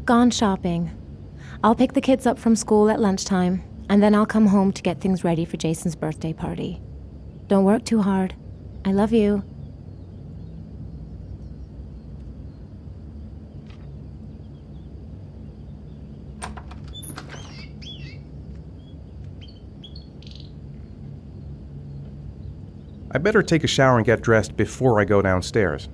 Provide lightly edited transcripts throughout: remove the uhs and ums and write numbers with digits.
Gone shopping. I'll pick the kids up from school at lunchtime, and then I'll come home to get things ready for Jason's birthday party. Don't work too hard. I love you. I better take a shower and get dressed before I go downstairs.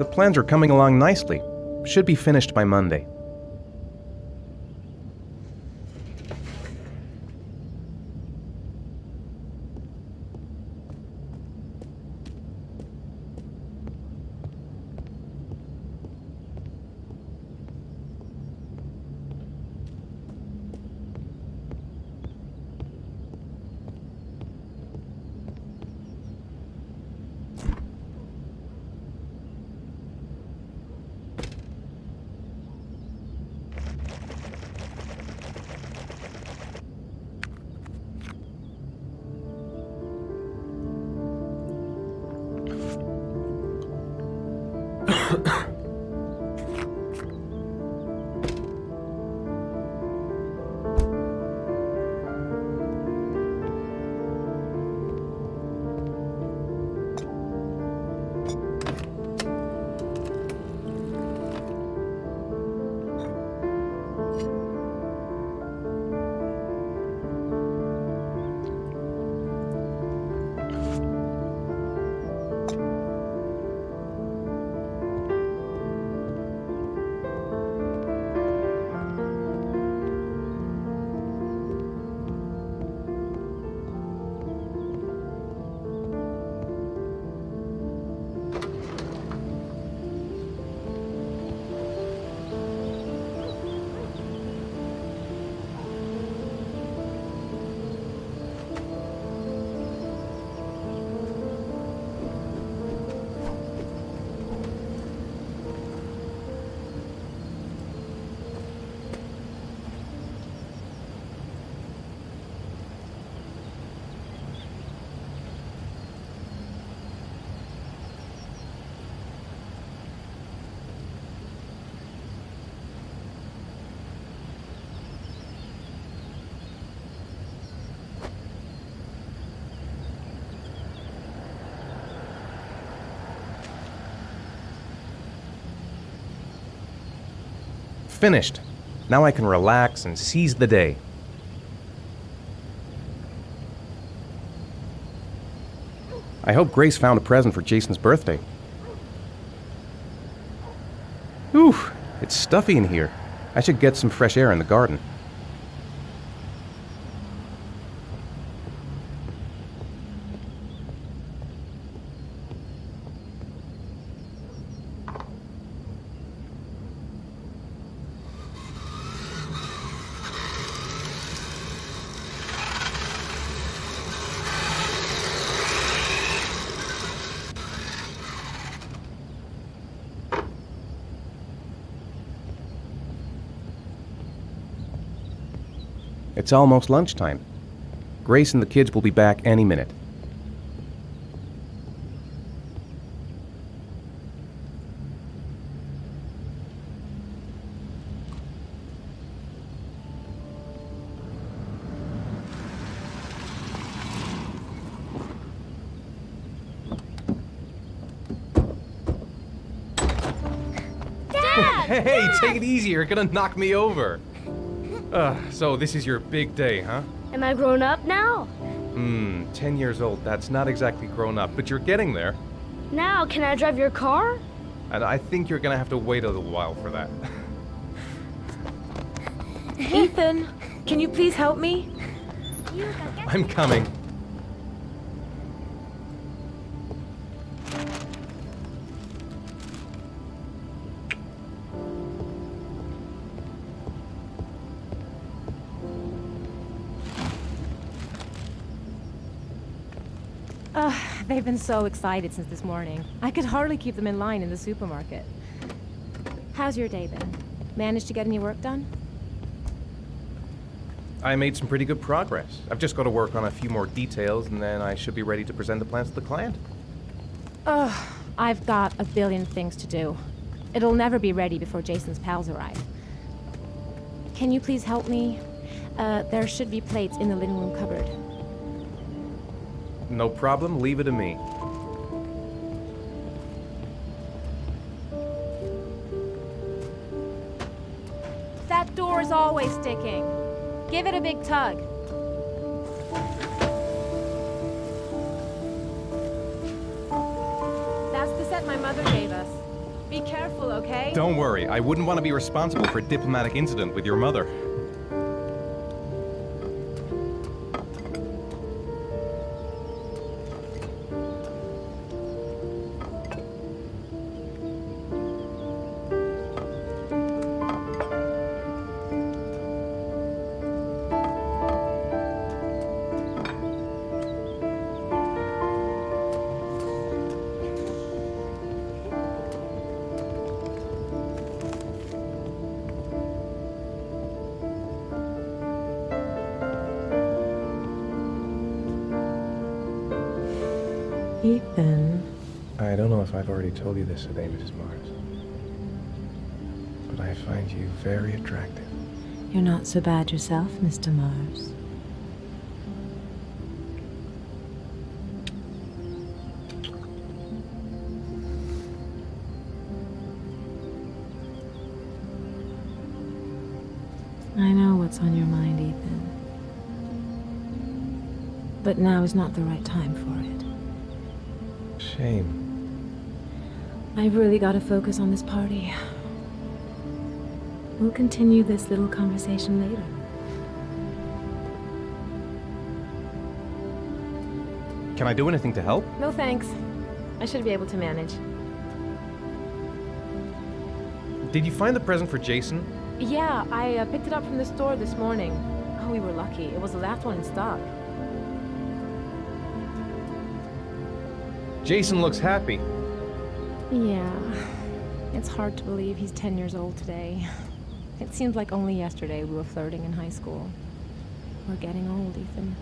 The plans are coming along nicely. Should be finished by Monday. finished. Now I can relax and seize the day. I hope Grace found a present for Jason's birthday. Whew, it's stuffy in here. I should get some fresh air in the garden. It's almost lunchtime. Grace and the kids will be back any minute. Dad! Hey, take it easy, you're gonna knock me over. So this is your big day, huh? Am I grown up now? 10 years old, that's not exactly grown up, but you're getting there. Now, can I drive your car? And I think you're gonna have to wait a little while for that. Ethan, can you please help me? I'm coming. They've been so excited since this morning. I could hardly keep them in line in the supermarket. How's your day been? Managed to get any work done? I made some pretty good progress. I've just got to work on a few more details, and then I should be ready to present the plans to the client. I've got a billion things to do. It'll never be ready before Jason's pals arrive. Can you please help me? There should be plates in the living room cupboard. No problem, leave it to me. That door's always sticking. Give it a big tug. That's the set my mother gave us. Be careful, okay? Don't worry, I wouldn't want to be responsible for a diplomatic incident with your mother. Ethan. I don't know if I've already told you this today, Mrs. Mars, but I find you very attractive. You're not so bad yourself, Mr. Mars. I know what's on your mind, Ethan. But now is not the right time for it. Shame. I've really got to focus on this party. We'll continue this little conversation later. Can I do anything to help? No thanks. I should be able to manage. Did you find the present for Jason? Yeah, I picked it up from the store this morning. Oh, we were lucky. It was the last one in stock. Jason looks happy. Yeah. It's hard to believe he's 10 years old today. It seems like only yesterday we were flirting in high school. We're getting old, Ethan.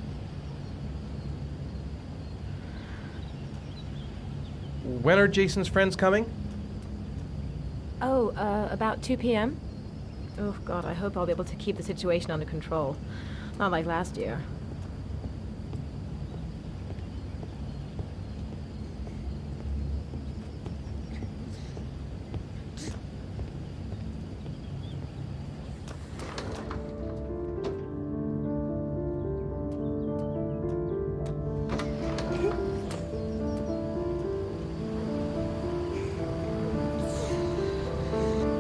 When are Jason's friends coming? Oh, about 2 p.m.? Oh, God, I hope I'll be able to keep the situation under control. Not like last year.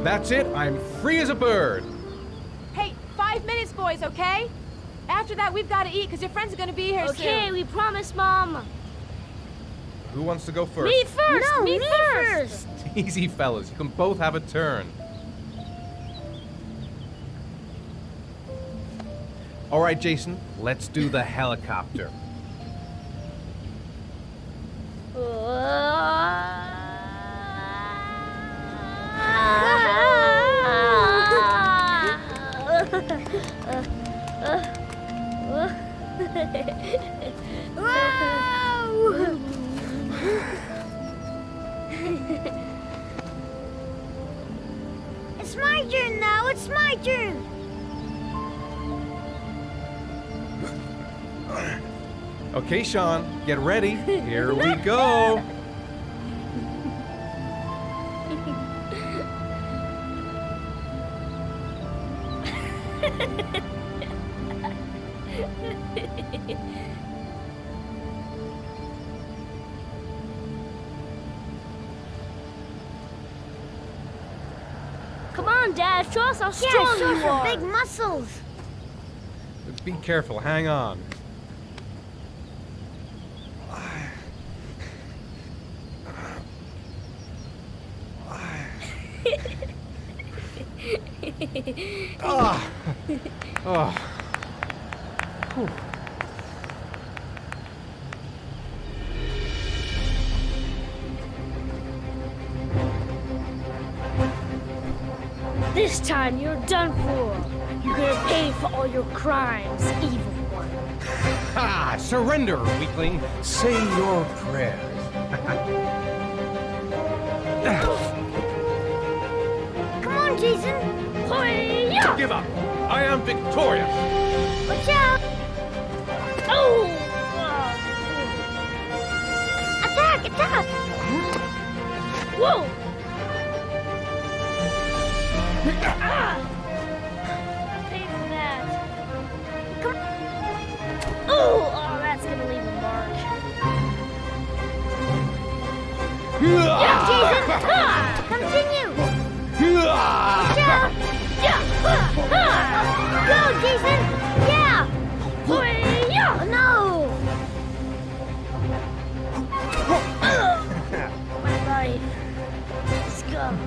That's it. I'm free as a bird. Hey, 5 minutes, boys, okay? After that, we've got to eat, because your friends are going to be here soon. Okay, we promise, Mom. Who wants to go first? Me first! No, me me first! Easy, fellas. You can both have a turn. All right, Jason. Let's do the helicopter. It's my turn now. It's my turn. Okay, Sean, get ready. Here we go. Come on, Dad, show us how strong Yeah, you show some are. big muscles. Be careful. Hang on. Ah. Oh. Whew. This time you're done for. You're gonna pay for all your crimes, evil one. Ah, surrender, weakling. Say your prayers. Come on, Jason. Hoya! Give up. I am victorious. Watch out. Oh! Attack, attack. Whoa! Ah! Pay for that. Come Oh, that's gonna leave a mark. Jason. Ah! Continue. Ah! Watch out. Yeah! Ah! Ah! Go, Jason. Yeah. Hoya! Oh, no. My life is gone.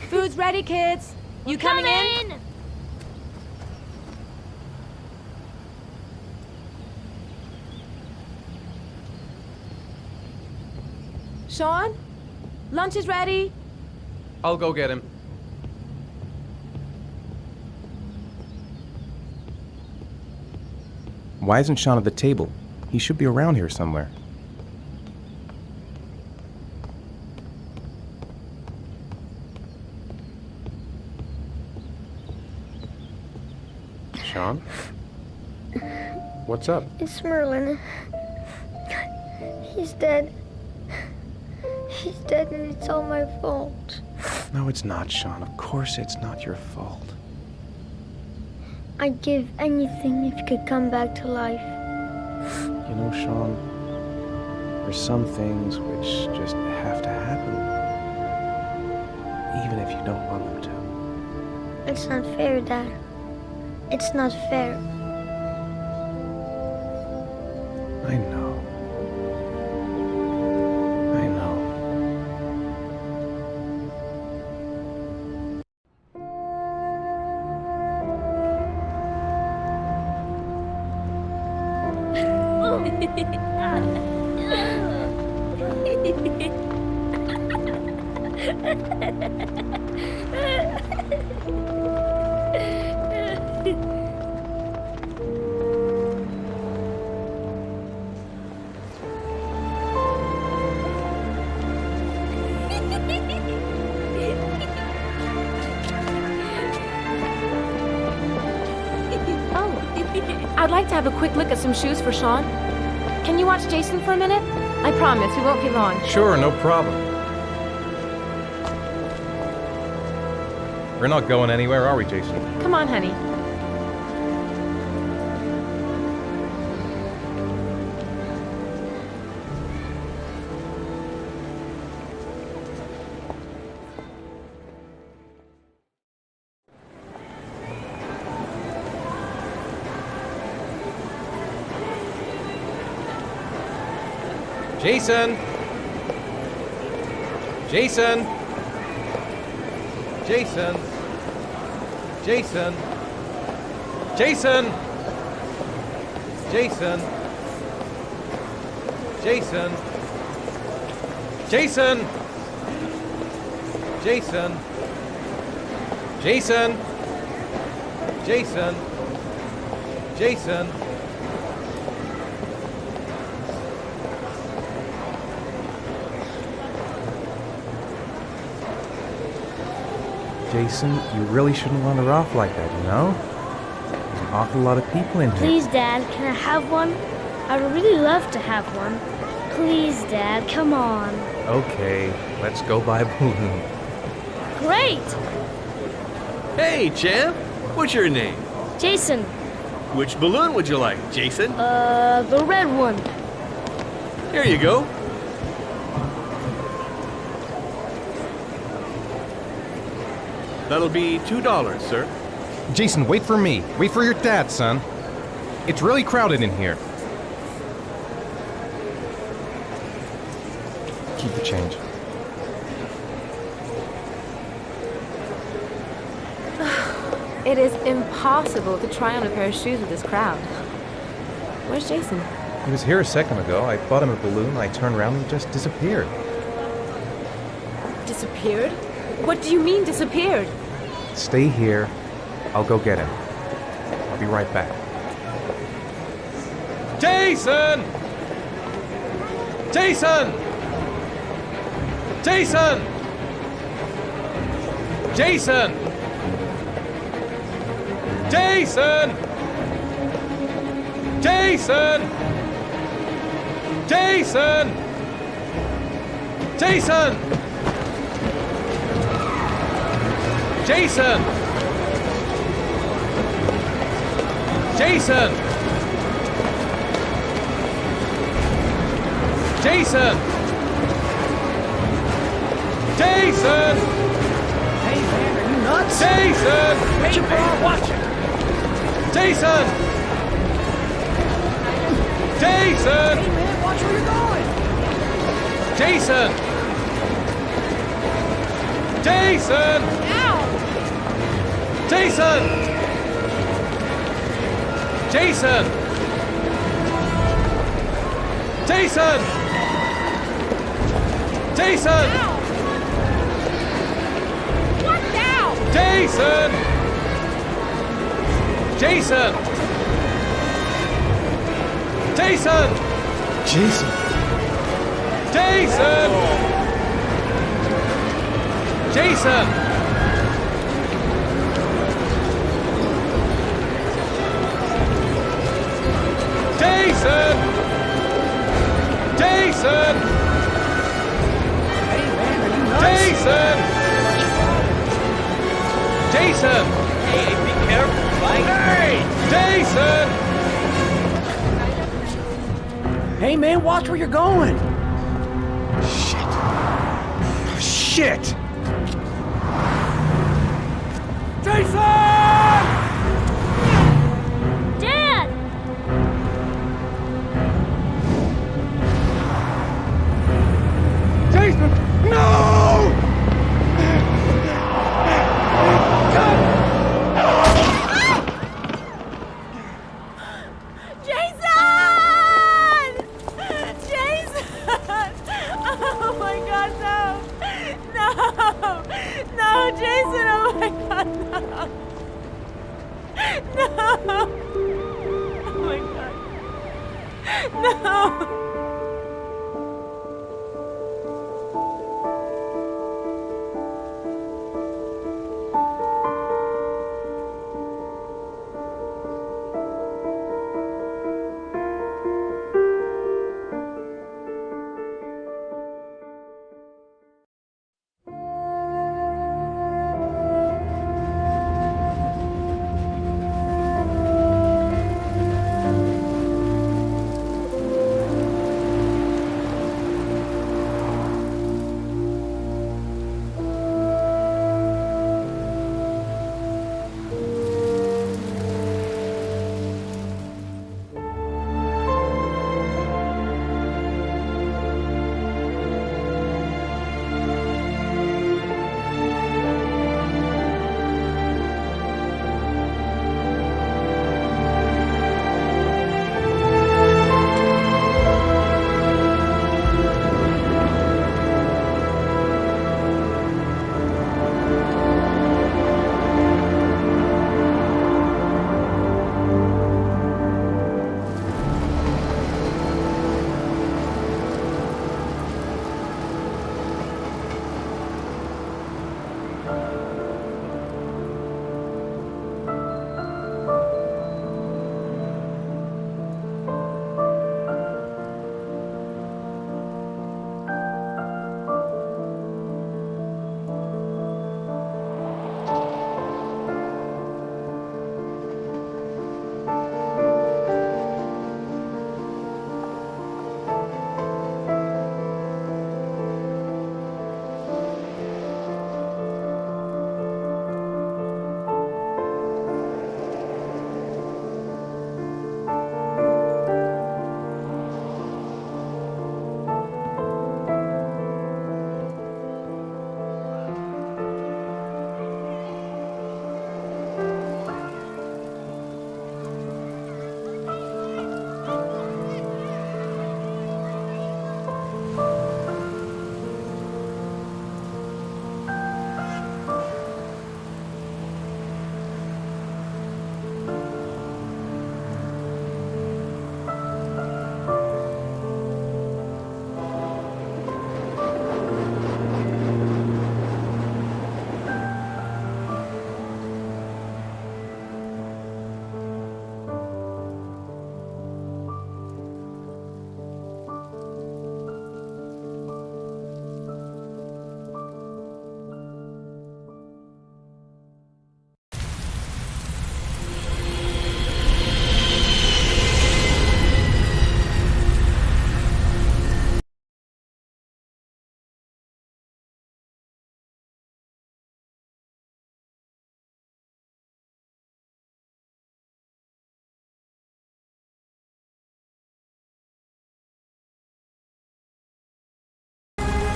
Food's ready, kids. You coming in? Sean? Lunch is ready. I'll go get him. Why isn't Sean at the table? He should be around here somewhere. Sean? What's up? It's Merlin. He's dead. He's dead and it's all my fault. No, it's not, Sean. Of course it's not your fault. I'd give anything if you could come back to life. You know, Sean, there's some things which just have to happen. Even if you don't want them to. It's not fair, Dad. It's not fair. I know. I know. I'd like to have a quick look at some shoes for Sean. Can you watch Jason for a minute? I promise, we won't be long. Sure, no problem. We're not going anywhere, are we, Jason? Come on, honey. Jason! Jason! Jason! Jason! Jason! Jason! Jason! Jason! Jason! Jason! Jason! Jason! Jason, you really shouldn't wander off like that, you know? There's an awful lot of people in here. Please, Dad, can I have one? I would really love to have one. Please, Dad, come on. Okay, let's go buy a balloon. Great! Hey, champ! What's your name? Jason, Which balloon would you like, Jason? the red one. Here you go. That'll be $2, sir. Jason, wait for me. Wait for your dad, son. It's really crowded in here. Keep the change. It is impossible to try on a pair of shoes with this crowd. Where's Jason? He was here a second ago. I bought him a balloon. I turned around and he just disappeared. Disappeared? What do you mean disappeared? Stay here. I'll go get him. I'll be right back. Jason! Jason! Jason! Jason! Jason! Jason! Jason! Jason! Jason! Jason! Jason! Jason! Hey man, are you nuts? Jason! Hey man, watch it! Jason! Jason! Hey man, watch where you're going! Jason! Jason! Ow! Jason! Jason! Jason! Jason! Ow! What now? Jason! Jason! Jason! Jason! Jason! Jason! Jason! Jason! Hey man, are you nuts? Jason! Jason! Hey, be careful, right? Jason! Hey man, watch where you're going! Shit! Dad! Jason! No! Jason! Jason! Oh my god, no! No! No, Jason! Oh my god, no! No! Oh my god. No!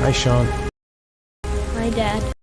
Hi, Sean. My dad.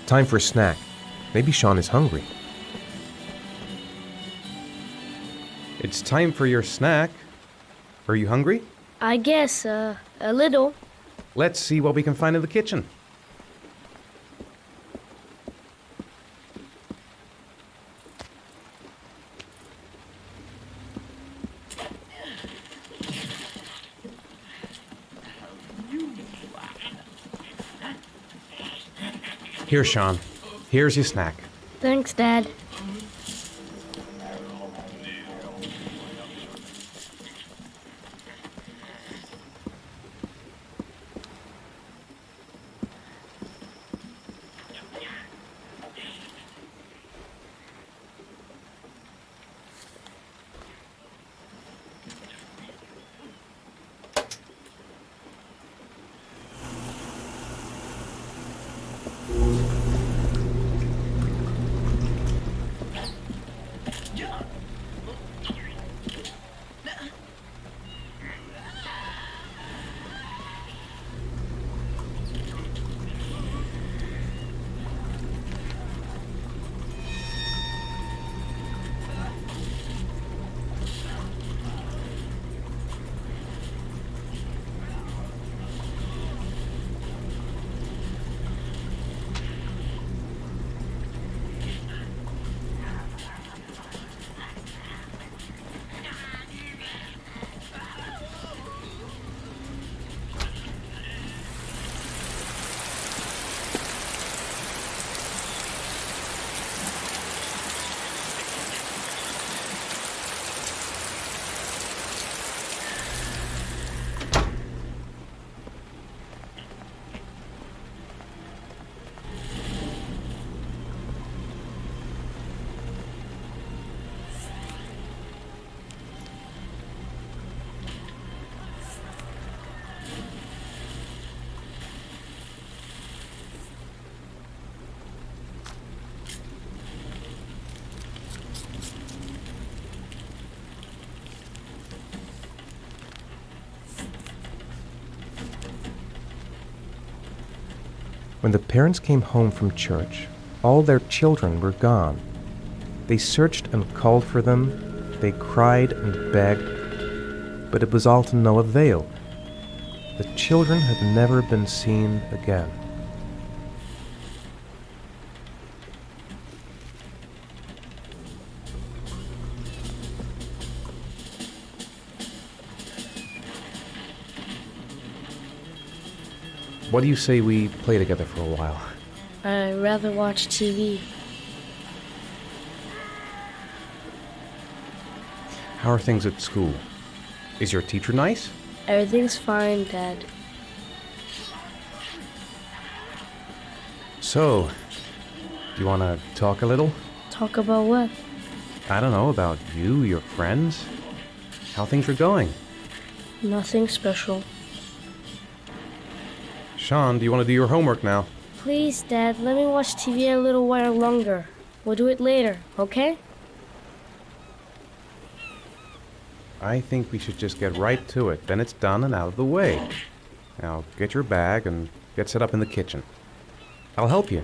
Time for a snack. Maybe Sean is hungry. It's time for your snack. Are you hungry? I guess, a little. Let's see what we can find in the kitchen. Here, Sean. Here's your snack. Thanks, Dad. When the parents came home from church, all their children were gone. They searched and called for them, they cried and begged, but it was all to no avail. The children had never been seen again. What do you say we play together for a while? I'd rather watch TV. How are things at school? Is your teacher nice? Everything's fine, Dad. So, do you want to talk a little? Talk about what? I don't know, about you, your friends, how things are going. Nothing special. Sean, do you want to do your homework now? Please, Dad, let me watch TV a little while longer. We'll do it later, okay? I think we should just get right to it. Then it's done and out of the way. Now, get your bag and get set up in the kitchen. I'll help you.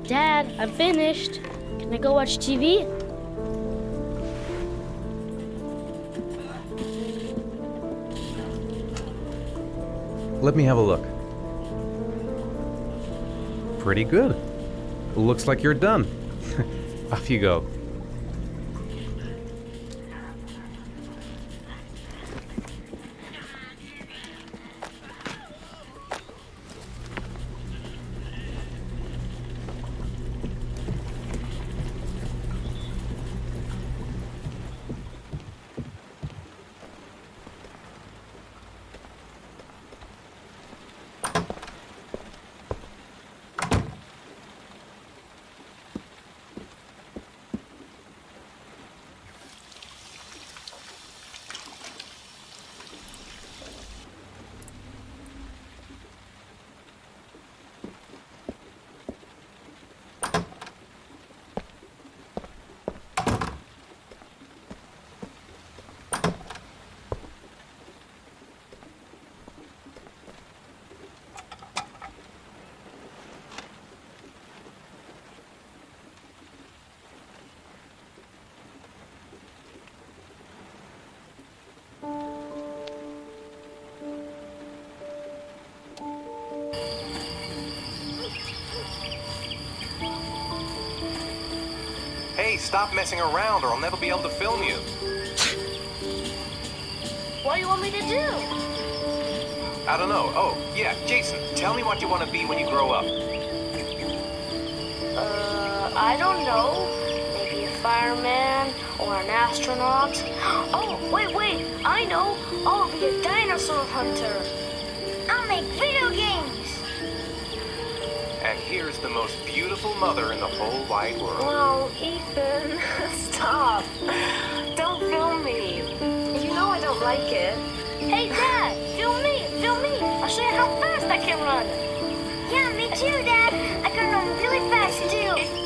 Dad, I'm finished. Can I go watch TV? Let me have a look. Pretty good. Looks like you're done. Off you go. Hey, stop messing around or I'll never be able to film you. What do you want me to do? I don't know. Oh, yeah, Jason, tell me what you want to be when you grow up. I don't know. Maybe a fireman or an astronaut. Oh, wait, I know. I'll be a dinosaur hunter. I'll make video games. And here's the most beautiful mother in the whole wide world. Oh, Ethan, stop. Don't film me. You know I don't like it. Hey, Dad, film me. I'll show you how fast I can run. Yeah, me too, Dad. I can run really fast too.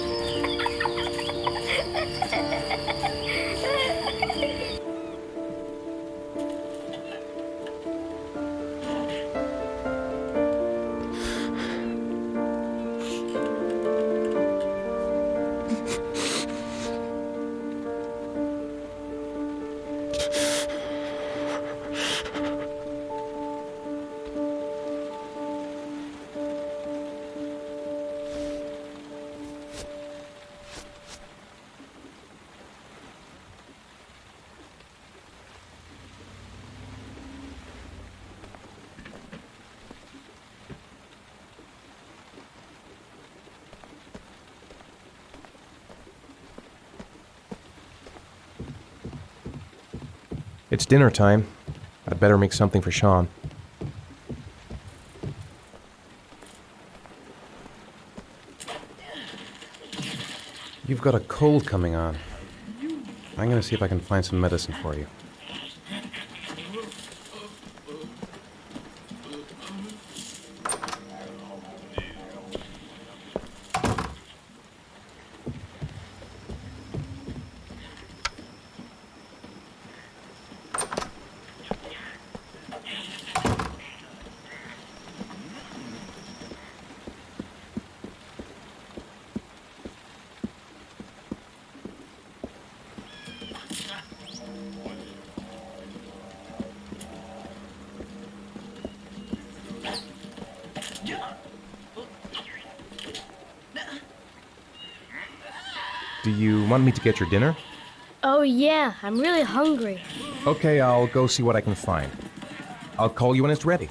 It's dinner time. I'd better make something for Sean. You've got a cold coming on. I'm gonna see if I can find some medicine for you. Do you want me to get your dinner? Oh yeah, I'm really hungry. Okay, I'll go see what I can find. I'll call you when it's ready.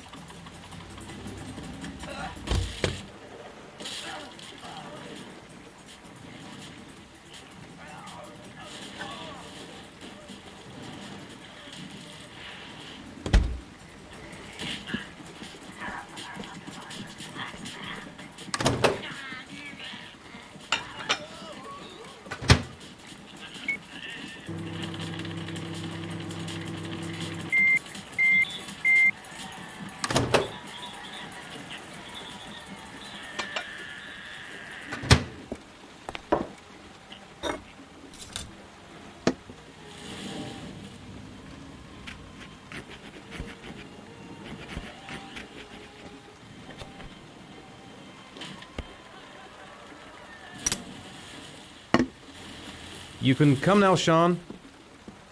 You can come now, Sean.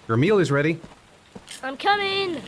Your meal is ready. I'm coming.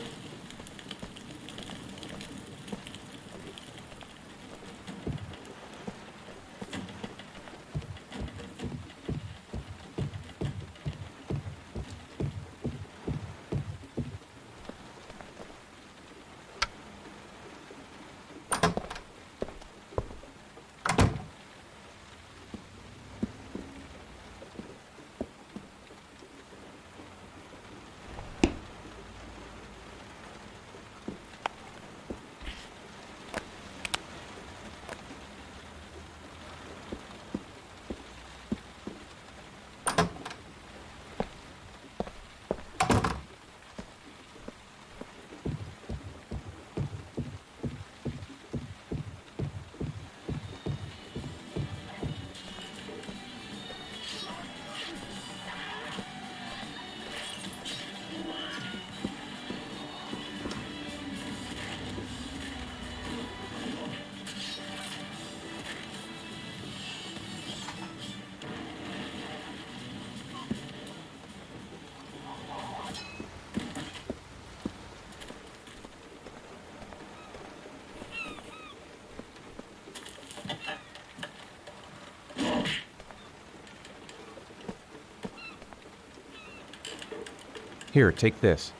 Here, take this.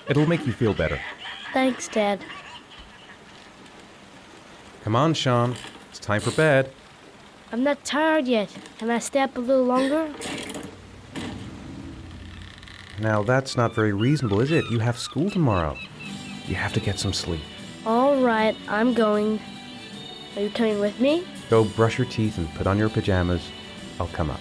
It'll make you feel better. Thanks, Dad. Come on, Sean. It's time for bed. I'm not tired yet. Can I stay up a little longer? Now, that's not very reasonable, is it? You have school tomorrow. You have to get some sleep. All right, I'm going. Are you coming with me? Go brush your teeth and put on your pajamas. I'll come up.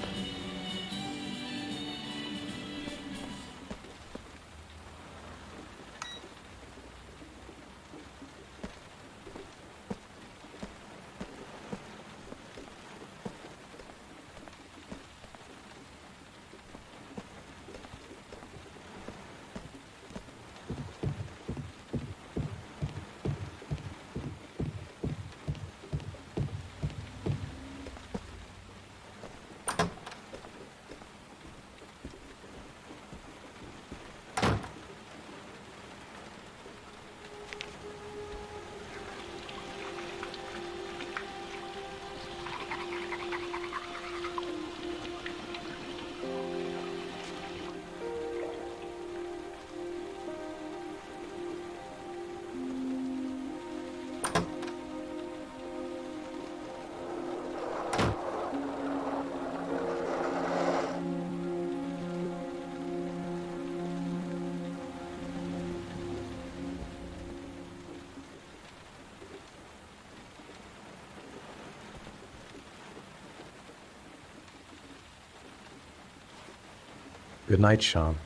Good night, Sean.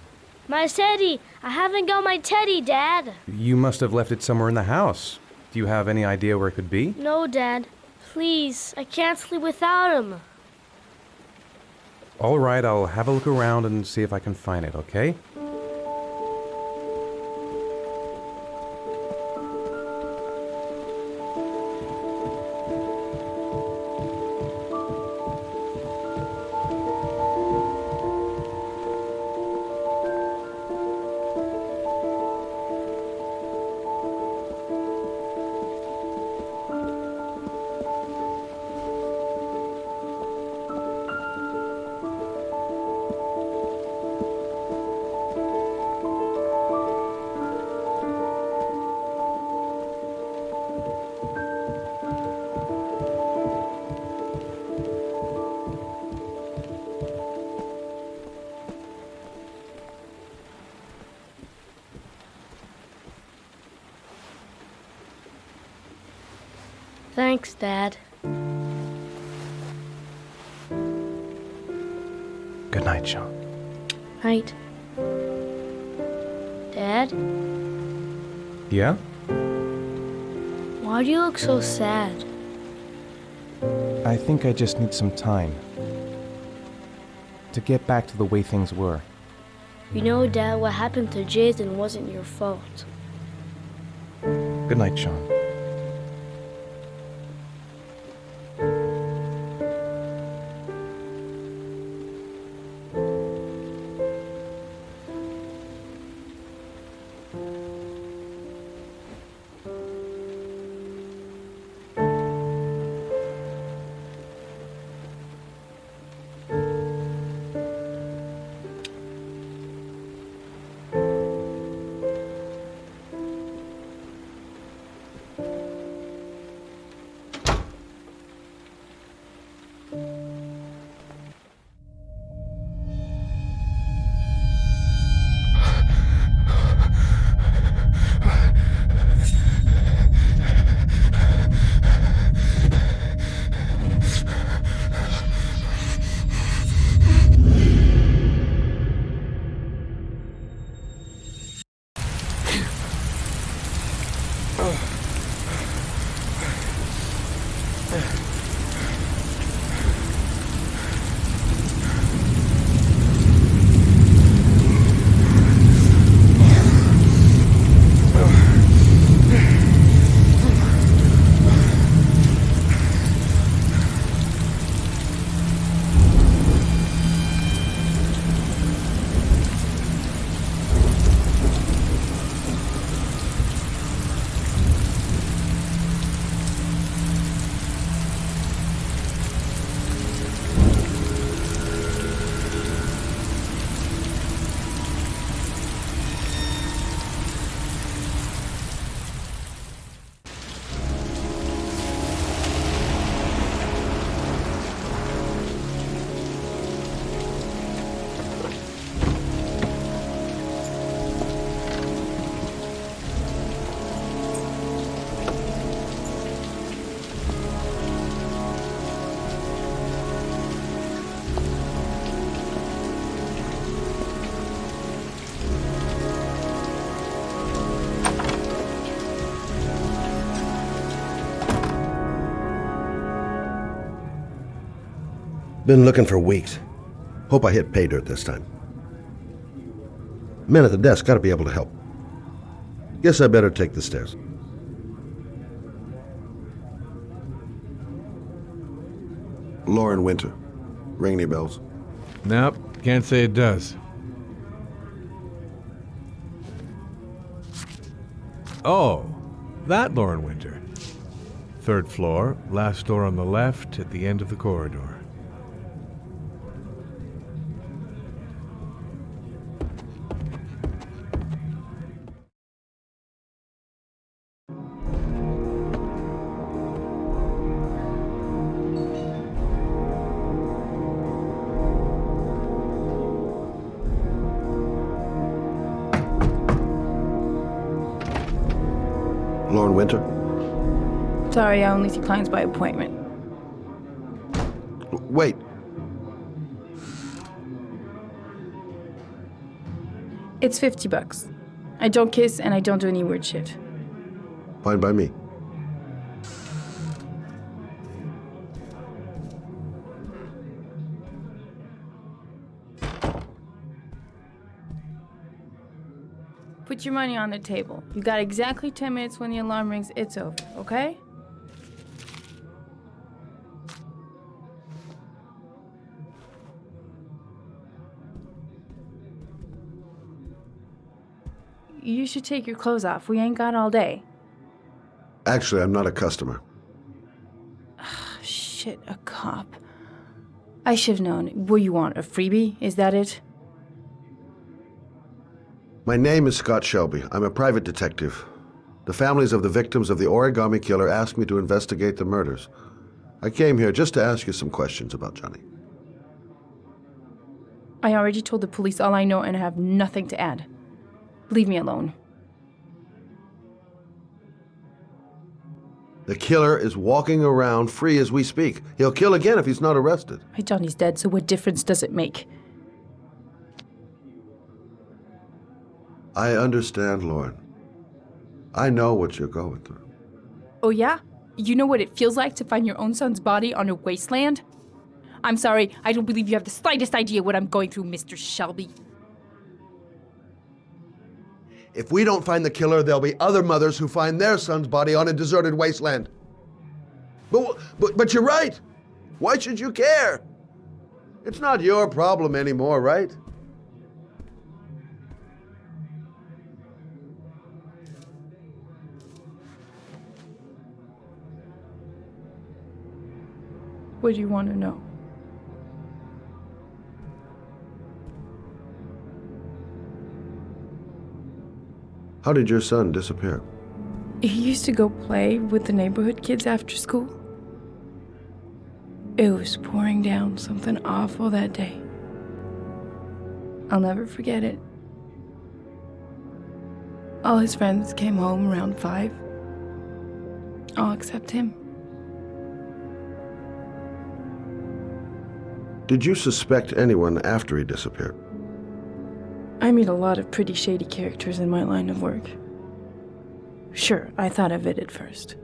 My teddy! I haven't got my teddy, Dad! You must have left it somewhere in the house. Do you have any idea where it could be? No, Dad. Please, I can't sleep without him. All right, I'll have a look around and see if I can find it, okay? Thanks, Dad. Good night, Sean. Right. Dad, Yeah? why do you look so sad? I think I just need some time to get back to the way things were. You know, Dad, what happened to Jason wasn't your fault. Good night, Sean. Been looking for weeks. Hope I hit pay dirt this time. Men at the desk gotta be able to help. Guess I better take the stairs. Lauren Winter. Ring any bells? Nope, can't say it does. Oh, that Lauren Winter. 3rd floor, last door on the left at the end of the corridor. Lauren Winter? Sorry, I only see clients by appointment. Wait. It's $50. I don't kiss and I don't do any weird shit. Fine by me. Put your money on the table. You got exactly 10 minutes. When the alarm rings, it's over, okay? You should take your clothes off. We ain't got all day. Actually, I'm not a customer. Shit, a cop. I should have known. What do you want, a freebie? Is that it? My name is Scott Shelby. I'm a private detective. The families of the victims of the Origami Killer asked me to investigate the murders. I came here just to ask you some questions about Johnny. I already told the police all I know and I have nothing to add. Leave me alone. The killer is walking around free as we speak. He'll kill again if he's not arrested. My Johnny's dead, so what difference does it make? I understand, Lauren. I know what you're going through. Oh yeah? You know what it feels like to find your own son's body on a wasteland? I'm sorry, I don't believe you have the slightest idea what I'm going through, Mr. Shelby. If we don't find the killer, there'll be other mothers who find their son's body on a deserted wasteland. But you're right. Why should you care? It's not your problem anymore, right? What do you want to know? How did your son disappear? He used to go play with the neighborhood kids after school. It was pouring down something awful that day. I'll never forget it. All his friends came home around 5. All except him. Did you suspect anyone after he disappeared? I meet a lot of pretty shady characters in my line of work. Sure, I thought of it at first.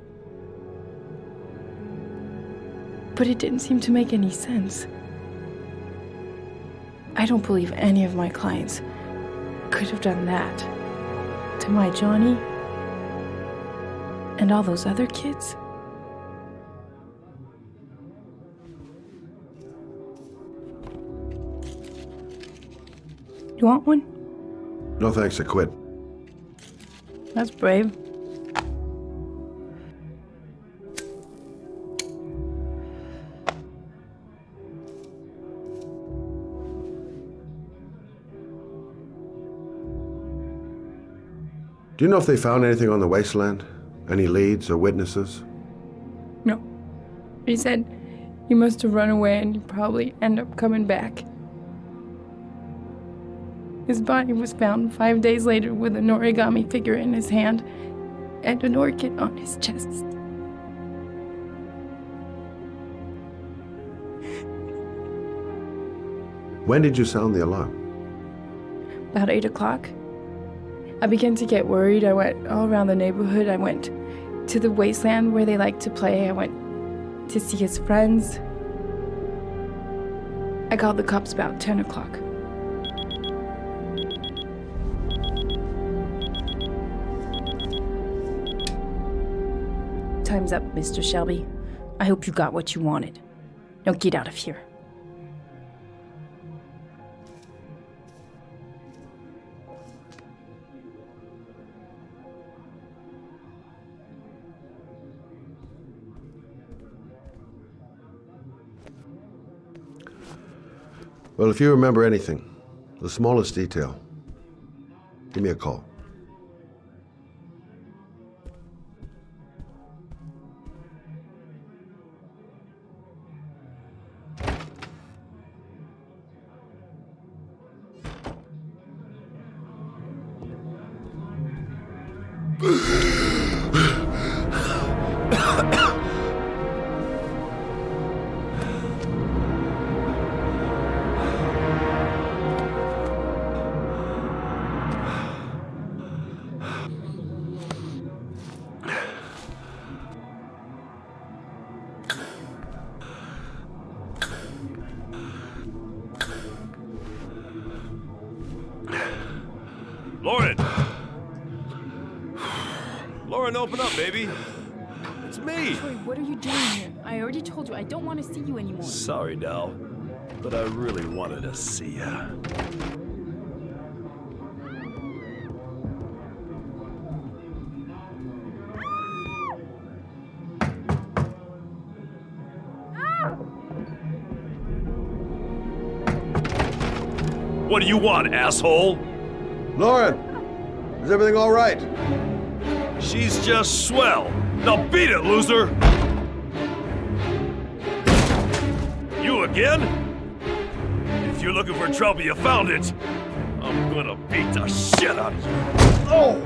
But it didn't seem to make any sense. I don't believe any of my clients could have done that to my Johnny and all those other kids. You want one? No thanks, I quit. That's brave. Do you know if they found anything on the wasteland? Any leads or witnesses? No. He said he must have run away and he'd probably end up coming back. His body was found 5 days later with an origami figure in his hand and an orchid on his chest. When did you sound the alarm? About 8 o'clock. I began to get worried. I went all around the neighborhood. I went to the wasteland where they like to play. I went to see his friends. I called the cops about 10 o'clock. Time's up, Mr. Shelby. I hope you got what you wanted. Now get out of here. Well, if you remember anything, the smallest detail, give me a call. door and open up, baby. It's me. Troy, what are you doing here? I already told you I don't want to see you anymore. Sorry, Dal, but I really wanted to see ya. What do you want, asshole? Lauren, is everything all right? She's just swell. Now beat it, loser! You again? If you're looking for trouble, you found it. I'm gonna beat the shit out of you. Oh!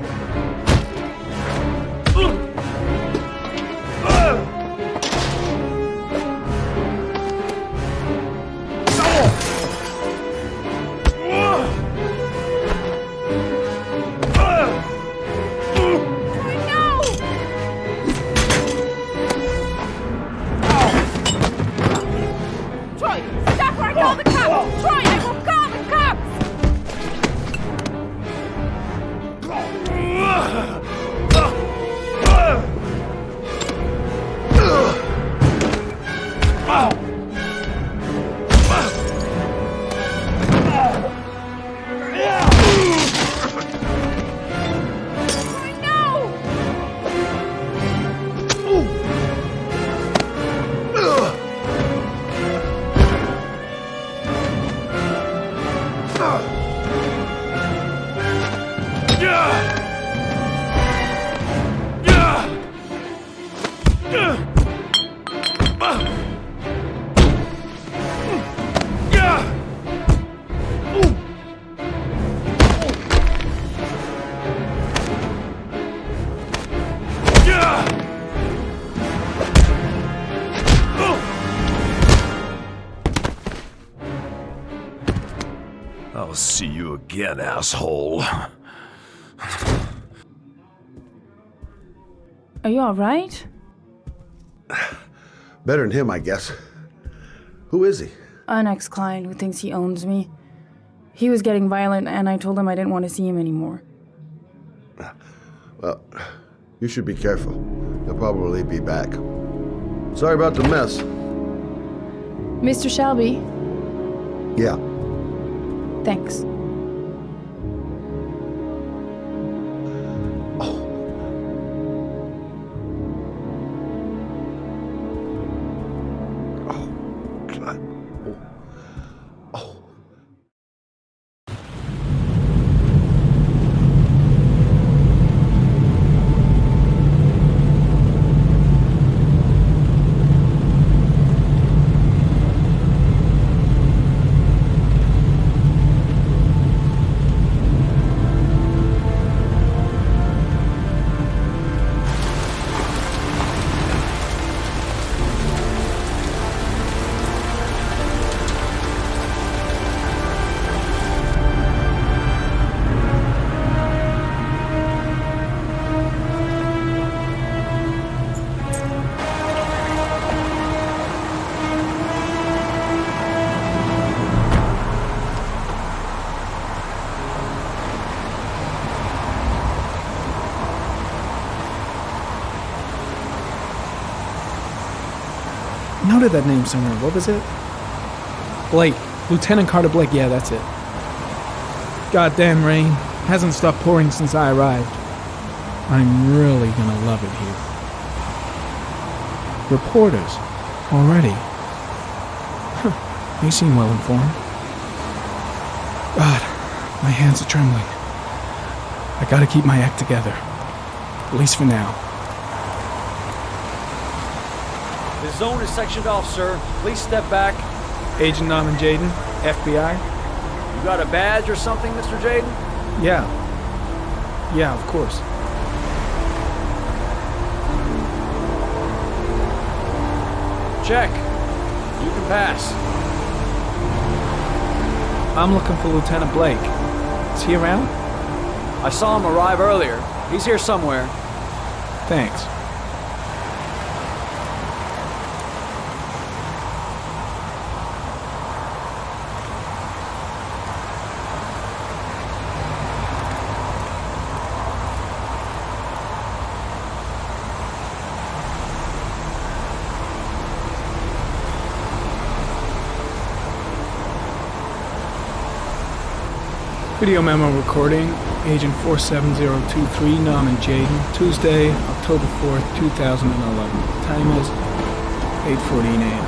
I'll see you again, asshole. Are you alright? Better than him, I guess. Who is he? An ex-client who thinks he owns me. He was getting violent, and I told him I didn't want to see him anymore. Well, you should be careful. He'll probably be back. Sorry about the mess. Mr. Shelby? Yeah. Thanks. Noted that name somewhere. What was it? Blake. Lieutenant Carter Blake. Yeah, that's it. Goddamn rain. Hasn't stopped pouring since I arrived. I'm really gonna love it here. Reporters. Already. Huh. They seem well informed. God, my hands are trembling. I gotta keep my act together. At least for now. The zone is sectioned off, sir. Please step back. Agent Norman Jaden, FBI. You got a badge or something, Mr. Jaden? Yeah. Yeah, of course. Check. You can pass. I'm looking for Lieutenant Blake. Is he around? I saw him arrive earlier. He's here somewhere. Thanks. Video memo recording, Agent 47023, Norman Jaden, Tuesday, October 4th, 2011. Time is 8:14 a.m.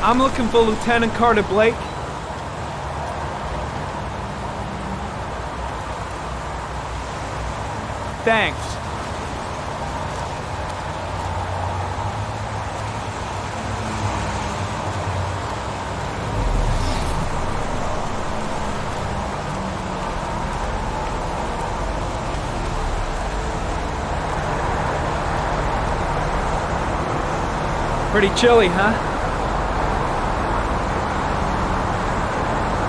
I'm looking for Lieutenant Carter Blake. Thanks. Pretty chilly, huh?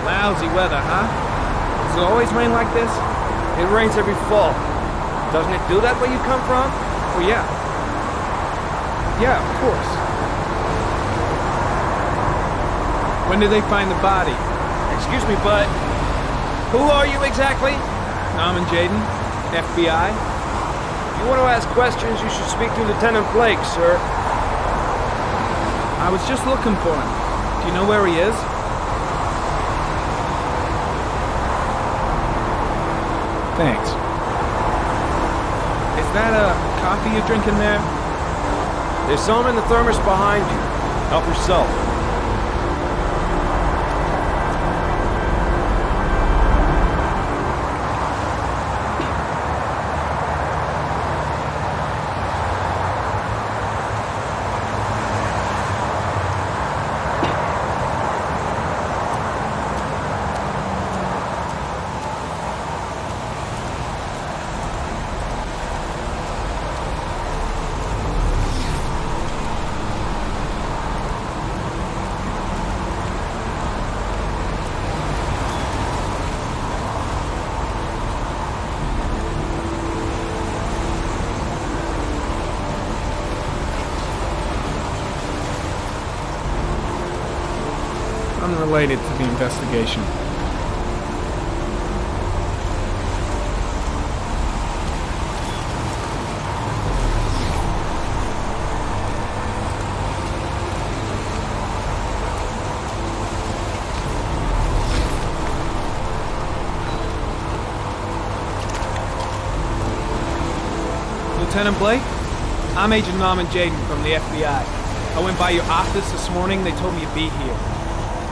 Lousy weather, huh? Does it always rain like this? It rains every fall. Doesn't it do that where you come from? Oh, yeah. Yeah, of course. When did they find the body? Excuse me, but who are you exactly? Norman Jaden, FBI. If you want to ask questions, you should speak to Lieutenant Blake, sir. I was just looking for him. Do you know where he is? Thanks. Is that a coffee you're drinking there? There's some in the thermos behind you. Help yourself. Unrelated to the investigation. Lieutenant Blake? I'm Agent Norman Jaden from the FBI. I went by your office this morning. They told me you'd be here.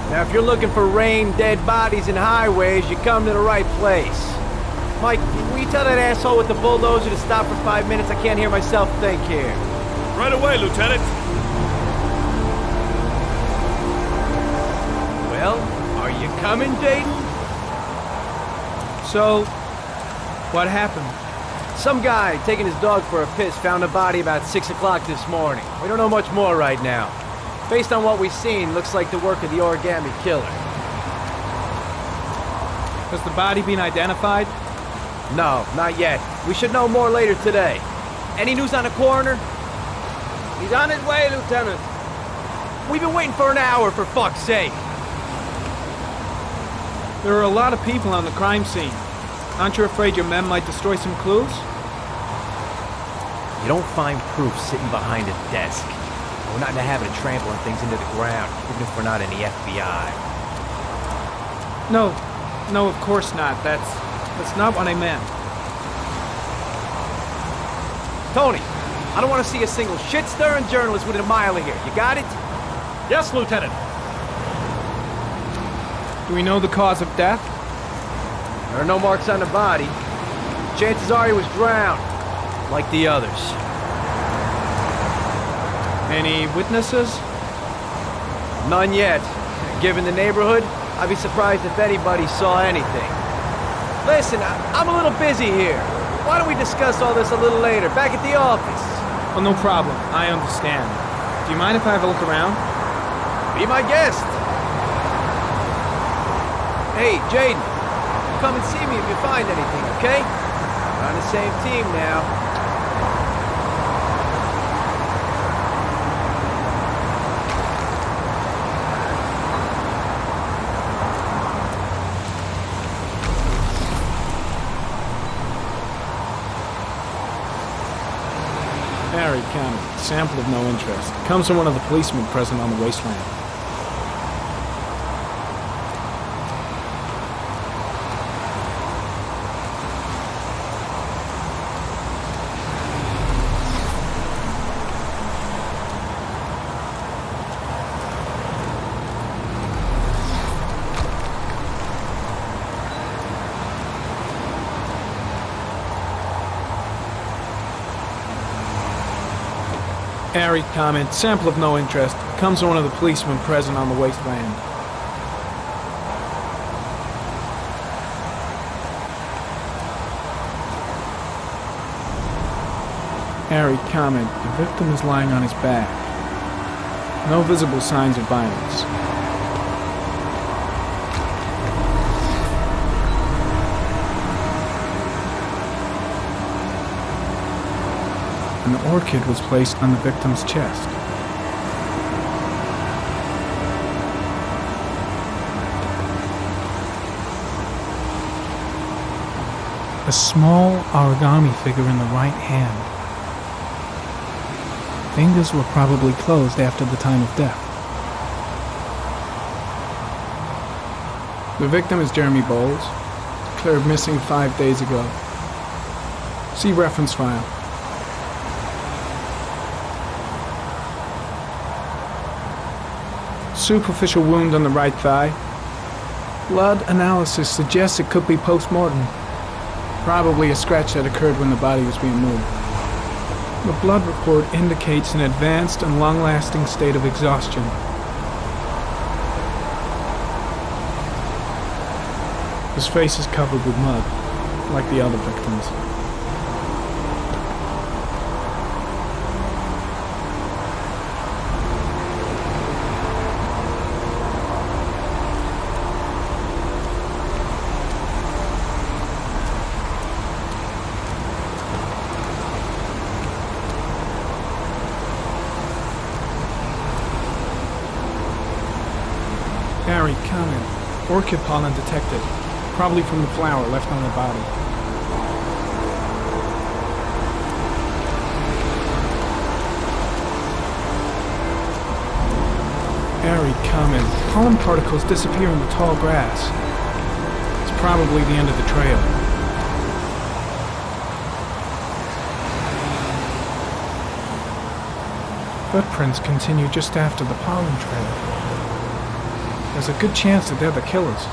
Now, if you're looking for rain, dead bodies, and highways, you come to the right place. Mike, will you tell that asshole with the bulldozer to stop for 5 minutes? I can't hear myself think here. Right away, Lieutenant. Well, are you coming, Jaden? So, what happened? Some guy taking his dog for a piss found a body about 6 o'clock this morning. We don't know much more right now. Based on what we've seen, looks like the work of the Origami Killer. Has the body been identified? No, not yet. We should know more later today. Any news on the coroner? He's on his way, Lieutenant. We've been waiting for an hour, for fuck's sake. There are a lot of people on the crime scene. Aren't you afraid your men might destroy some clues? You don't find proof sitting behind a desk. We're not in the habit of trampling things into the ground, even if we're not in the FBI. No, of course not. That's not what I meant. Tony, I don't want to see a single shit-stirring journalist within a mile of here. You got it? Yes, Lieutenant. Do we know the cause of death? There are no marks on the body. Chances are he was drowned, like the others. Any witnesses? None yet. Given the neighborhood, I'd be surprised if anybody saw anything. Listen, I'm a little busy here. Why don't we discuss all this a little later, back at the office? Oh, no problem. I understand. Do you mind if I have a look around? Be my guest. Hey, Jaden, come and see me if you find anything, okay? We're on the same team now. Harry County. Sample of no interest. Comes from one of the policemen present on the wasteland. Airy comment, sample of no interest. Comes from one of the policemen present on the wasteland. Airy comment, the victim is lying on his back. No visible signs of violence. An orchid was placed on the victim's chest. A small origami figure in the right hand. Fingers were probably closed after the time of death. The victim is Jeremy Bowles, declared missing 5 days ago. See reference file. Superficial wound on the right thigh. Blood analysis suggests it could be post-mortem. Probably a scratch that occurred when the body was being moved. The blood report indicates an advanced and long-lasting state of exhaustion. His face is covered with mud, like the other victims. Harry comment, orchid pollen detected, probably from the flower left on the body. Harry comment, pollen particles disappear in the tall grass. It's probably the end of the trail. Footprints continue just after the pollen trail. There's a good chance that they're the killers.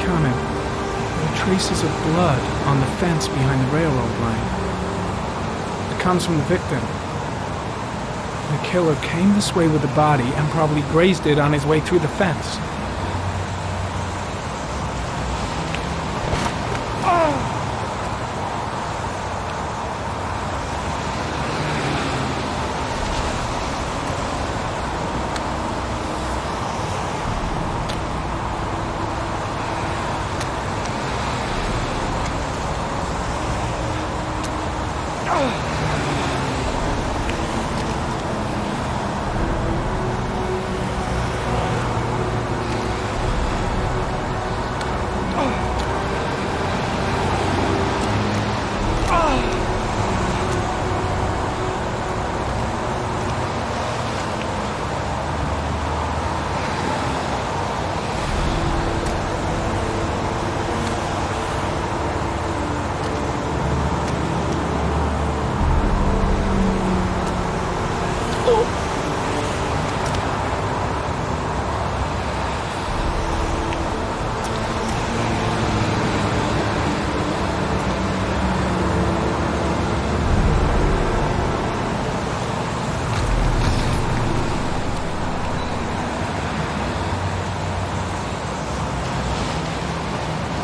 Comment. There are traces of blood on the fence behind the railroad line. It comes from the victim. The killer came this way with the body and probably grazed it on his way through the fence.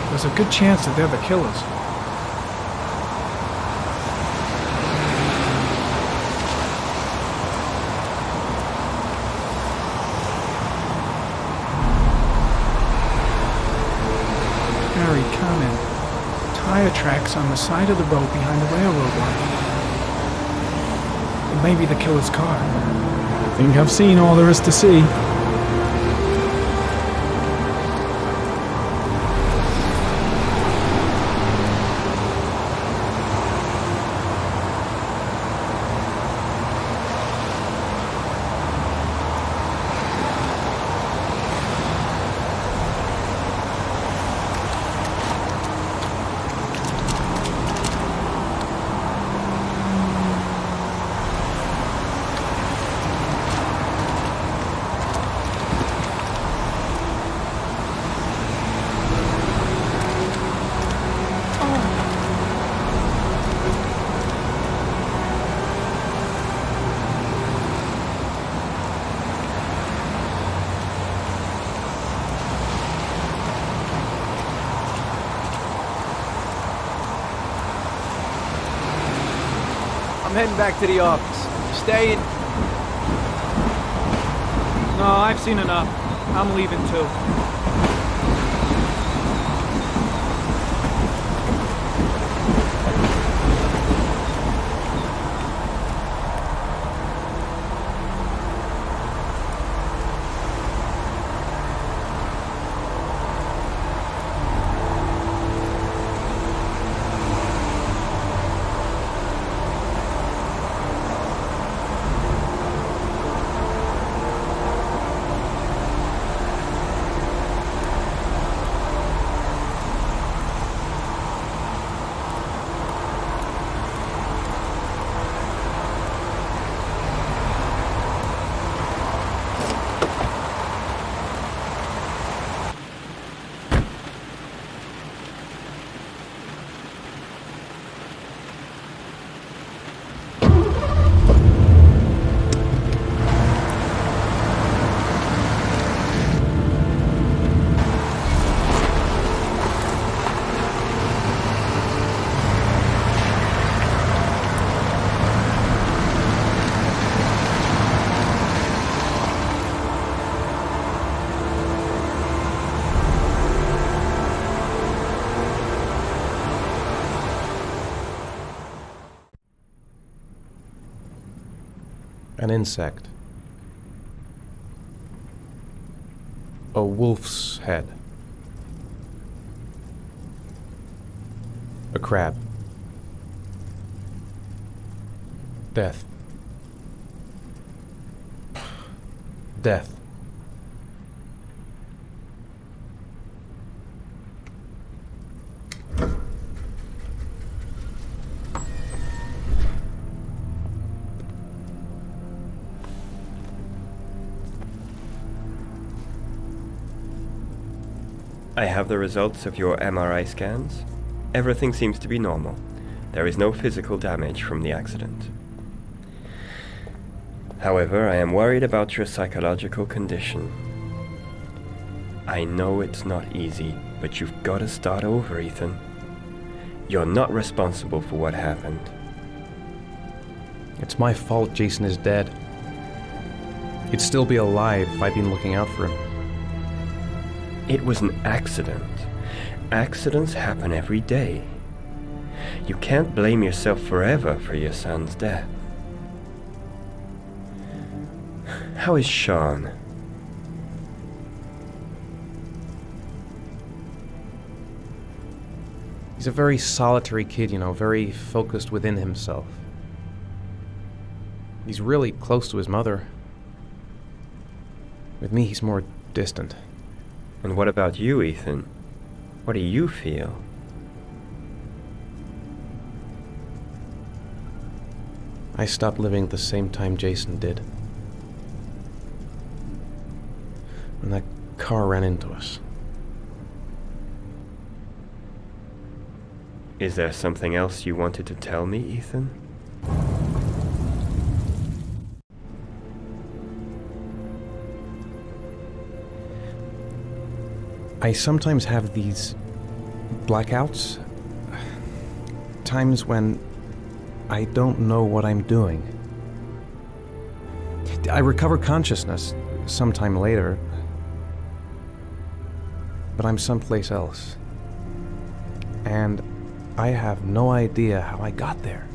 There's a good chance that they're the killers. tire tracks on the side of the road behind the railroad line. It may be the killer's car. I think I've seen all there is to see. I'm heading back to the office. Staying? No, I've seen enough. I'm leaving too. An insect. A wolf's head. A crab. Death. Death. I have the results of your MRI scans. Everything seems to be normal. There is no physical damage from the accident. However, I am worried about your psychological condition. I know it's not easy, but you've got to start over, Ethan. You're not responsible for what happened. It's my fault Jason is dead. He'd still be alive if I'd been looking out for him. It was an accident. Accidents happen every day. You can't blame yourself forever for your son's death. How is Sean? He's a very solitary kid, you know, very focused within himself. He's really close to his mother. With me, he's more distant. And what about you, Ethan? What do you feel? I stopped living at the same time Jason did. When that car ran into us. Is there something else you wanted to tell me, Ethan? I sometimes have these blackouts. Times when I don't know what I'm doing. I recover consciousness sometime later, but I'm someplace else. And I have no idea how I got there.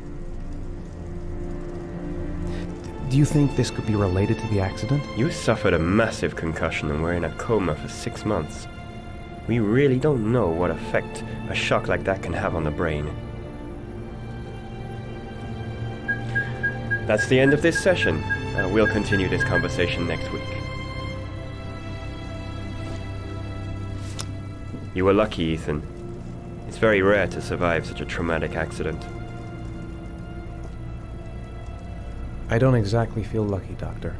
Do you think this could be related to the accident? You suffered a massive concussion and were in a coma for 6 months. We really don't know what effect a shock like that can have on the brain. That's the end of this session. We'll continue this conversation next week. You were lucky, Ethan. It's very rare to survive such a traumatic accident. I don't exactly feel lucky, Doctor.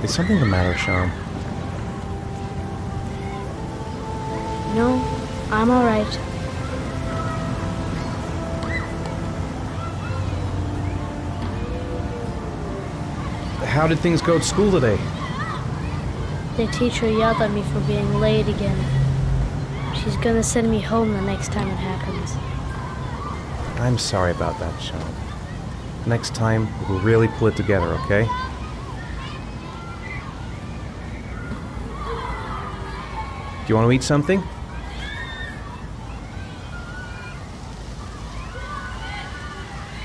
Is something the matter, Sean? No, I'm all right. How did things go at school today? The teacher yelled at me for being late again. She's gonna send me home the next time it happens. I'm sorry about that, Sean. Next time, we'll really pull it together, okay? Do you want to eat something?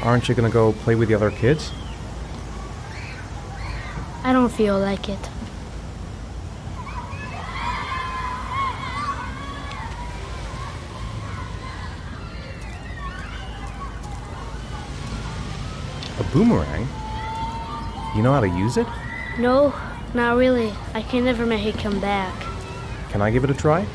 Aren't you gonna go play with the other kids? I don't feel like it. A boomerang? You know how to use it? No, not really. I can never make it come back. Can I give it a try?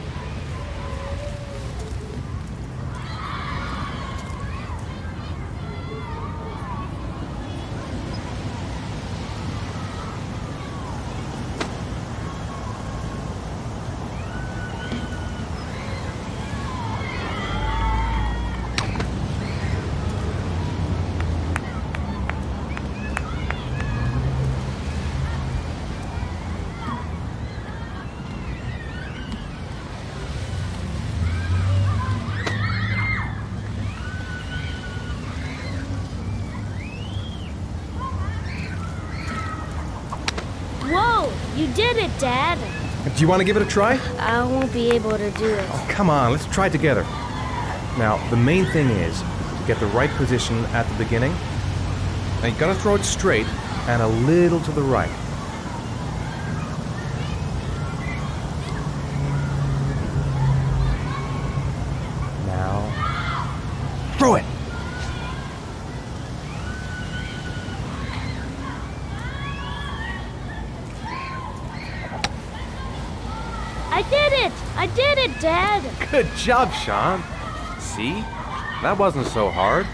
Whoa! You did it, Dad! Do you want to give it a try? I won't be able to do it. Oh, come on, let's try it together. Now, the main thing is to get the right position at the beginning. Now, you gotta throw it straight and a little to the right. Now, throw it! I did it! I did it, Dad! Good job, Sean. See? That wasn't so hard.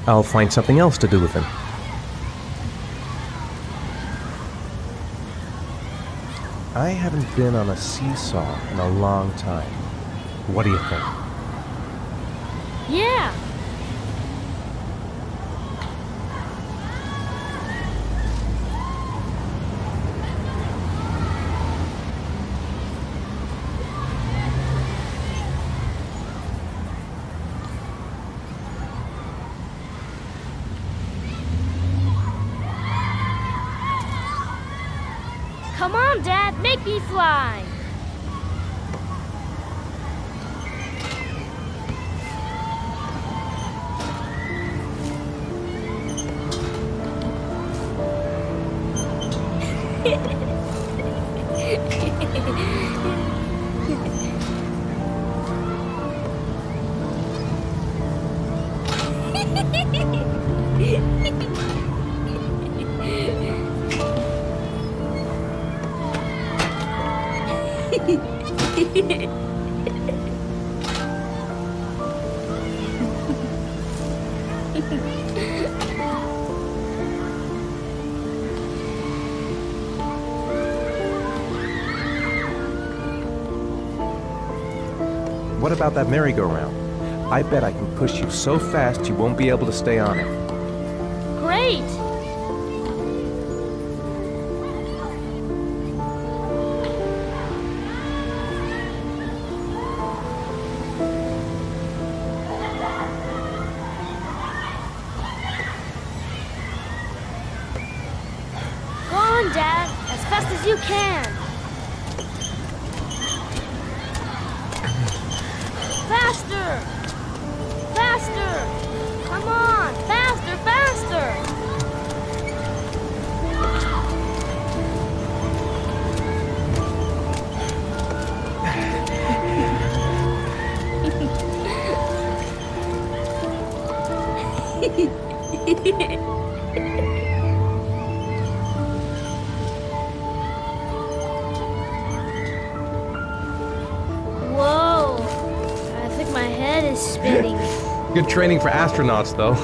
I'll find something else to do with him. I haven't been on a seesaw in a long time. What do you think? Yeah! Come on, Dad, make me fly! What about that merry-go-round? I bet I can push you so fast you won't be able to stay on it. Great! Go on, Dad, as fast as you can. Faster! Faster! Come on! Faster, faster! Whoa! I think my head is spinning. Good training for astronauts, though.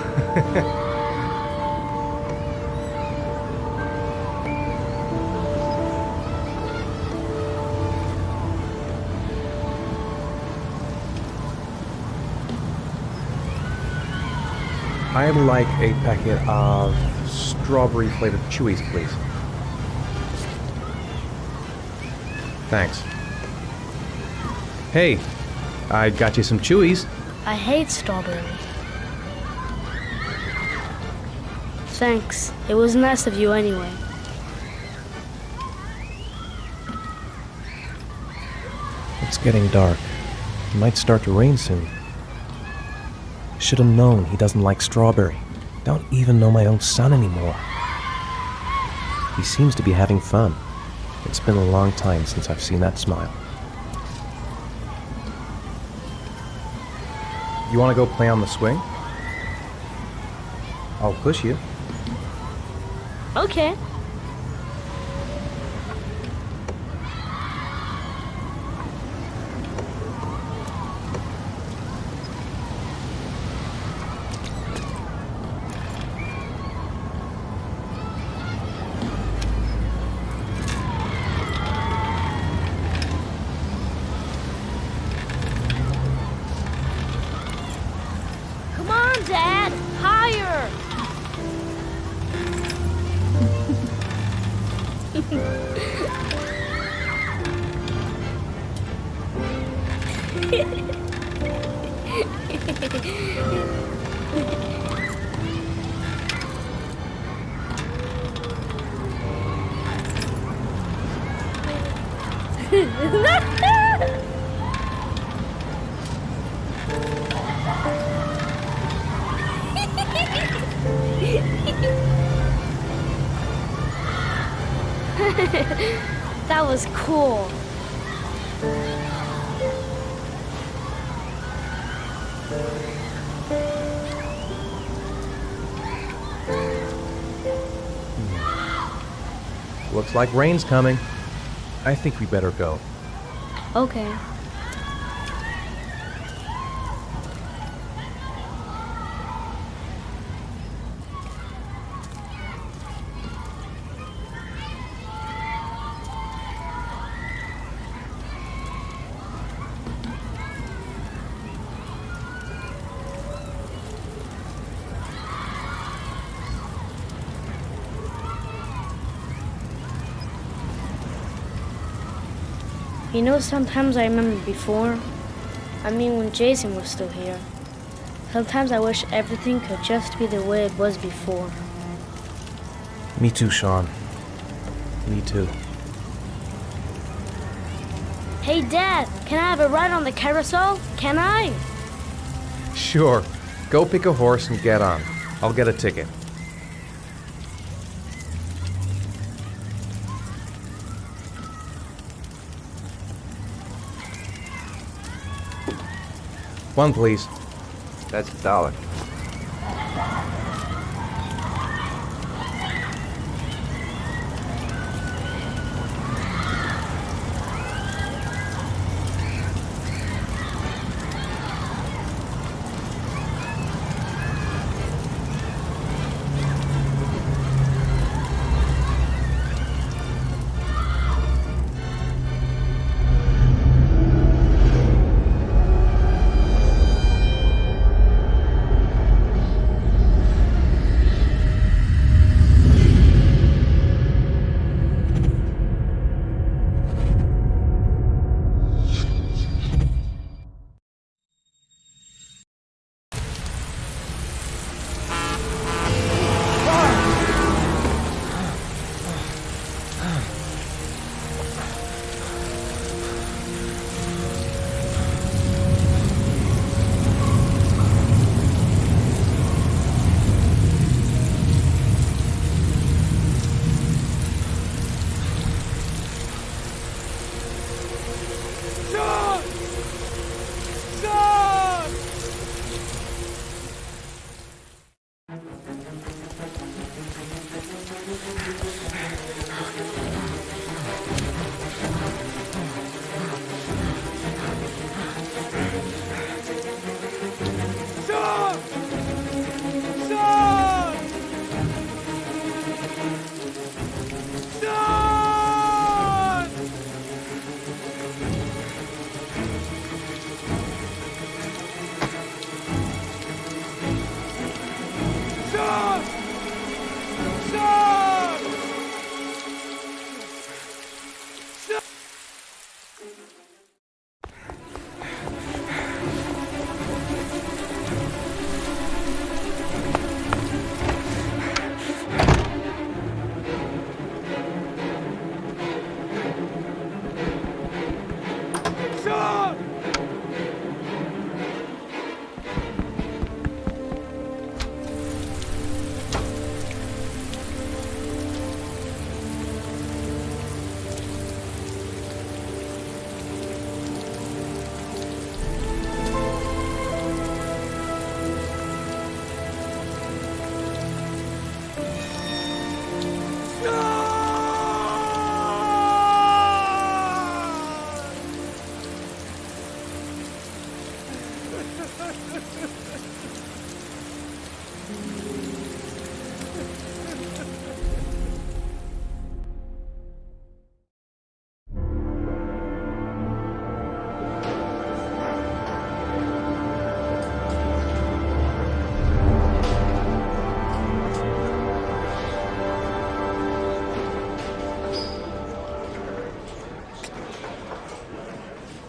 I'd like a packet of strawberry-flavored chewies, please. Thanks. Hey, I got you some chewies. I hate strawberry. Thanks. It was nice of you anyway. It's getting dark. It might start to rain soon. Should have known he doesn't like strawberry. Don't even know my own son anymore. He seems to be having fun. It's been a long time since I've seen that smile. You want to go play on the swing? I'll push you. Okay. Come on, Dad! Higher! That was cool. Looks like rain's coming. I think we better go. Okay. You know, sometimes I remember before. I mean, when Jason was still here. Sometimes I wish everything could just be the way it was before. Me too, Sean. Me too. Hey, Dad, can I have a ride on the carousel? Can I? Sure. Go pick a horse and get on. I'll get a ticket. One, please. That's $1.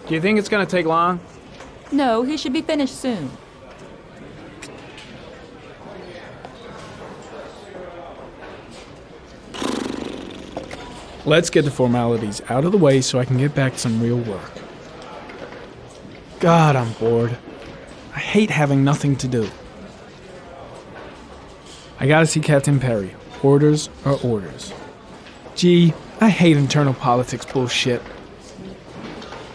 Do you think it's gonna take long? No, he should be finished soon. Let's get the formalities out of the way so I can get back to some real work. God, I'm bored. I hate having nothing to do. I gotta see Captain Perry. Orders are orders. Gee, I hate internal politics bullshit.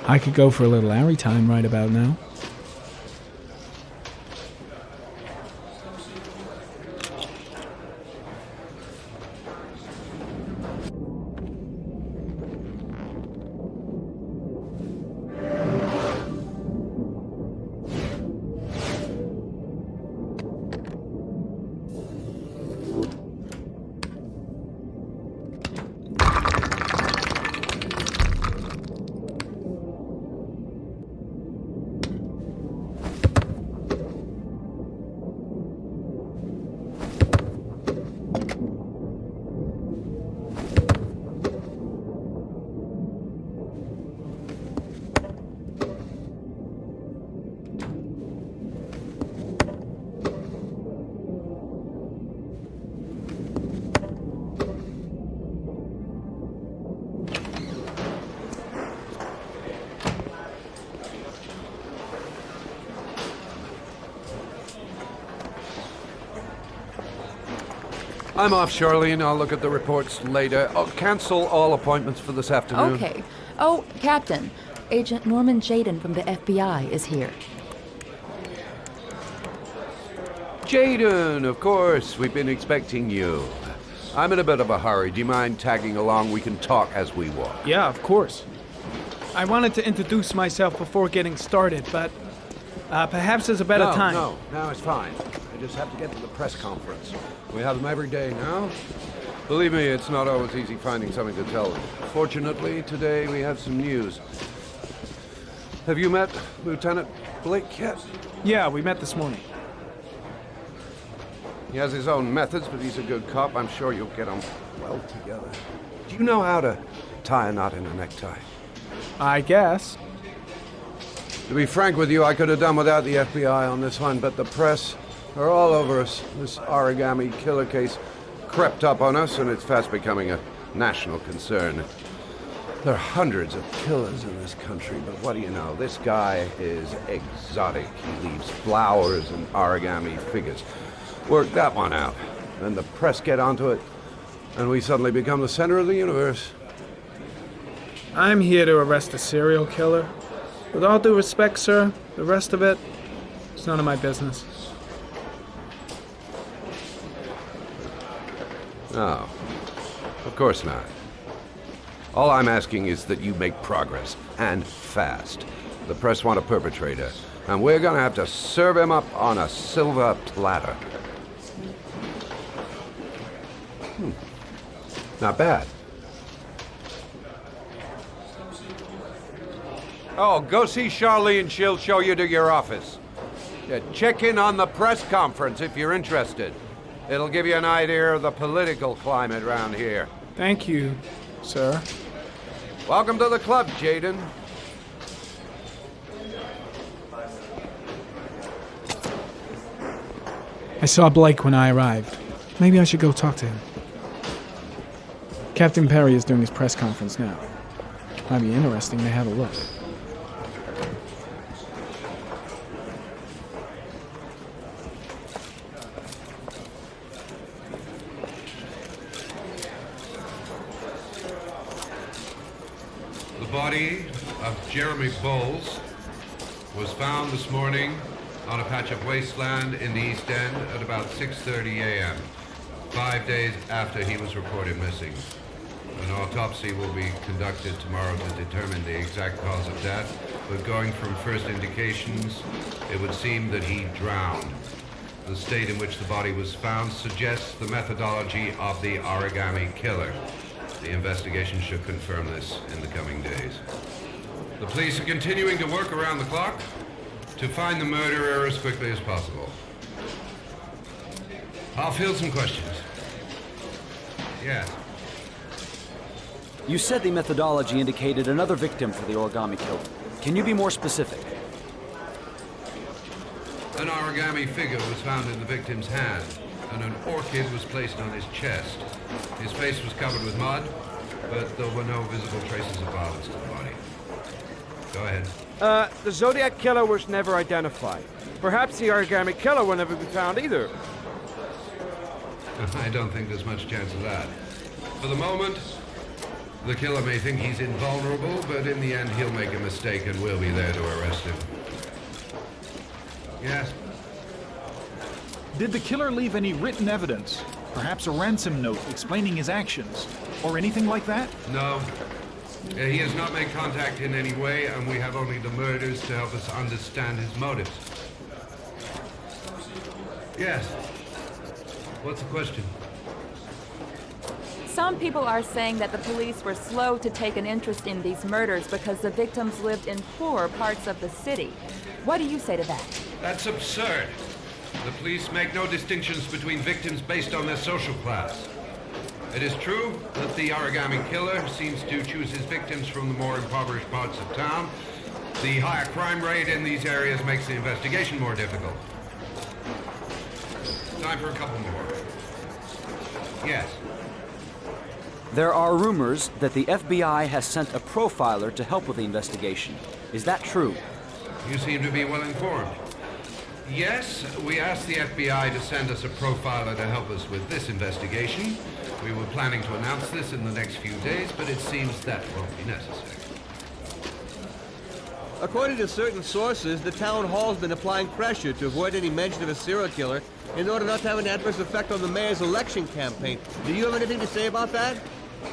I could go for a little Larry time right about now. I'm off, Charlene. I'll look at the reports later. I'll cancel all appointments for this afternoon. Okay. Oh, Captain, Agent Norman Jaden from the FBI is here. Jaden, of course. We've been expecting you. I'm in a bit of a hurry. Do you mind tagging along? We can talk as we walk. Yeah, of course. I wanted to introduce myself before getting started, but perhaps there's a better time. No, it's fine. I just have to get to the press conference. We have them every day now. Believe me, it's not always easy finding something to tell them. Fortunately, today we have some news. Have you met Lieutenant Blake yet? Yeah, we met this morning. He has his own methods, but he's a good cop. I'm sure you'll get on well together. Do you know how to tie a knot in a necktie? I guess. To be frank with you, I could have done without the FBI on this one, but the press are all over us. This Origami Killer case crept up on us, and it's fast becoming a national concern. There are hundreds of killers in this country, but what do you know? This guy is exotic. He leaves flowers and origami figures. Work that one out. Then the press get onto it, and we suddenly become the center of the universe. I'm here to arrest a serial killer. With all due respect, sir, the rest of it, it's none of my business. No, of course not. All I'm asking is that you make progress, and fast. The press want a perpetrator, and we're gonna have to serve him up on a silver platter. Not bad. Oh, go see Charlene. She'll show you to your office. Yeah, check in on the press conference if you're interested. It'll give you an idea of the political climate around here. Thank you, sir. Welcome to the club, Jaden. I saw Blake when I arrived. Maybe I should go talk to him. Captain Perry is doing his press conference now. Might be interesting to have a look. The body of Jeremy Bowles was found this morning on a patch of wasteland in the East End at about 6:30 a.m., 5 days after he was reported missing. An autopsy will be conducted tomorrow to determine the exact cause of death, but going from first indications, it would seem that he drowned. The state in which the body was found suggests the methodology of the Origami Killer. The investigation should confirm this in the coming days. The police are continuing to work around the clock to find the murderer as quickly as possible. I'll field some questions. Yes. You said the methodology indicated another victim for the Origami Killer. Can you be more specific? An origami figure was found in the victim's hand, and an orchid was placed on his chest. His face was covered with mud, but there were no visible traces of violence to the body. Go ahead. The Zodiac Killer was never identified. Perhaps the Origami Killer will never be found either. I don't think there's much chance of that. For the moment, the killer may think he's invulnerable, but in the end he'll make a mistake and we'll be there to arrest him. Yes? Did the killer leave any written evidence? Perhaps a ransom note explaining his actions? Or anything like that? No. He has not made contact in any way, and we have only the murders to help us understand his motives. Yes. What's the question? Some people are saying that the police were slow to take an interest in these murders because the victims lived in poorer parts of the city. What do you say to that? That's absurd. The police make no distinctions between victims based on their social class. It is true that the Origami Killer seems to choose his victims from the more impoverished parts of town. The higher crime rate in these areas makes the investigation more difficult. Time for a couple more. Yes. There are rumors that the FBI has sent a profiler to help with the investigation. Is that true? You seem to be well informed. Yes, we asked the FBI to send us a profiler to help us with this investigation. We were planning to announce this in the next few days, but it seems that won't be necessary. According to certain sources, the town hall's been applying pressure to avoid any mention of a serial killer in order not to have an adverse effect on the mayor's election campaign. Do you have anything to say about that?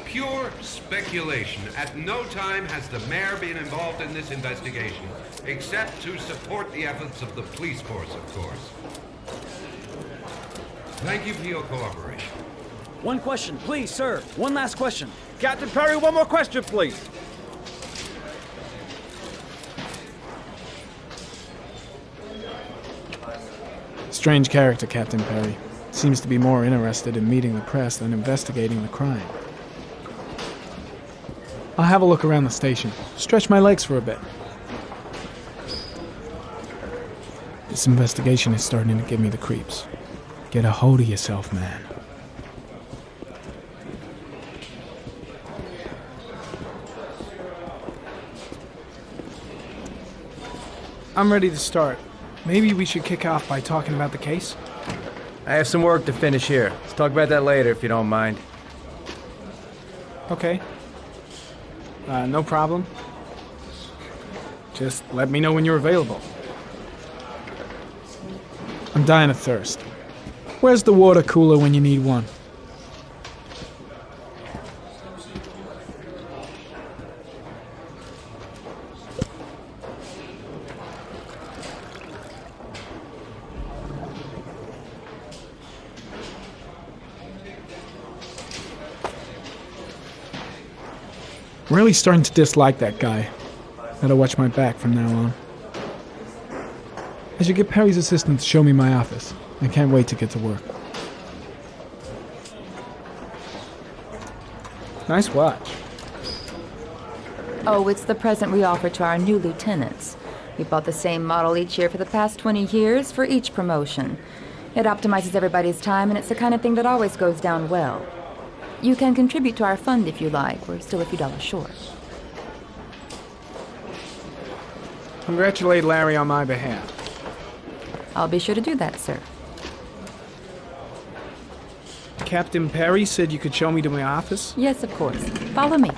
Pure speculation. At no time has the mayor been involved in this investigation, except to support the efforts of the police force, of course. Thank you for your cooperation. One question, please, sir. One last question. Captain Perry, one more question, please. Strange character, Captain Perry. Seems to be more interested in meeting the press than investigating the crime. I'll have a look around the station. Stretch my legs for a bit. This investigation is starting to give me the creeps. Get a hold of yourself, man. I'm ready to start. Maybe we should kick off by talking about the case? I have some work to finish here. Let's talk about that later, if you don't mind. Okay. No problem. Just let me know when you're available. I'm dying of thirst. Where's the water cooler when you need one? Really starting to dislike that guy. Gotta watch my back from now on. I should get Perry's assistant to show me my office. I can't wait to get to work. Nice watch. Oh, it's the present we offer to our new lieutenants. We bought the same model each year for the past 20 years for each promotion. It optimizes everybody's time, and it's the kind of thing that always goes down well. You can contribute to our fund if you like. We're still a few dollars short. Congratulate Larry on my behalf. I'll be sure to do that, sir. Captain Perry said you could show me to my office? Yes, of course. Follow me.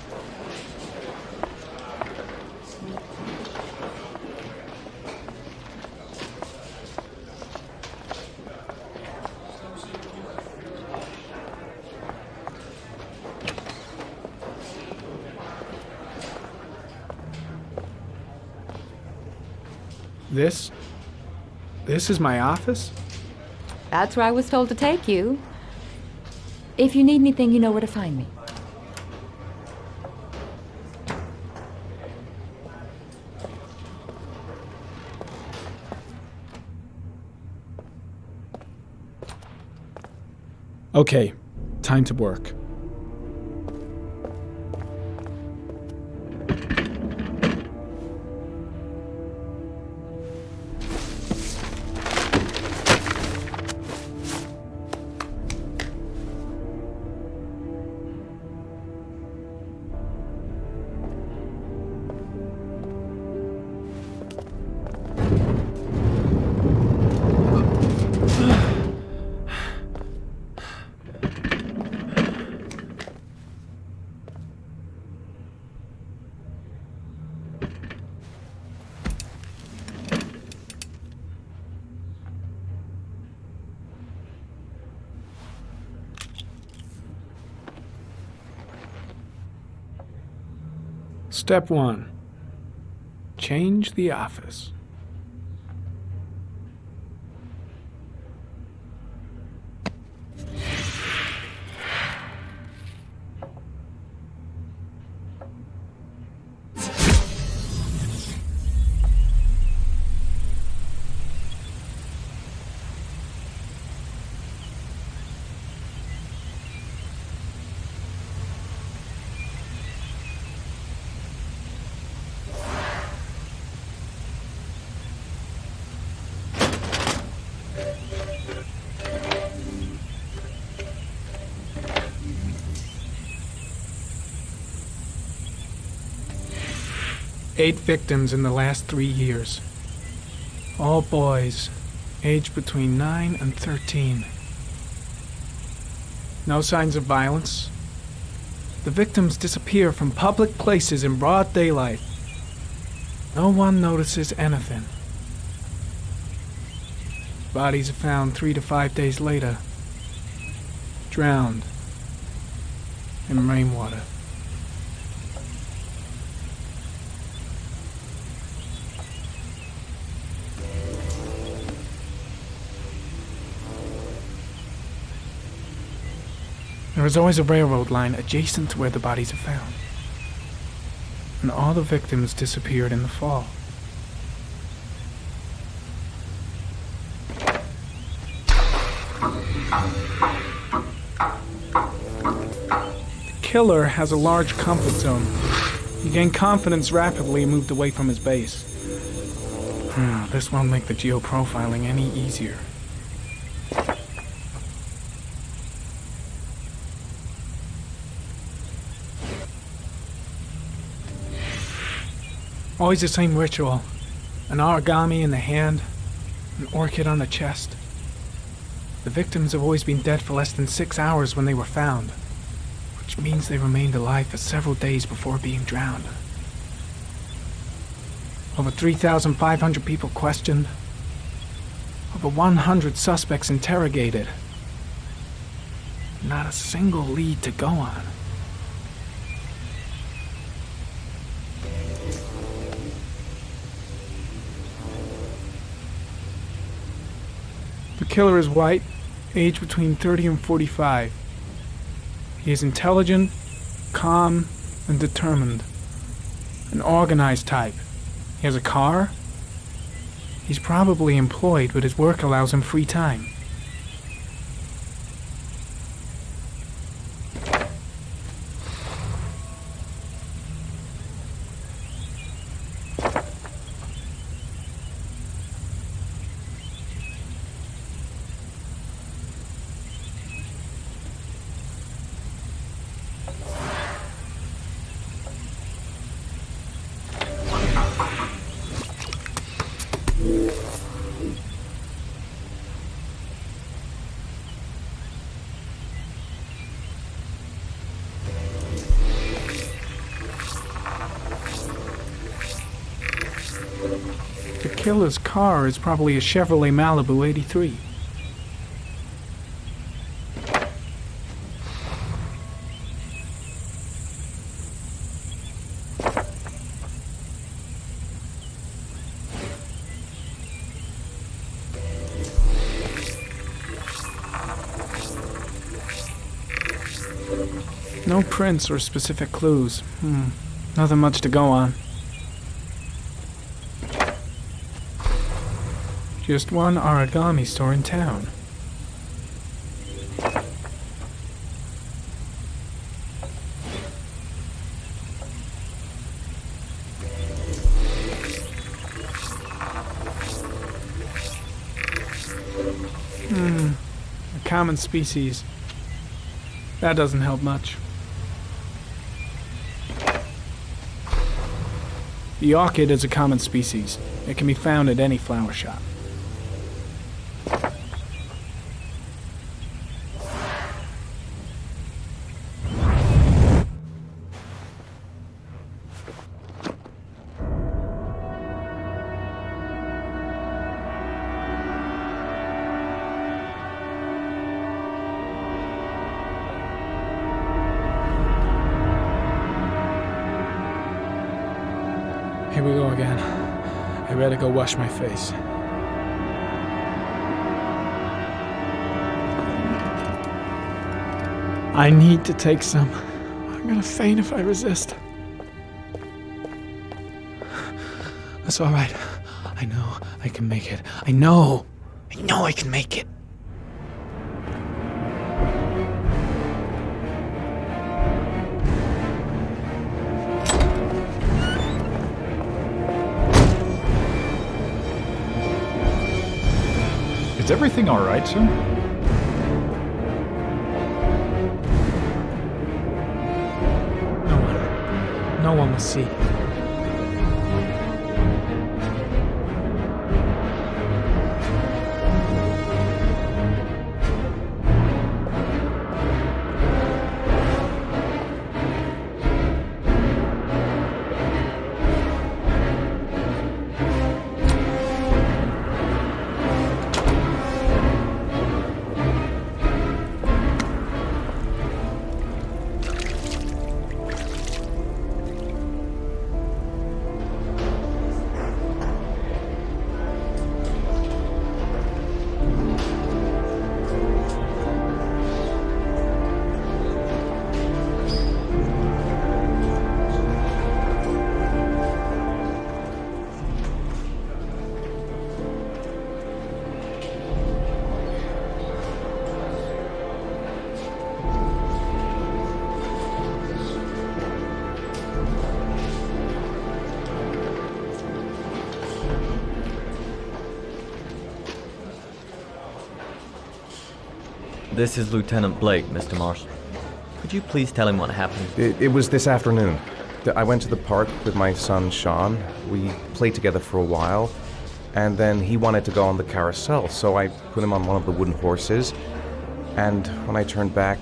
This is my office? That's where I was told to take you. If you need anything, you know where to find me. Okay, time to work. Step 1. Change the office. Eight victims in the last 3 years. All boys, aged between 9 and 13. No signs of violence. The victims disappear from public places in broad daylight. No one notices anything. Bodies are found 3 to 5 days later, drowned in rainwater. There is always a railroad line adjacent to where the bodies are found. And all the victims disappeared in the fall. The killer has a large comfort zone. He gained confidence rapidly and moved away from his base. This won't make the geoprofiling any easier. Always the same ritual. An origami in the hand, an orchid on the chest. The victims have always been dead for less than 6 hours when they were found, which means they remained alive for several days before being drowned. Over 3,500 people questioned. Over 100 suspects interrogated. Not a single lead to go on. The killer is white, aged between 30 and 45. He is intelligent, calm, and determined. An organized type. He has a car. He's probably employed, but his work allows him free time. The killer's car is probably a Chevrolet Malibu 83. No prints or specific clues. Nothing much to go on. Just one origami store in town. A common species. That doesn't help much. The orchid is a common species. It can be found at any flower shop. Here we go again. I better go wash my face. I need to take some. I'm gonna faint if I resist. That's all right. I know I can make it. I know I can make it. Is everything all right, sir? No one will see. This is Lieutenant Blake, Mr. Mars. Could you please tell him what happened? It was this afternoon. I went to the park with my son, Sean. We played together for a while, and then he wanted to go on the carousel, so I put him on one of the wooden horses, and when I turned back,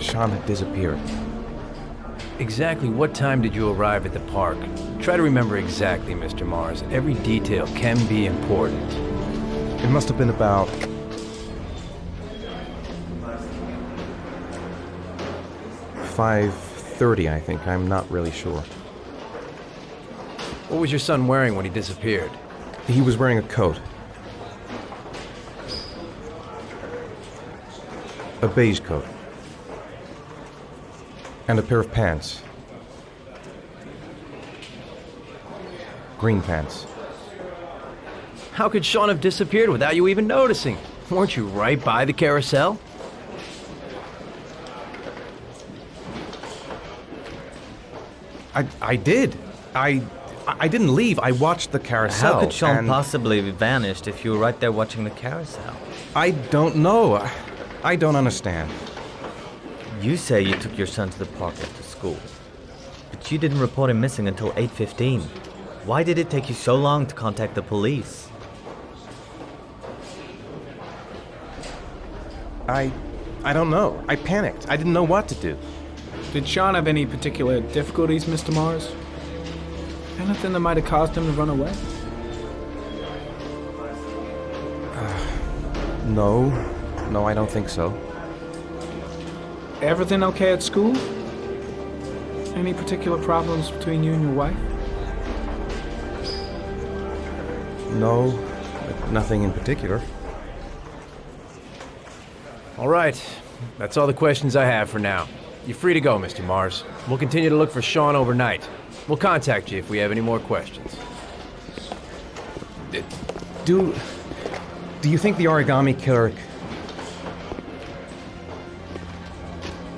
Sean had disappeared. Exactly what time did you arrive at the park? Try to remember exactly, Mr. Mars. Every detail can be important. It must have been about 5:30, I think. I'm not really sure. What was your son wearing when he disappeared? He was wearing a coat. A beige coat. And a pair of pants. Green pants. How could Sean have disappeared without you even noticing? Weren't you right by the carousel? I did. I didn't leave. I watched the carousel. How could Sean possibly have vanished if you were right there watching the carousel? I don't know. I don't understand. You say you took your son to the park after school, but you didn't report him missing until 8:15. Why did it take you so long to contact the police? I don't know. I panicked. I didn't know what to do. Did Sean have any particular difficulties, Mr. Mars? Anything that might have caused him to run away? No, I don't think so. Everything okay at school? Any particular problems between you and your wife? No, nothing in particular. All right. That's all the questions I have for now. You're free to go, Mr. Mars. We'll continue to look for Sean overnight. We'll contact you if we have any more questions. Do you think the Origami Killer...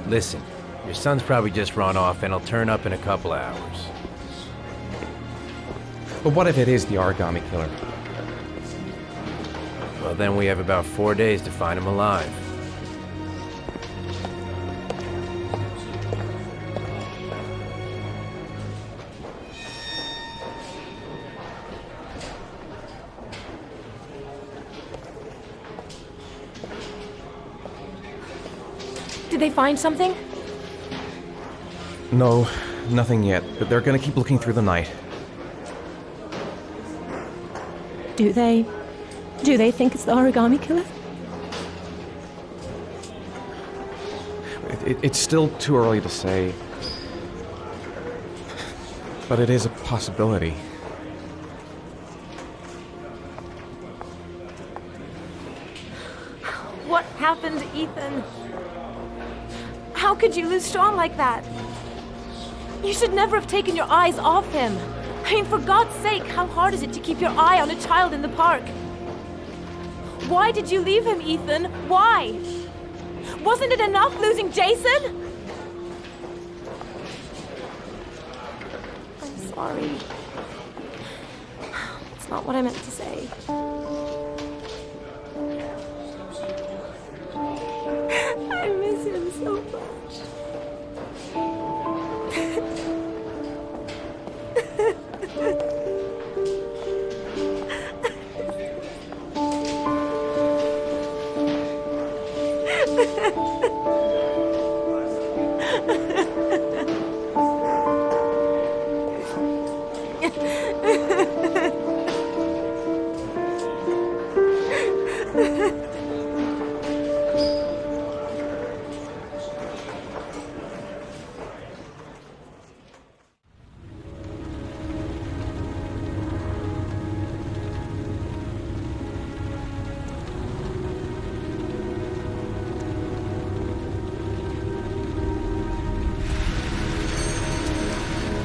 Listen, your son's probably just run off and he'll turn up in a couple of hours. But what if it is the Origami Killer? Well, then we have about 4 days to find him alive. Did they find something? No, nothing yet, but they're gonna keep looking through the night. Do they think it's the Origami Killer? It's still too early to say. but it is a possibility. What happened, Ethan? How could you lose Sean like that? You should never have taken your eyes off him. I mean, for God's sake, how hard is it to keep your eye on a child in the park? Why did you leave him, Ethan? Why? Wasn't it enough losing Jason? I'm sorry. It's not what I meant to say. I miss him so much.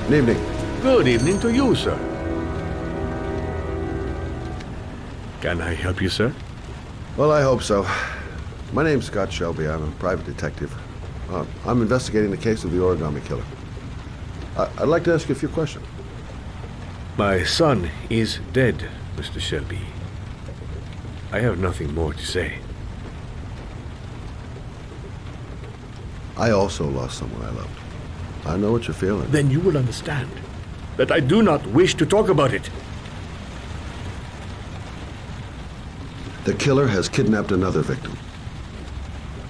Good evening. Good evening to you, sir. Can I help you, sir? Well, I hope so. My name's Scott Shelby. I'm a private detective. I'm investigating the case of the Origami Killer. I'd like to ask you a few questions. My son is dead, Mr. Shelby. I have nothing more to say. I also lost someone I loved. I know what you're feeling. Then you will understand that I do not wish to talk about it. The killer has kidnapped another victim.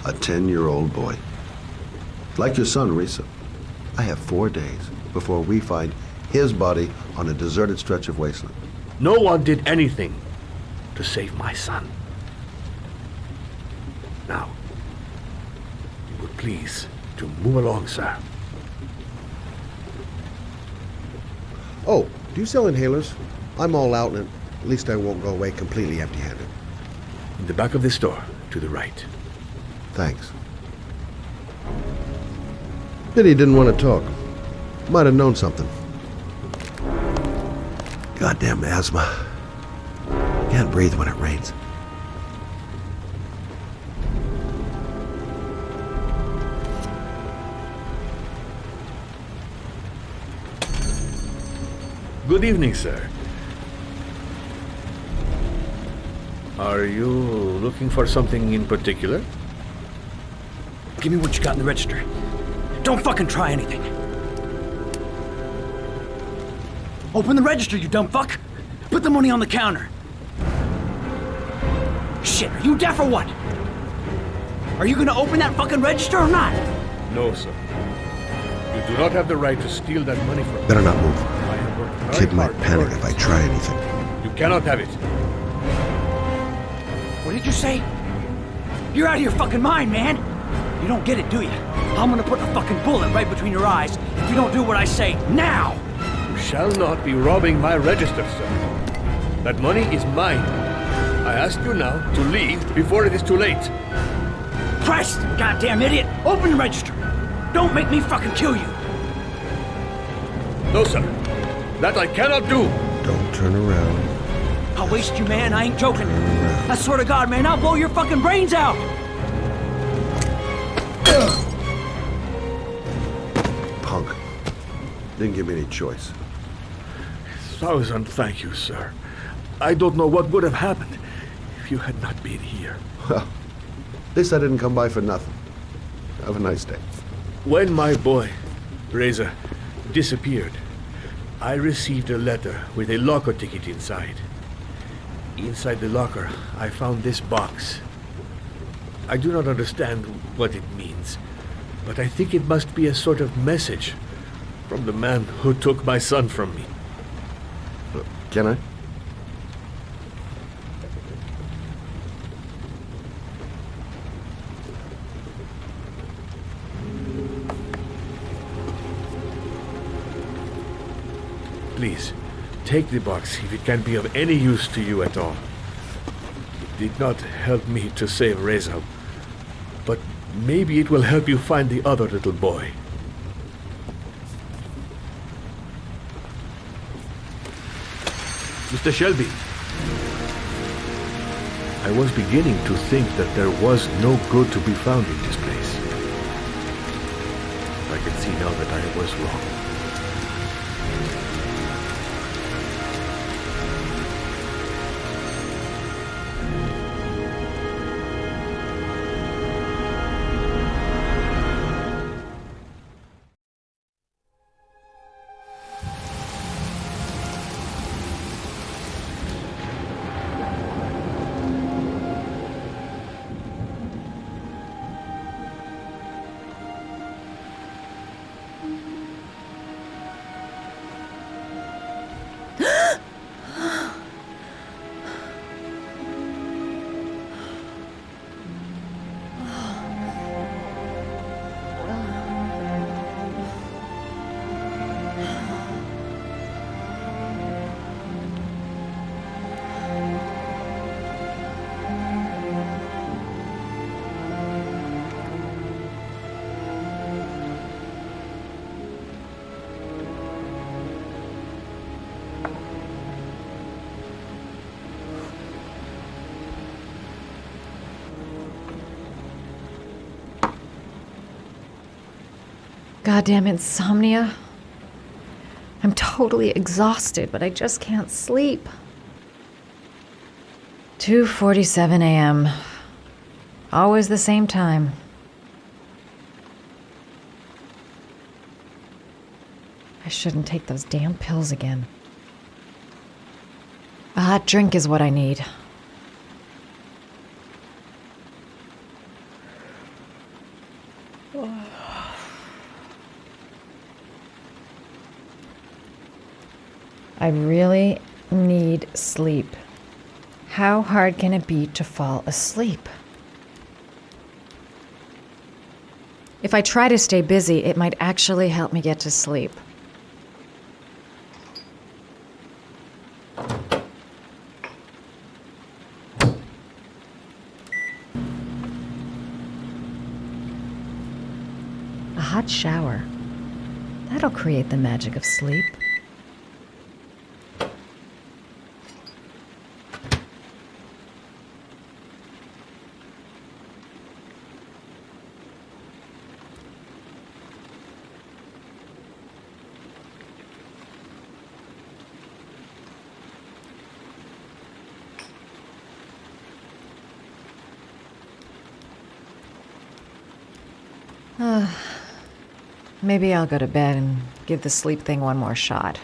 A 10-year-old boy. Like your son, Risa. I have 4 days before we find his body on a deserted stretch of wasteland. No one did anything to save my son. Now, you would please to move along, sir. Oh, do you sell inhalers? I'm all out, and at least I won't go away completely empty-handed. In the back of the store, to the right. Thanks. Pity he didn't want to talk. Might have known something. Goddamn asthma. Can't breathe when it rains. Good evening, sir. Are you looking for something in particular? Give me what you got in the register. Don't fucking try anything. Open the register, you dumb fuck. Put the money on the counter. Shit, are you deaf or what? Are you gonna open that fucking register or not? No, sir. You do not have the right to steal that money from me. Better not move. I have worked very Kid might hard panic for if I it. try anything. You cannot have it. What did you say? You're out of your fucking mind, man. You don't get it, do you? I'm gonna put a fucking bullet right between your eyes if you don't do what I say now. You shall not be robbing my register, sir. That money is mine. I ask you now to leave before it is too late. Christ, goddamn idiot! Open the register! Don't make me fucking kill you! No, sir. That I cannot do. Don't turn around. I'll waste you, man. I ain't joking. I swear to God, man, I'll blow your fucking brains out! Punk. Didn't give me any choice. 1,000 thank you, sir. I don't know what would have happened if you had not been here. Well, at least I didn't come by for nothing. Have a nice day. When my boy, Reza, disappeared, I received a letter with a locker ticket inside. Inside the locker, I found this box. I do not understand what it means, but I think it must be a sort of message from the man who took my son from me. Can I? Please, take the box if it can be of any use to you at all. It did not help me to save Reza, but maybe it will help you find the other little boy. Mr. Shelby, I was beginning to think that there was no good to be found in this place. I can see now that I was wrong. Goddamn insomnia. I'm totally exhausted, but I just can't sleep. 2:47 a.m. Always the same time. I shouldn't take those damn pills again. A hot drink is what I need. I really need sleep. How hard can it be to fall asleep? If I try to stay busy, it might actually help me get to sleep. A hot shower. That'll create the magic of sleep. Maybe I'll go to bed and give the sleep thing one more shot.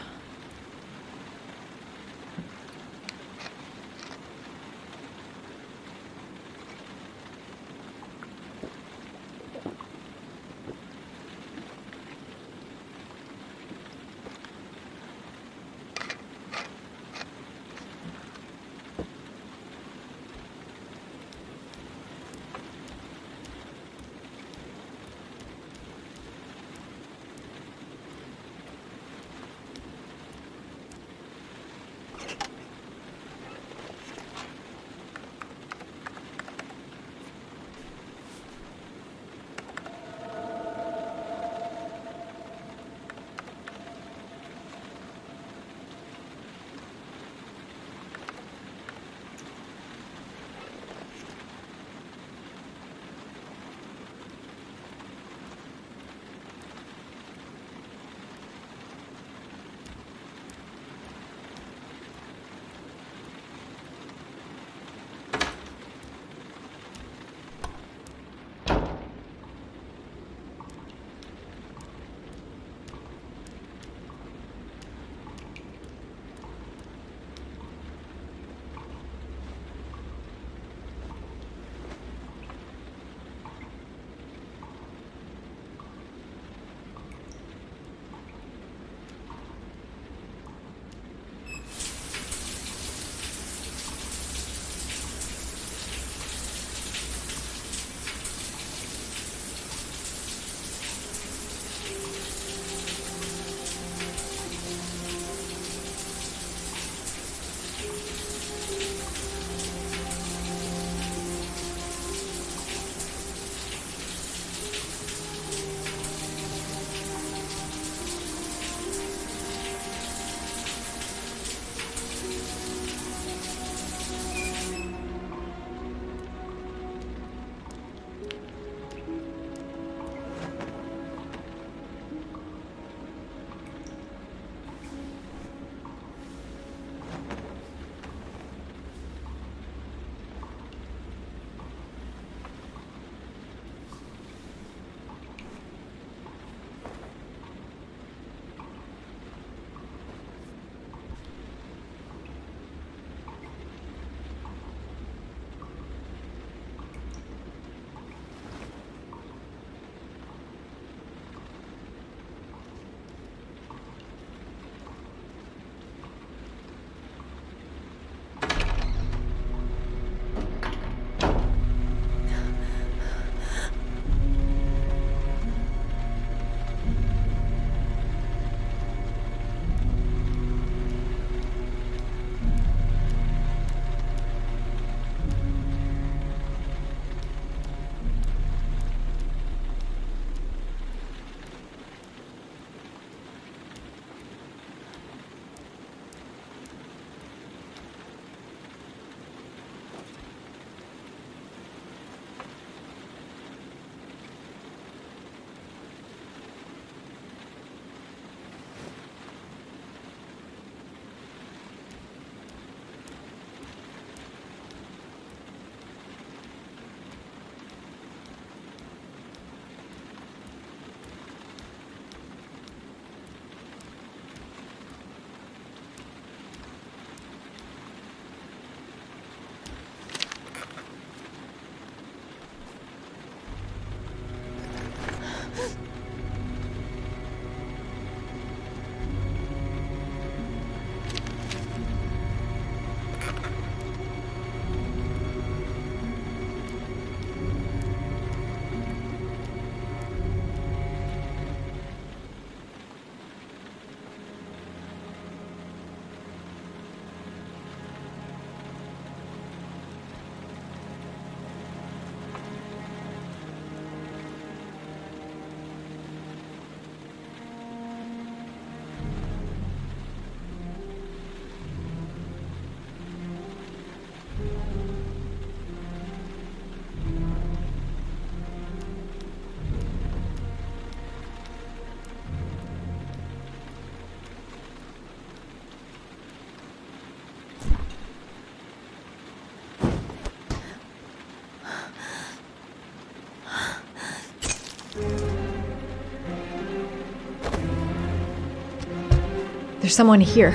There's someone here.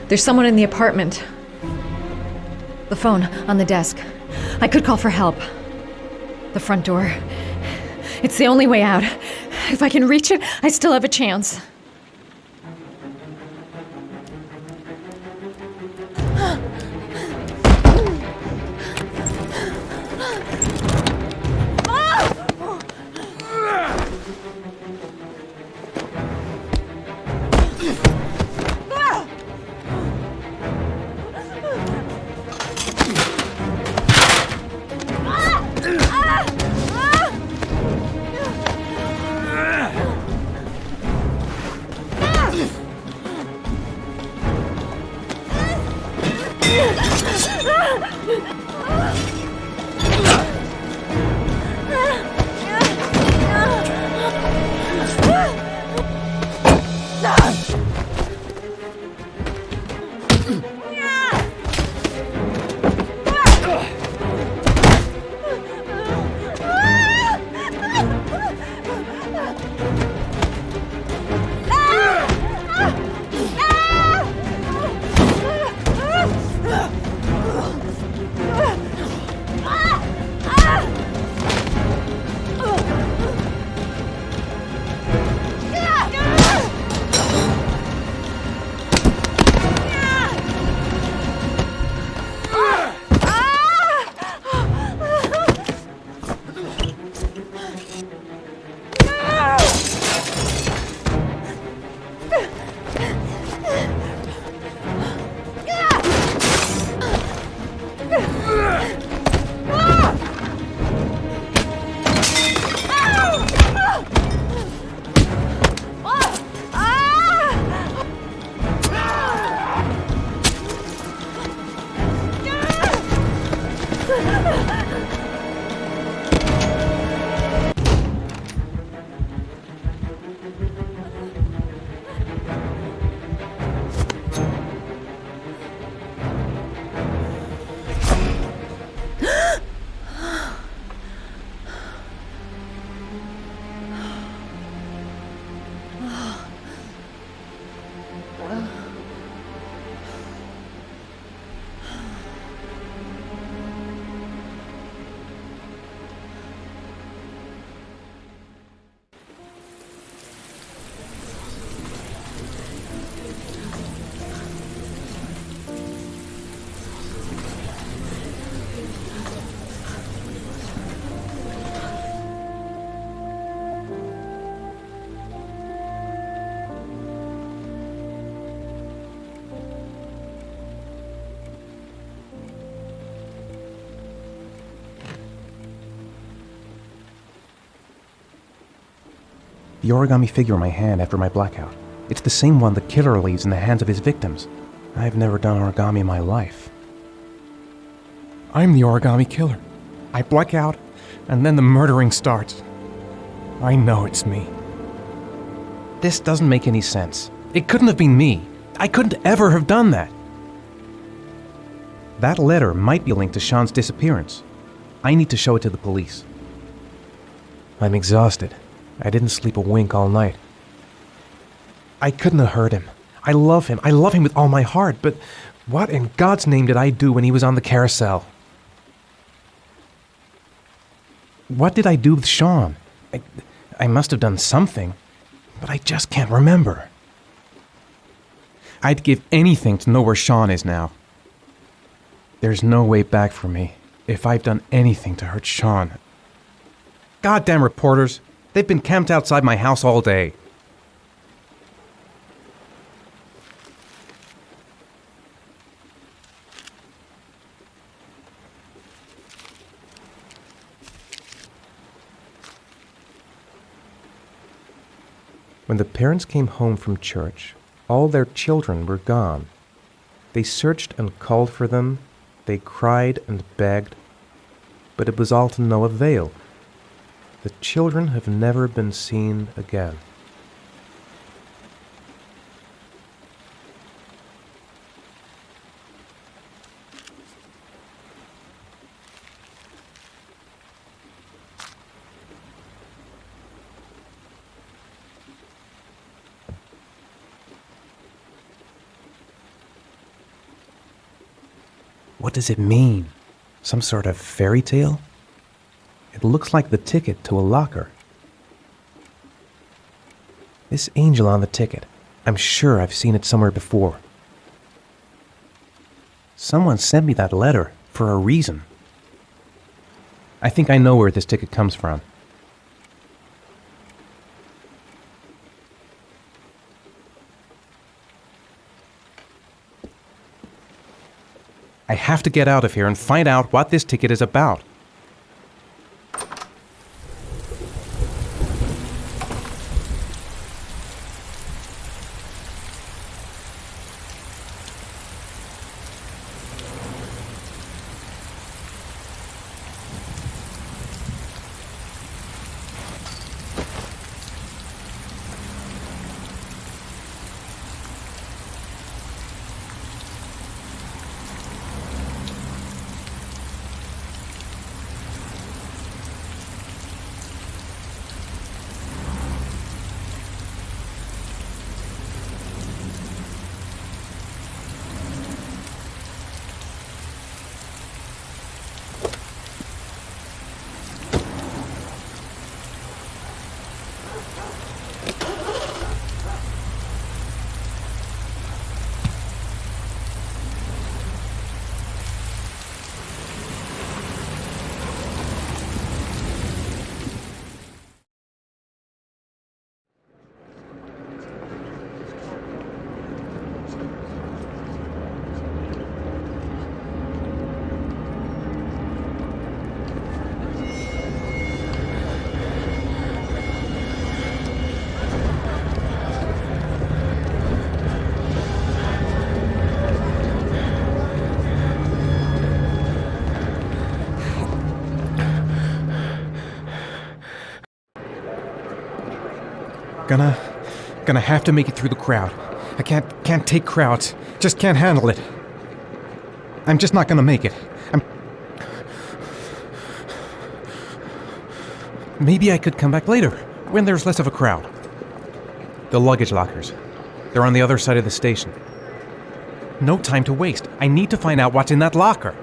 There's someone in the apartment. The phone on the desk. I could call for help. The front door. It's the only way out. If I can reach it, I still have a chance. The origami figure in my hand after my blackout. It's the same one the killer leaves in the hands of his victims. I've never done origami in my life. I'm the origami killer. I black out, and then the murdering starts. I know it's me. This doesn't make any sense. It couldn't have been me. I couldn't ever have done that. That letter might be linked to Sean's disappearance. I need to show it to the police. I'm exhausted. I didn't sleep a wink all night. I couldn't have hurt him. I love him. I love him with all my heart, but what in God's name did I do when he was on the carousel? What did I do with Sean? I must have done something, but I just can't remember. I'd give anything to know where Sean is now. There's no way back for me if I've done anything to hurt Sean. Goddamn reporters! They've been camped outside my house all day. When the parents came home from church, all their children were gone. They searched and called for them, they cried and begged, but it was all to no avail. The children have never been seen again. What does it mean? Some sort of fairy tale? It looks like the ticket to a locker. This angel on the ticket, I'm sure I've seen it somewhere before. Someone sent me that letter for a reason. I think I know where this ticket comes from. I have to get out of here and find out what this ticket is about. Gonna have to make it through the crowd. I can't take crowds. Just can't handle it. I'm just not gonna make it. Maybe I could come back later, when there's less of a crowd. The luggage lockers. They're on the other side of the station. No time to waste. I need to find out what's in that locker.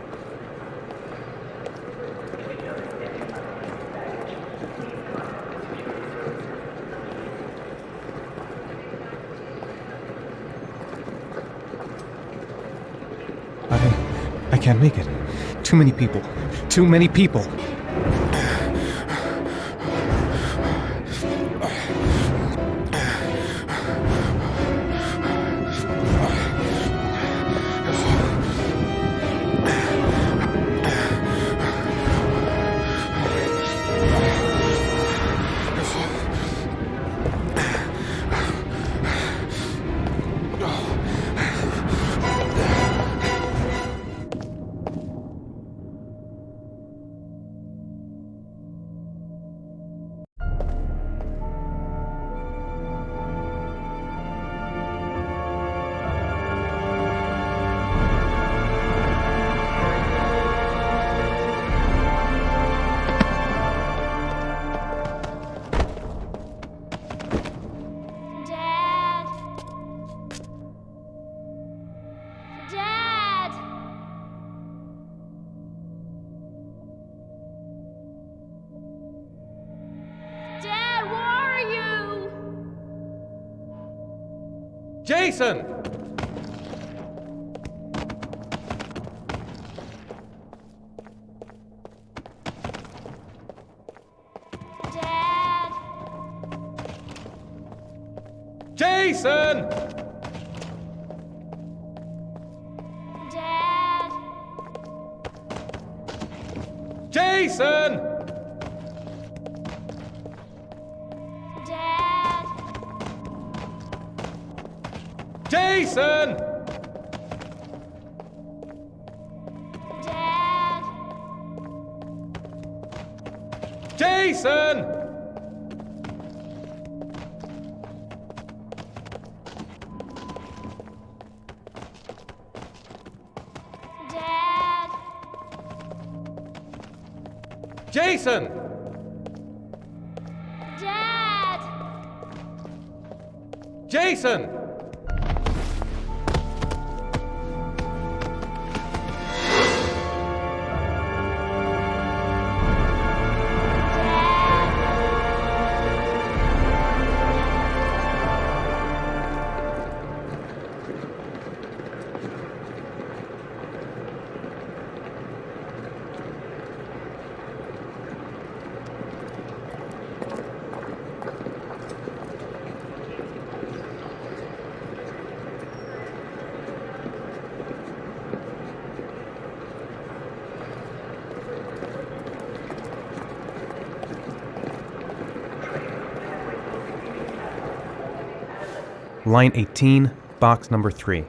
I can't make it. Too many people. Too many people. Jason! Dad! Jason! Dad! Jason! Dad! Jason! Dad! Jason! Dad! Jason! Dad! Jason! Line 18, box number 3.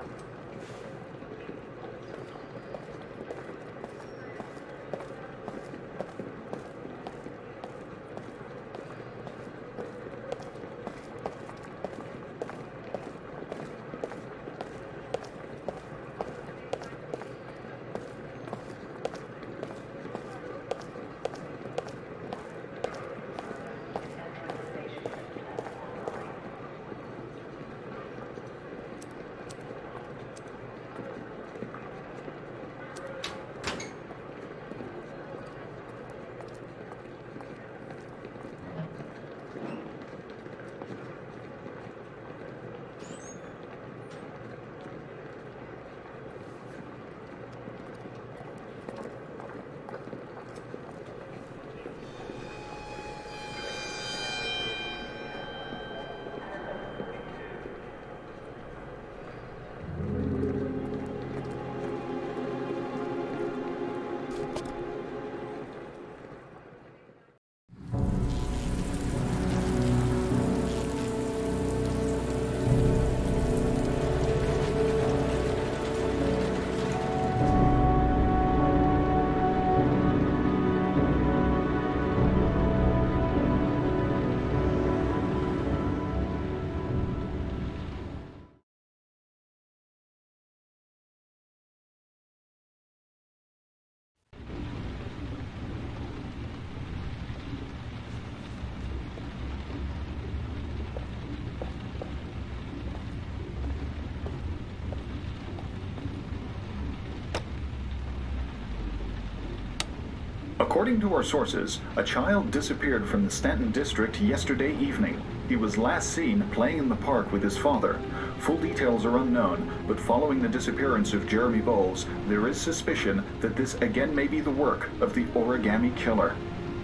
According to our sources, a child disappeared from the Stanton district yesterday evening. He was last seen playing in the park with his father. Full details are unknown, but following the disappearance of Jeremy Bowles, there is suspicion that this again may be the work of the Origami Killer.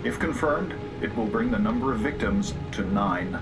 If confirmed, it will bring the number of victims to 9.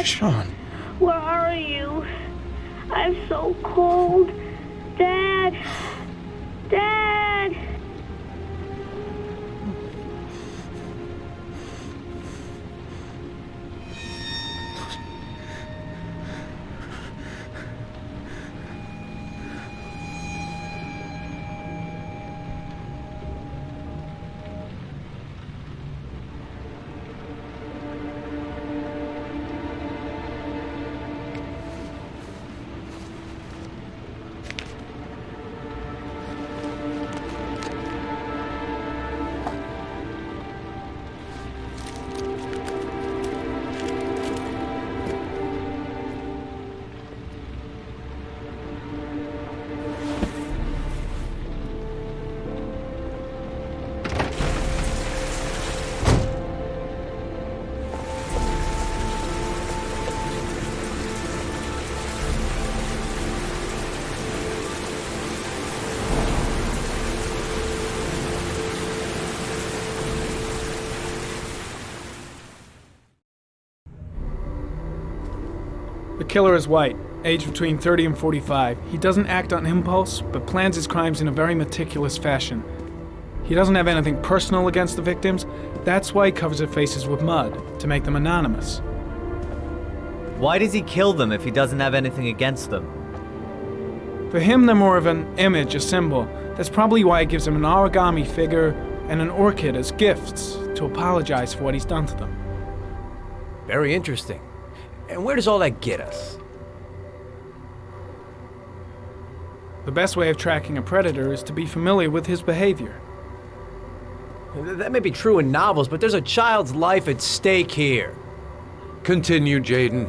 Dad? Sean. Where are you? I'm so cold. Dad! Dad! The killer is white, aged between 30 and 45. He doesn't act on impulse, but plans his crimes in a very meticulous fashion. He doesn't have anything personal against the victims. That's why he covers their faces with mud, to make them anonymous. Why does he kill them if he doesn't have anything against them? For him, they're more of an image, a symbol. That's probably why he gives them an origami figure and an orchid as gifts to apologize for what he's done to them. Very interesting. And where does all that get us? The best way of tracking a predator is to be familiar with his behavior. That may be true in novels, but there's a child's life at stake here. Continue, Jaden.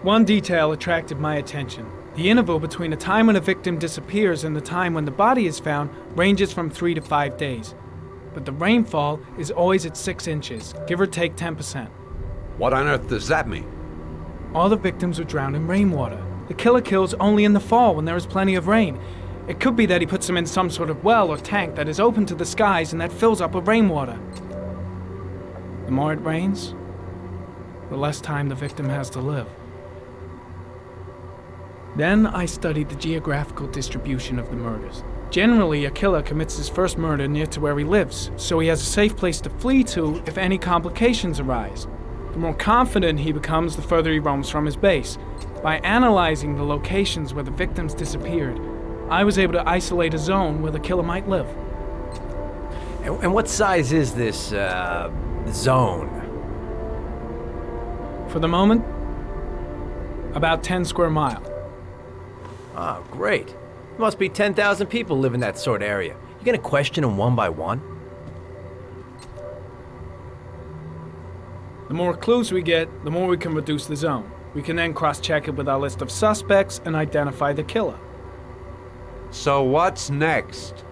One detail attracted my attention. The interval between the time when a victim disappears and the time when the body is found ranges from 3 to 5 days. But the rainfall is always at 6 inches, give or take 10%. What on earth does that mean? All the victims were drowned in rainwater. The killer kills only in the fall when there is plenty of rain. It could be that he puts them in some sort of well or tank that is open to the skies and that fills up with rainwater. The more it rains, the less time the victim has to live. Then I studied the geographical distribution of the murders. Generally, a killer commits his first murder near to where he lives, so he has a safe place to flee to if any complications arise. The more confident he becomes, the further he roams from his base. By analyzing the locations where the victims disappeared, I was able to isolate a zone where the killer might live. And what size is this, zone? For the moment, about 10 square miles. Oh, great. There must be 10,000 people live in that sort of area. You gonna question them one by one? The more clues we get, the more we can reduce the zone. We can then cross-check it with our list of suspects and identify the killer. So what's next?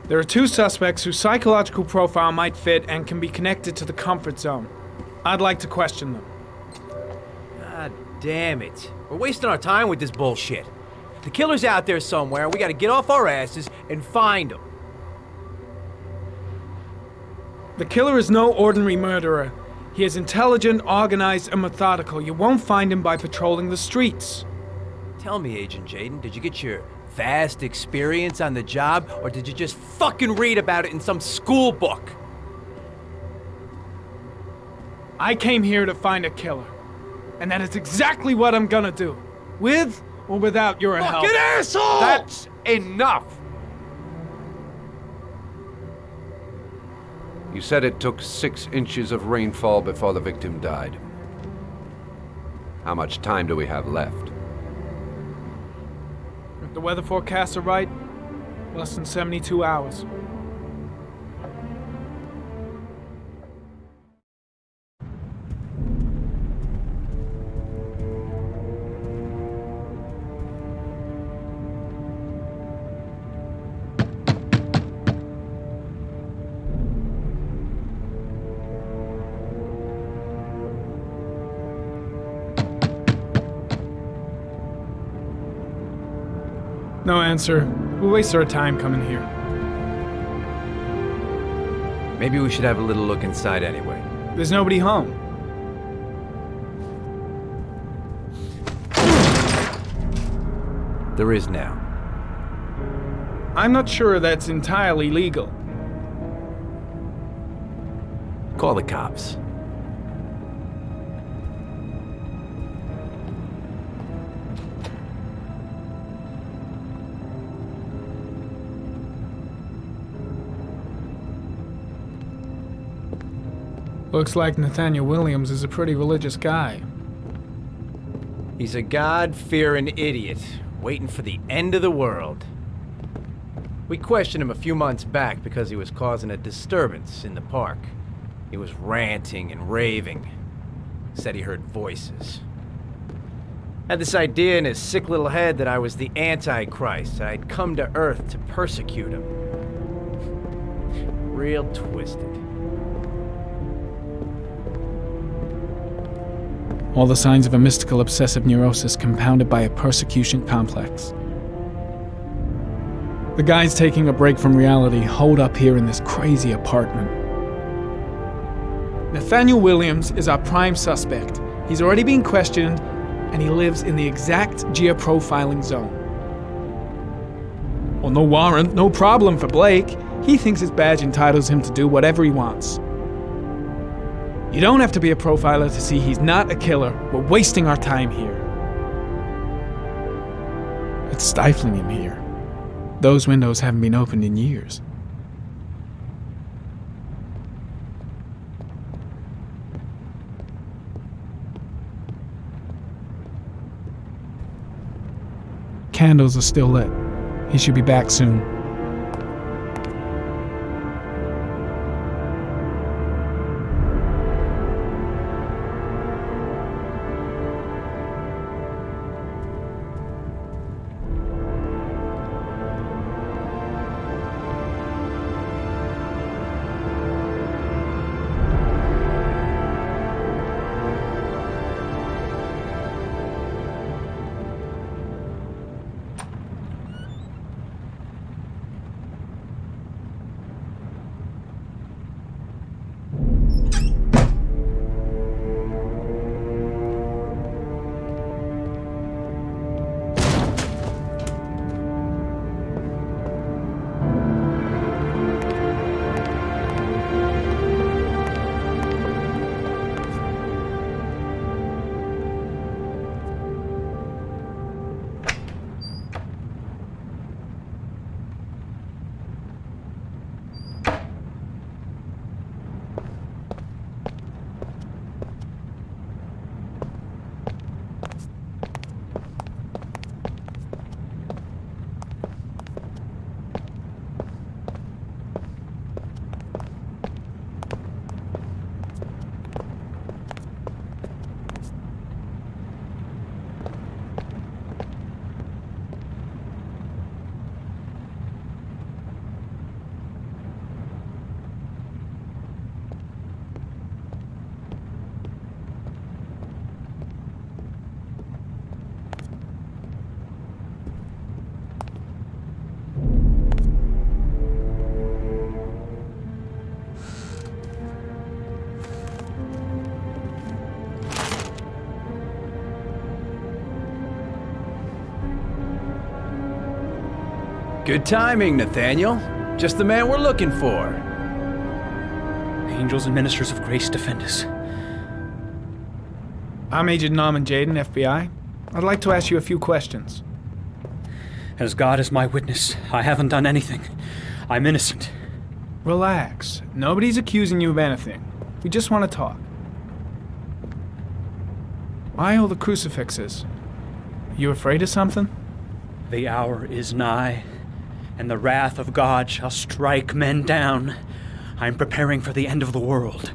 There are 2 suspects whose psychological profile might fit and can be connected to the comfort zone. I'd like to question them. God damn it. We're wasting our time with this bullshit. The killer's out there somewhere, and we gotta get off our asses and find him. The killer is no ordinary murderer. He is intelligent, organized, and methodical. You won't find him by patrolling the streets. Tell me, Agent Jaden, did you get your vast experience on the job, or did you just fucking read about it in some school book? I came here to find a killer. And that is exactly what I'm gonna do. With or without your help. Fucking asshole! That's enough! You said it took 6 inches of rainfall before the victim died. How much time do we have left? If the weather forecasts are right, less than 72 hours. No answer. We wasted our time coming here. Maybe we should have a little look inside anyway. There's nobody home. There is now. I'm not sure that's entirely legal. Call the cops. Looks like Nathaniel Williams is a pretty religious guy. He's a God-fearing idiot, waiting for the end of the world. We questioned him a few months back because he was causing a disturbance in the park. He was ranting and raving. Said he heard voices. Had this idea in his sick little head that I was the Antichrist. I'd come to Earth to persecute him. Real twisted. All the signs of a mystical obsessive neurosis compounded by a persecution complex. The guys taking a break from reality holed up here in this crazy apartment. Nathaniel Williams is our prime suspect. He's already been questioned, and he lives in the exact geoprofiling zone. Well, no warrant, no problem for Blake. He thinks his badge entitles him to do whatever he wants. You don't have to be a profiler to see he's not a killer. We're wasting our time here. It's stifling in here. Those windows haven't been opened in years. Candles are still lit. He should be back soon. Good timing, Nathaniel. Just the man we're looking for. Angels and ministers of grace defend us. I'm Agent Norman Jaden, FBI. I'd like to ask you a few questions. As God is my witness, I haven't done anything. I'm innocent. Relax. Nobody's accusing you of anything. We just want to talk. Why all the crucifixes? You afraid of something? The hour is nigh, and the wrath of God shall strike men down. I'm preparing for the end of the world.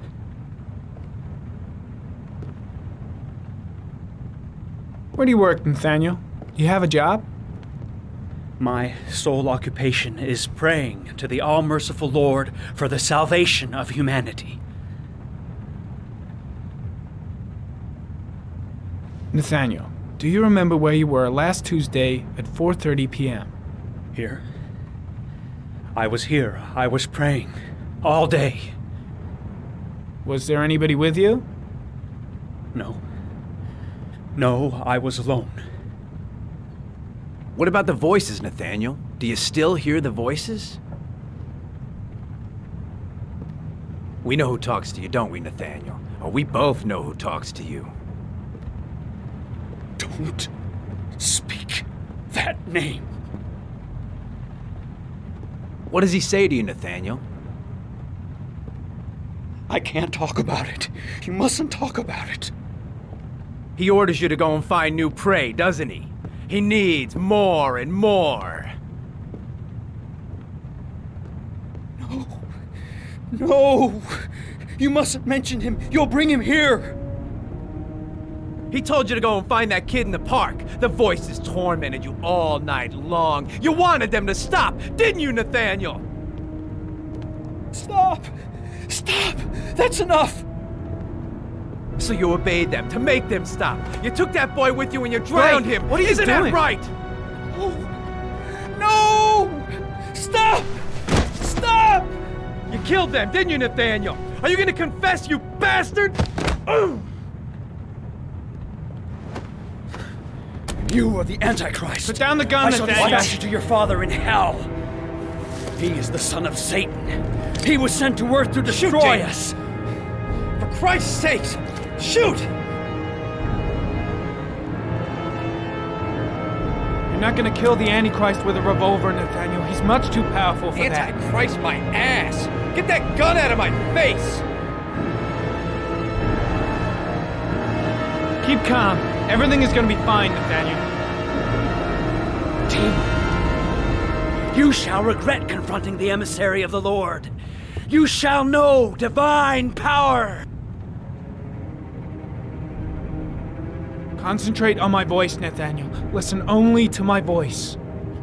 Where do you work, Nathaniel? You have a job? My sole occupation is praying to the all-merciful Lord for the salvation of humanity. Nathaniel, do you remember where you were last Tuesday at 4:30 p.m.? Here? I was here. I was praying. All day. Was there anybody with you? No. No, I was alone. What about the voices, Nathaniel? Do you still hear the voices? We know who talks to you, don't we, Nathaniel? Or we both know who talks to you. Don't speak that name. What does he say to you, Nathaniel? I can't talk about it. You mustn't talk about it. He orders you to go and find new prey, doesn't he? He needs more and more. No. No! You mustn't mention him. You'll bring him here. He told you to go and find that kid in the park. The voices tormented you all night long. You wanted them to stop, didn't you, Nathaniel? Stop! Stop! That's enough! So you obeyed them to make them stop. You took that boy with you and you drowned him. What are you Isn't doing? that right? No! Stop! Stop! You killed them, didn't you, Nathaniel? Are you gonna confess, you bastard? You are the Antichrist. Put down the gun, I shall Nathaniel. dispatch you to your father in hell. He is the son of Satan. He was sent to earth to destroy us. For Christ's sake, shoot! You're not gonna kill the Antichrist with a revolver, Nathaniel. He's much too powerful for that. Antichrist, my ass! Get that gun out of my face! Keep calm. Everything is gonna be fine, Nathaniel. You shall regret confronting the emissary of the Lord. You shall know divine power. Concentrate on my voice, Nathaniel. Listen only to my voice.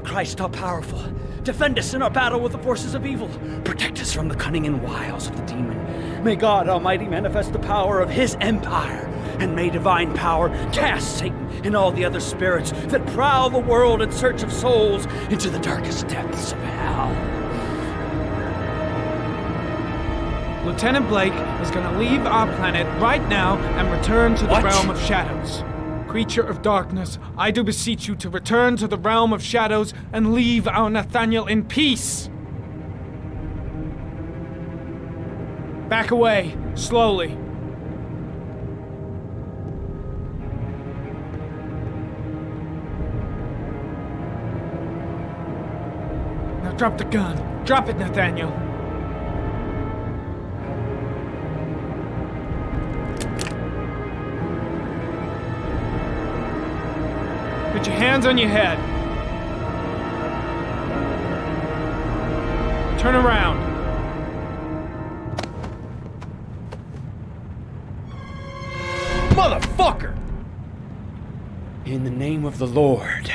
Christ all powerful, defend us in our battle with the forces of evil. Protect us from the cunning and wiles of the demon. May God Almighty manifest the power of his empire, and may divine power cast Satan and all the other spirits that prowl the world in search of souls into the darkest depths of hell. Lieutenant Blake is gonna leave our planet right now and return to the realm of shadows. Creature of darkness, I do beseech you to return to the realm of shadows and leave our Nathaniel in peace. Back away, slowly. Now drop the gun. Drop it, Nathaniel. Put your hands on your head. Turn around. Motherfucker! In the name of the Lord,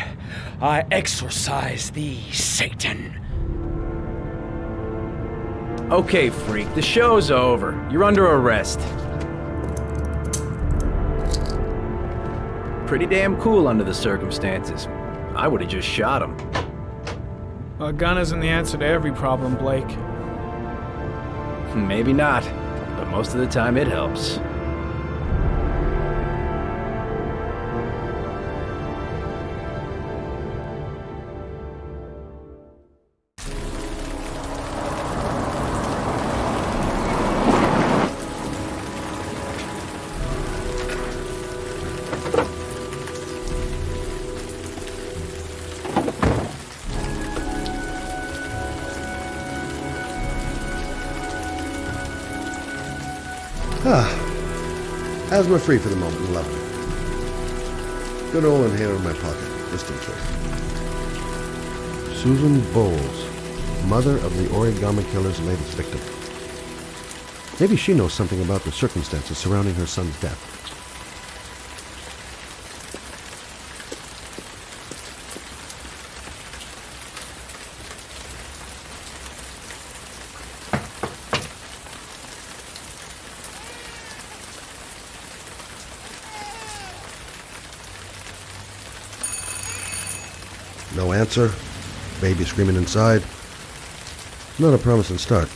I exorcise thee, Satan. Okay, freak, the show's over. You're under arrest. Pretty damn cool under the circumstances. I would have just shot him. A gun isn't the answer to every problem, Blake. Maybe not, but most of the time it helps. Asthma-free for the moment, lovely. Good old inhaler in my pocket, just in case. Susan Bowles, mother of the Origami Killer's latest victim. Maybe she knows something about the circumstances surrounding her son's death. No answer. Baby screaming inside. Not a promising start.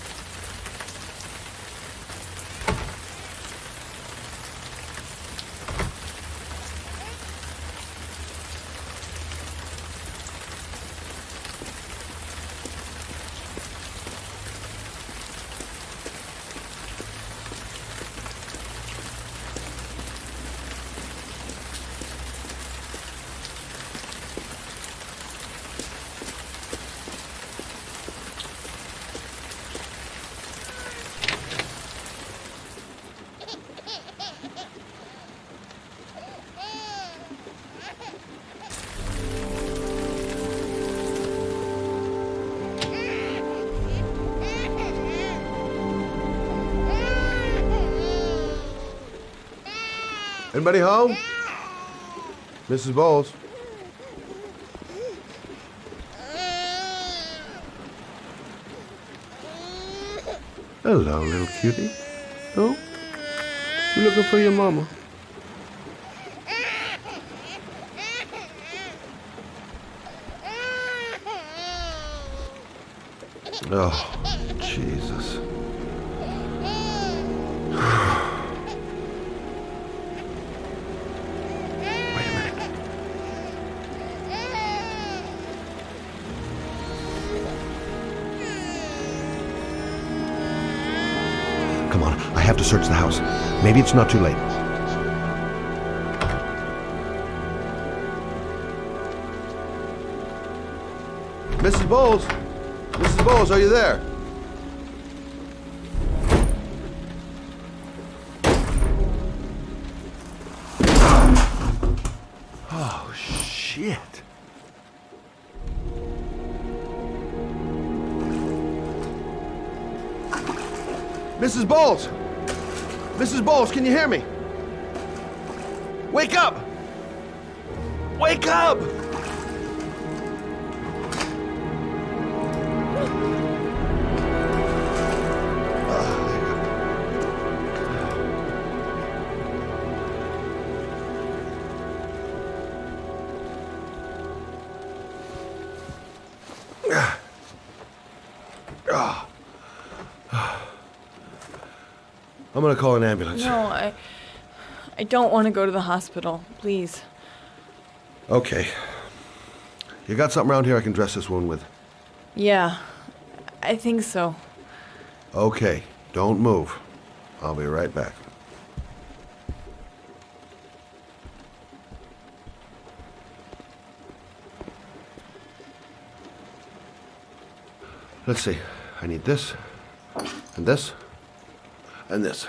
Anybody home? Mrs. Bowles? Hello, little cutie. Oh? You looking for your mama? Oh, Jesus. Come on, I have to search the house. Maybe it's not too late. Mrs. Bowles? Mrs. Bowles, are you there? Oh, shit. Mrs. Bowles! Mrs. Bowles, can you hear me? Wake up! Wake up! I'm gonna call an ambulance. No, I don't want to go to the hospital. Please. Okay. You got something around here I can dress this wound with? Yeah, I think so. Okay, don't move. I'll be right back. Let's see. I need this, and this, and this.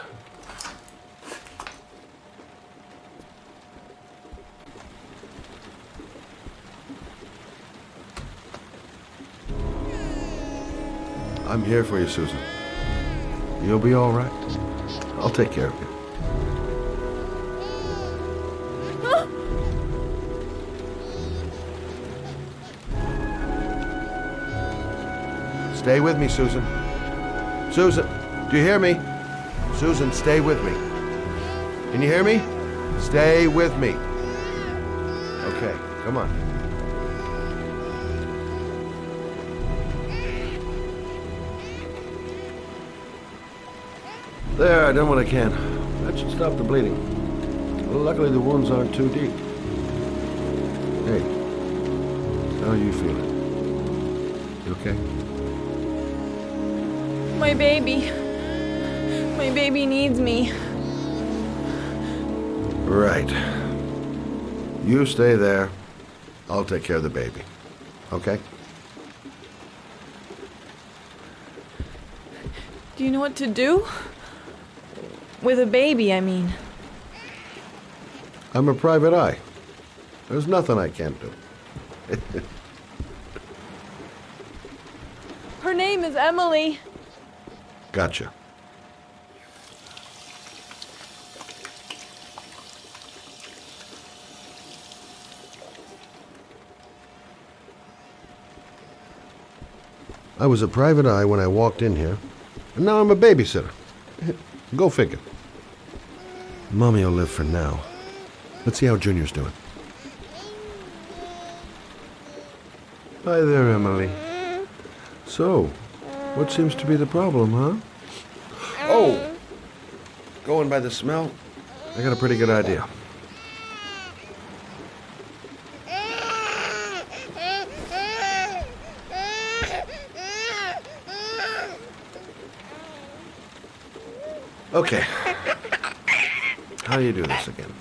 I'm here for you, Susan. You'll be all right. I'll take care of you. Stay with me, Susan. Susan, do you hear me? Susan, stay with me. Can you hear me? Stay with me. Okay, come on. There, I done what I can. That should stop the bleeding. Well, luckily the wounds aren't too deep. Hey, how are you feeling? You okay? My baby. My baby needs me. Right. You stay there. I'll take care of the baby. Okay? Do you know what to do? With a baby, I mean. I'm a private eye. There's nothing I can't do. Her name is Emily. Gotcha. I was a private eye when I walked in here, and now I'm a babysitter. Go figure. Mommy will live for now. Let's see how Junior's doing. Hi there, Emily. So, what seems to be the problem, huh? Oh! Going by the smell, I got a pretty good idea. Okay. How do you do this again?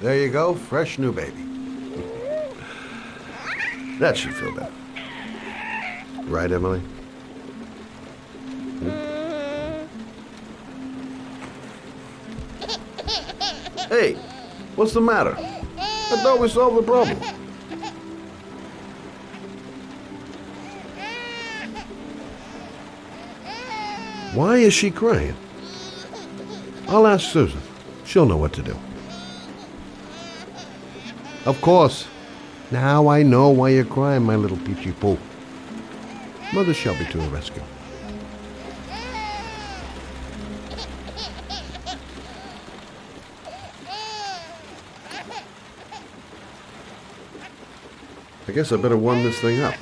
There you go, fresh new baby. That should feel better. Right, Emily? Hey, what's the matter? I thought we solved the problem. Why is she crying? I'll ask Susan. She'll know what to do. Of course. Now I know why you're crying, my little peachy poo. Mother Shelby to the rescue. I guess I better warm this thing up.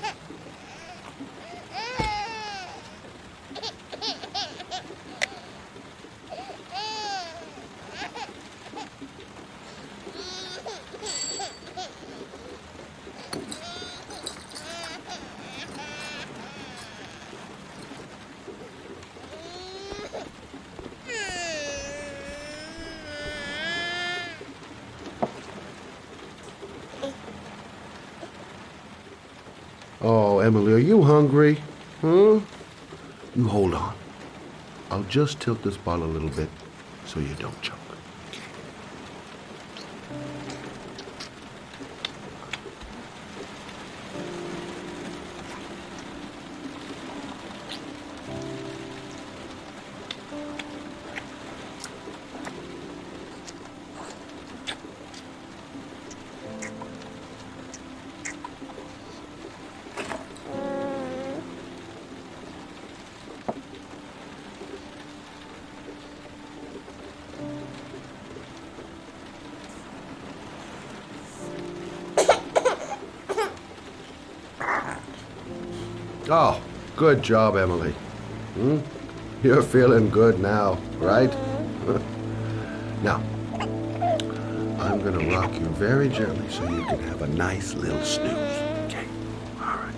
Oh, Emily, are you hungry? Huh? You hold on. I'll just tilt this bottle a little bit so you don't choke. Oh, good job, Emily. You're feeling good now, right? Now, I'm gonna rock you very gently so you can have a nice little snooze. Okay? All right.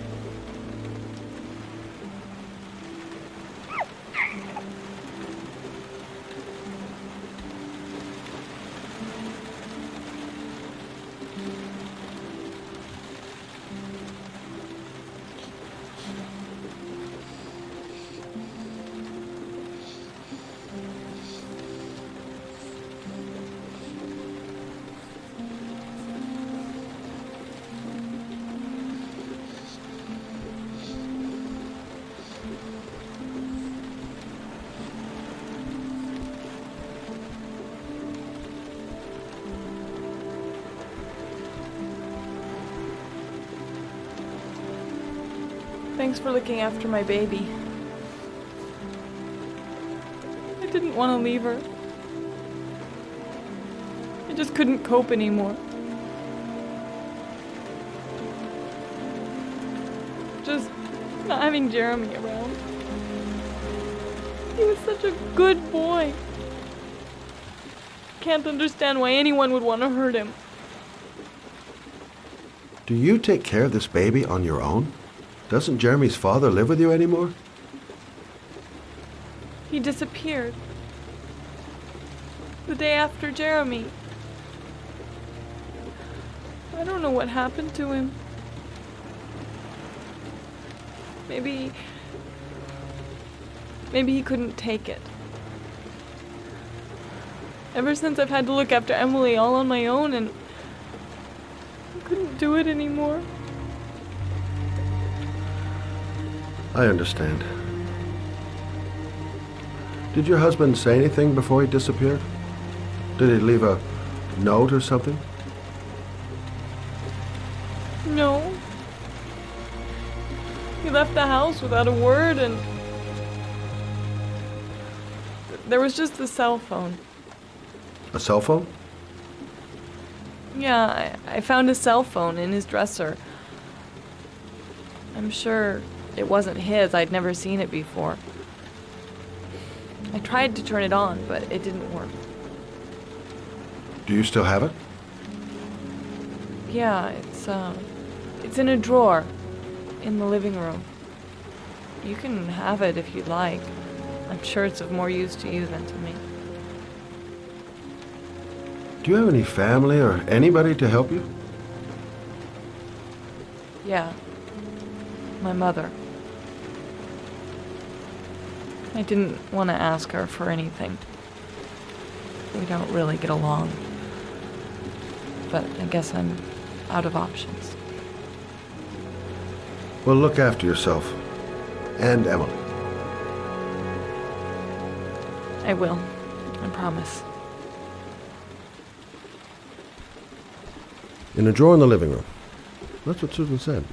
Thanks for looking after my baby. I didn't want to leave her. I just couldn't cope anymore. Just not having Jeremy around. He was such a good boy. Can't understand why anyone would want to hurt him. Do you take care of this baby on your own? Doesn't Jeremy's father live with you anymore? He disappeared. The day after Jeremy. I don't know what happened to him. Maybe he couldn't take it. Ever since I've had to look after Emily all on my own, and I couldn't do it anymore. I understand. Did your husband say anything before he disappeared? Did he leave a note or something? No. He left the house without a word, and there was just the cell phone. A cell phone? Yeah, I found a cell phone in his dresser. I'm sure it wasn't his. I'd never seen it before. I tried to turn it on, but it didn't work. Do you still have it? Yeah, it's in a drawer in the living room. You can have it if you'd like. I'm sure it's of more use to you than to me. Do you have any family or anybody to help you? Yeah. My mother. I didn't want to ask her for anything. We don't really get along. but I guess I'm out of options. Well, look after yourself. And Emily. I will. I promise. In a drawer in the living room. That's what Susan said.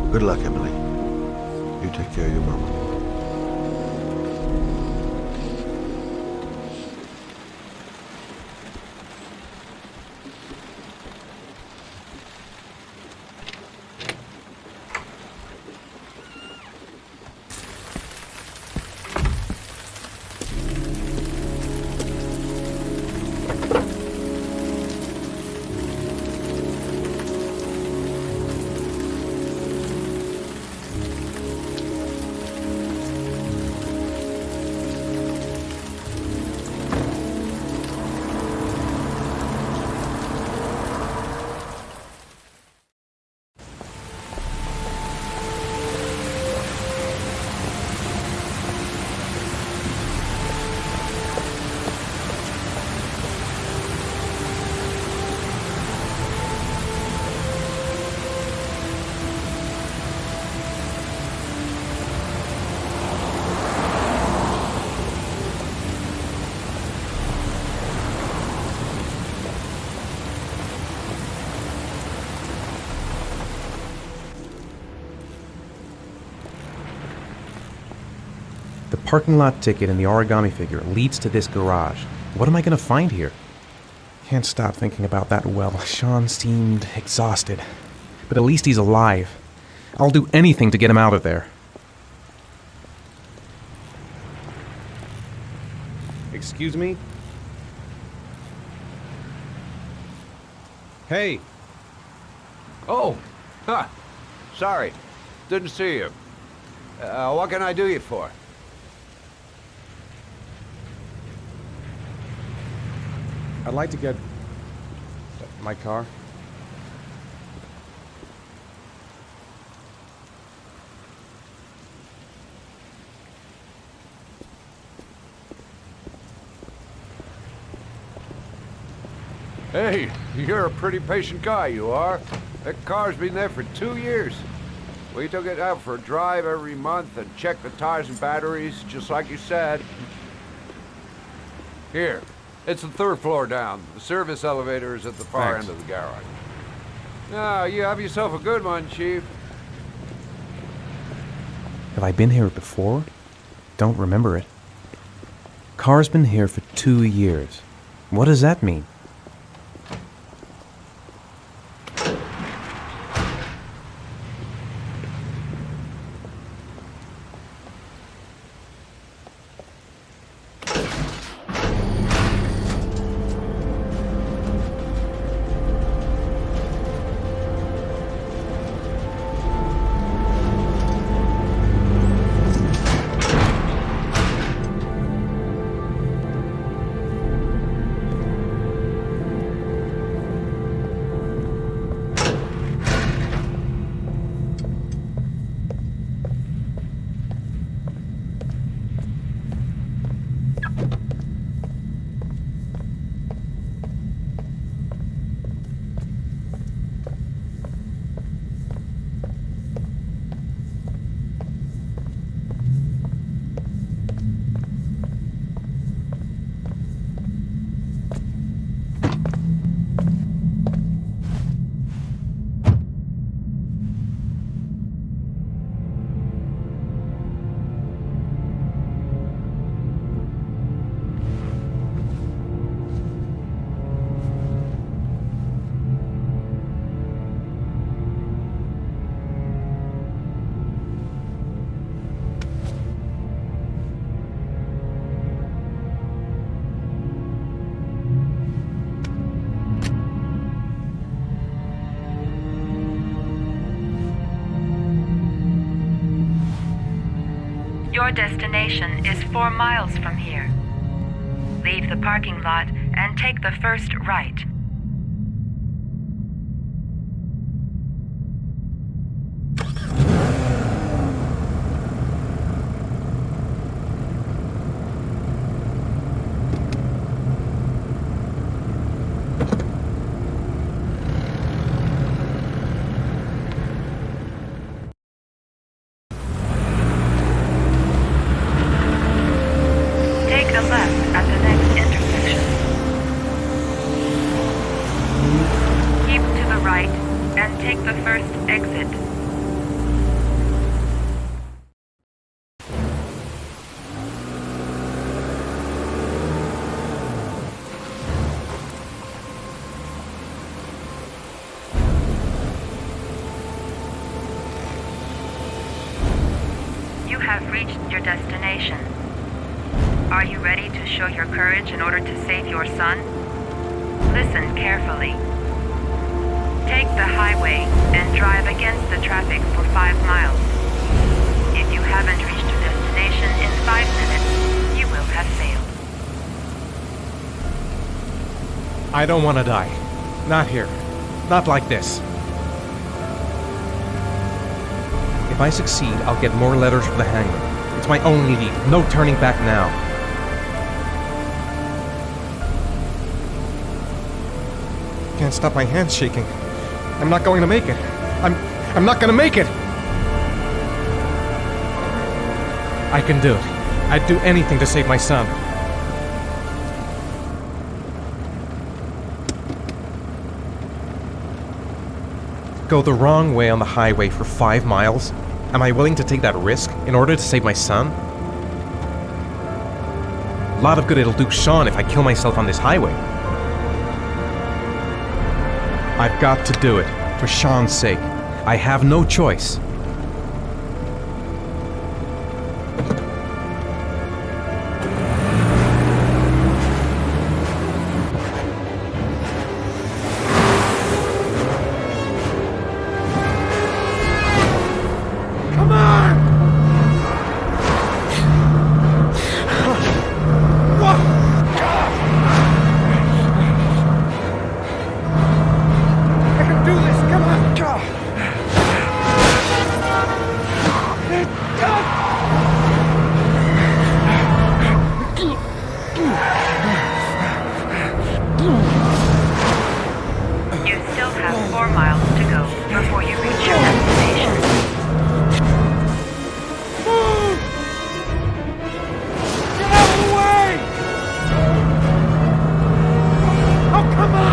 Good luck, Emily. You take care of your mama. The parking lot ticket and the origami figure leads to this garage. What am I gonna find here? Can't stop thinking about that well. Sean seemed exhausted. But at least he's alive. I'll do anything to get him out of there. Excuse me? Hey! Oh! Huh. Sorry. Didn't see you. What can I do you for? I'd like to get my car. Hey, you're a pretty patient guy, you are. That car's been there for 2 years. We took it out for a drive every month and checked the tires and batteries, just like you said. Here, it's the 3rd floor down. The service elevator is at the far Thanks. end of the garage. Now, you have yourself a good one, Chief. Have I been here before? Don't remember it. Car's been here for 2 years. What does that mean? Your destination is 4 miles from here. Leave the parking lot and take the first right. Take a left at the next intersection. Keep to the right and take the first exit. You have reached your destination. Are you ready to show your courage in order to save your son? Listen carefully. Take the highway and drive against the traffic for 5 miles. If you haven't reached your destination in 5 minutes, you will have failed. I don't want to die. Not here. Not like this. If I succeed, I'll get more letters for the hangman. It's my only lead. No turning back now. Can't stop my hands shaking. I'm not going to make it. I'm not going to make it. I can do it. I'd do anything to save my son. Go the wrong way on the highway for 5 miles? Am I willing to take that risk in order to save my son? A lot of good it'll do Sean if I kill myself on this highway. I've got to do it, for Sean's sake. I have no choice. Come on! I can do this, come on! You still have 4 miles to go before you reach your destination. Get out of the way! Oh, come on!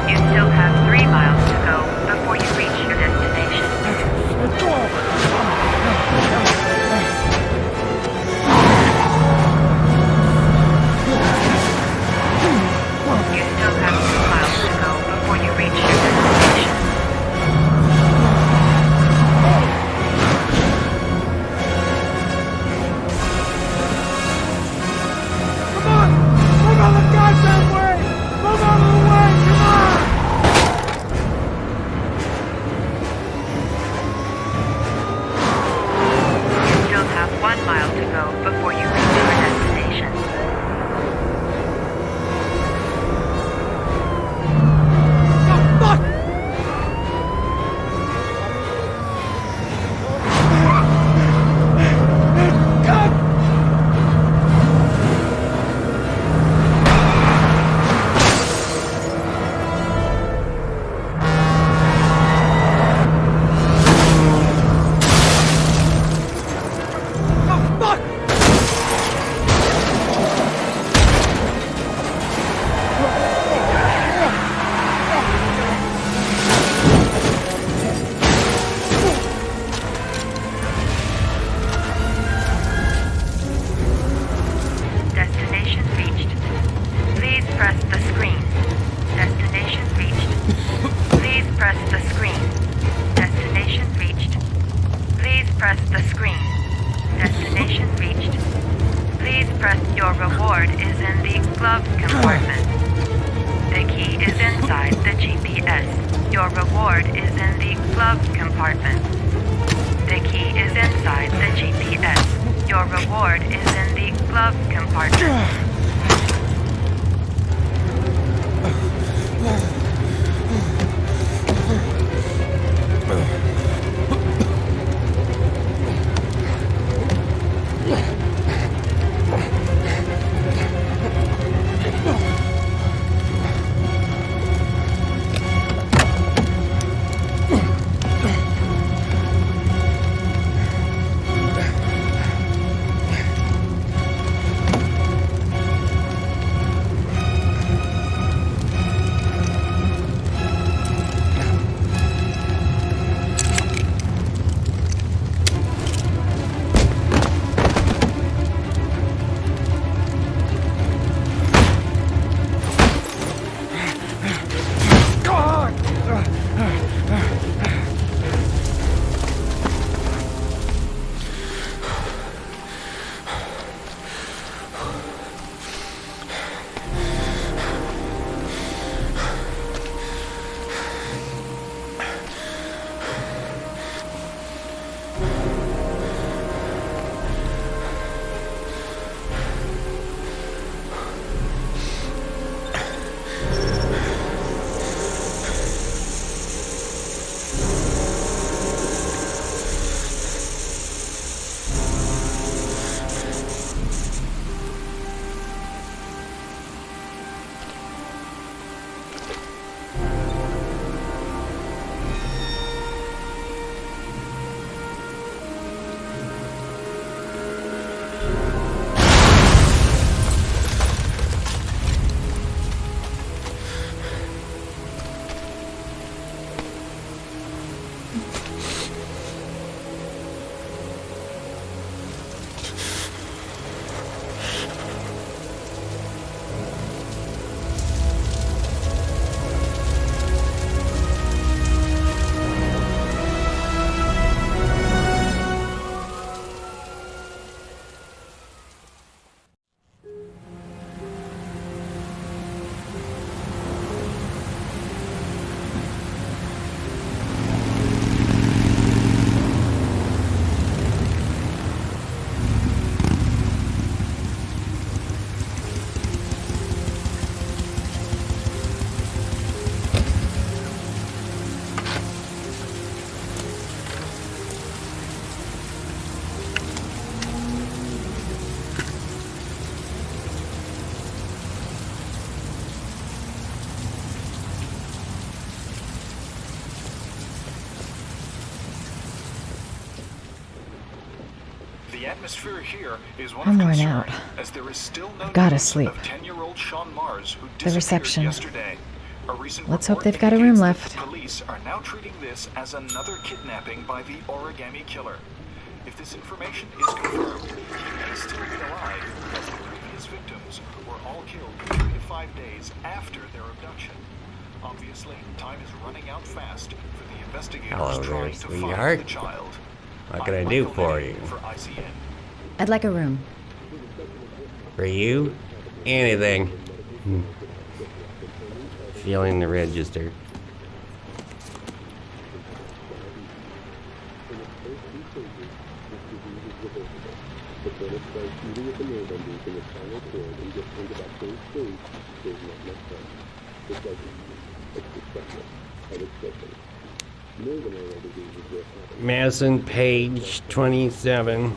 You still have 3 miles to go before you reach your destination. You still have 2 miles to go before you reach your destination. Come on! Move out of the goddamn way! Move out of the way! Come on! You still have 1 mile to go before you reach your destination. Destination reached. Please press the screen. Destination reached. Please press the screen. Destination reached. Please press the screen. Destination reached. Please press your reward is in the glove compartment. is inside the GPS. Your reward is in the glove compartment. The key is inside the GPS. Your reward is in the glove compartment. The atmosphere here is one I'm of worn concern, out. as there is still no I've gotta news sleep. of 10-year-old Sean Mars, who The disappeared reception. yesterday. A recent Let's hope report they've got a room indicates that left. the police are now treating this as another kidnapping by the Origami Killer. If this information is confirmed, he may still be alive, as the previous victims were all killed 3 to 5 days after their abduction. Obviously, time is running out fast for the investigators Hello there, trying to sweetheart. find the child. What can I do for you? For ICN. I'd like a room. For you? Anything. Feeling the register. Madison Page, 27,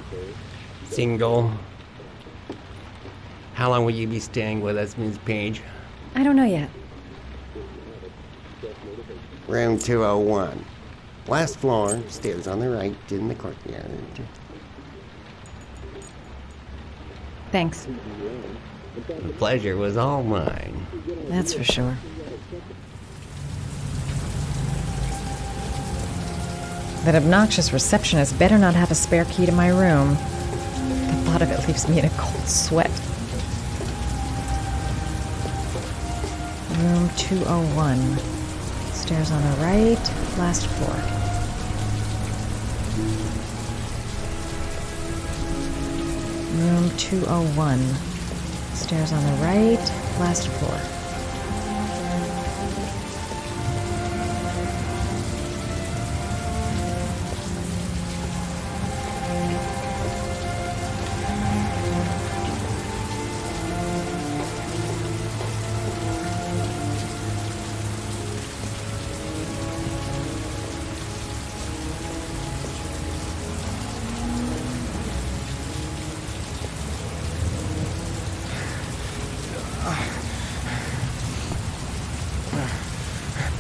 single. How long will you be staying with us, Ms. Page? I don't know yet. Room 201. Last floor, stairs on the right, in the courtyard. Thanks. The pleasure was all mine. That's for sure. That obnoxious receptionist better not have a spare key to my room. The thought of it leaves me in a cold sweat. Room 201. Stairs on the right, last floor. Room 201. Stairs on the right, last floor.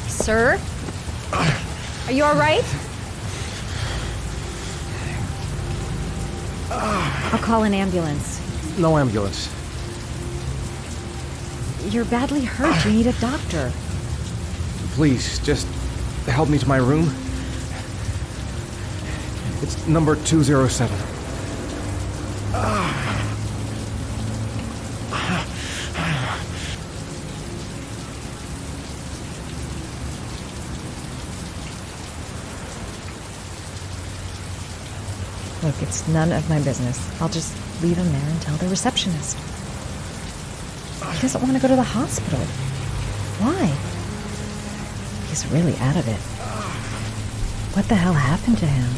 Sir? Are you all right? I'll call an ambulance. No ambulance. You're badly hurt. You need a doctor. Please, just help me to my room. It's number 207. Look, it's none of my business. I'll just leave him there and tell the receptionist. He doesn't want to go to the hospital. Why? He's really out of it. What the hell happened to him?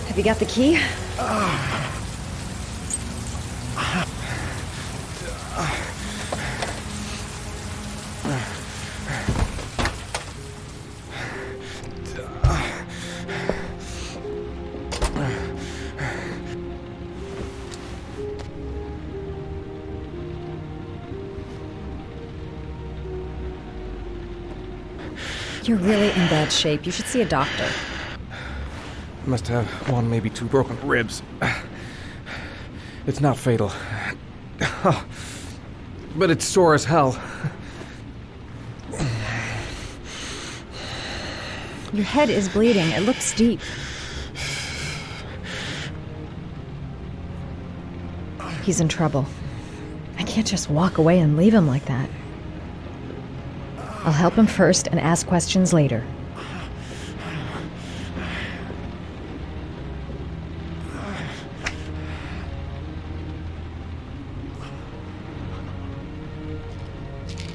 Have you got the key? You're really in bad shape. You should see a doctor. Must have one, maybe two broken ribs. It's not fatal. But it's sore as hell. Your head is bleeding. It looks deep. He's in trouble. I can't just walk away and leave him like that. I'll help him first and ask questions later.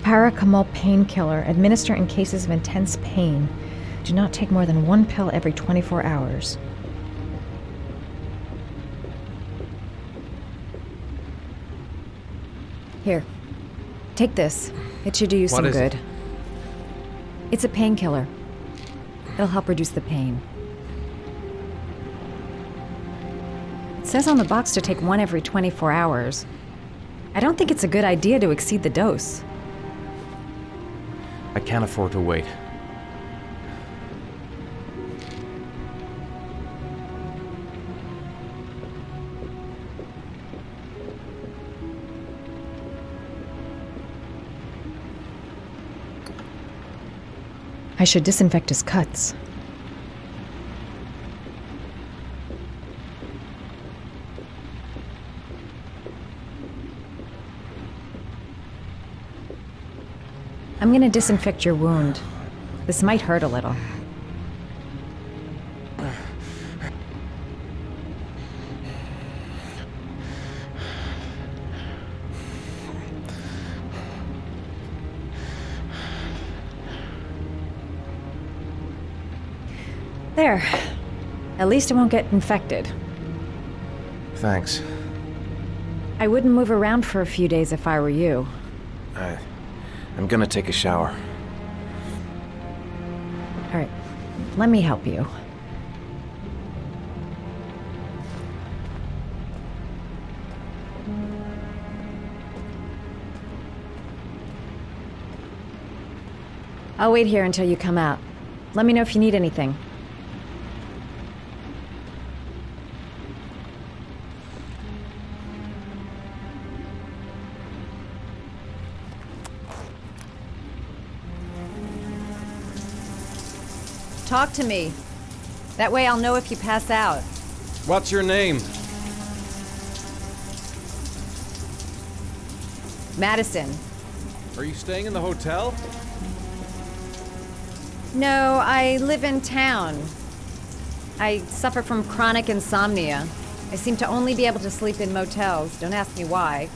Paracetamol painkiller. Administer in cases of intense pain. Do not take more than 1 pill every 24 hours. Here. Take this. It should do you some good. It's a painkiller. It'll help reduce the pain. It says on the box to take 1 every 24 hours. I don't think it's a good idea to exceed the dose. I can't afford to wait. I should disinfect his cuts. I'm gonna disinfect your wound. This might hurt a little. There. At least it won't get infected. Thanks. I wouldn't move around for a few days if I were you. I'm gonna take a shower. All right, let me help you. I'll wait here until you come out. Let me know if you need anything. Talk to me. That way I'll know if you pass out. What's your name? Madison. Are you staying in the hotel? No, I live in town. I suffer from chronic insomnia. I seem to only be able to sleep in motels. Don't ask me why.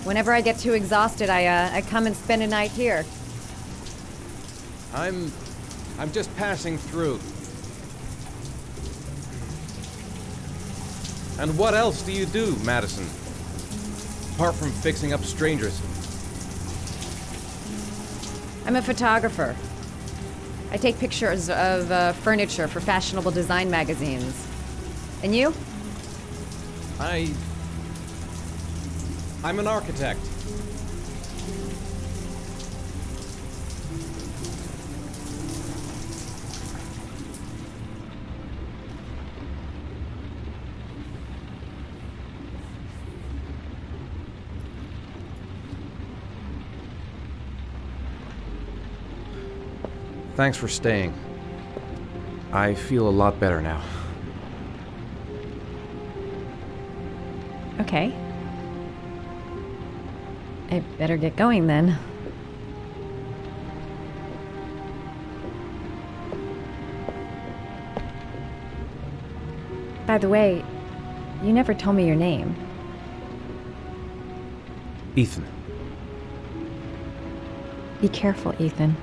Whenever I get too exhausted, I come and spend a night here. I'm just passing through. And what else do you do, Madison? Apart from fixing up strangers. I'm a photographer. I take pictures of furniture for fashionable design magazines. And you? I'm an architect. Thanks for staying. I feel a lot better now. Okay. I better get going then. By the way, you never told me your name. Ethan. Be careful, Ethan.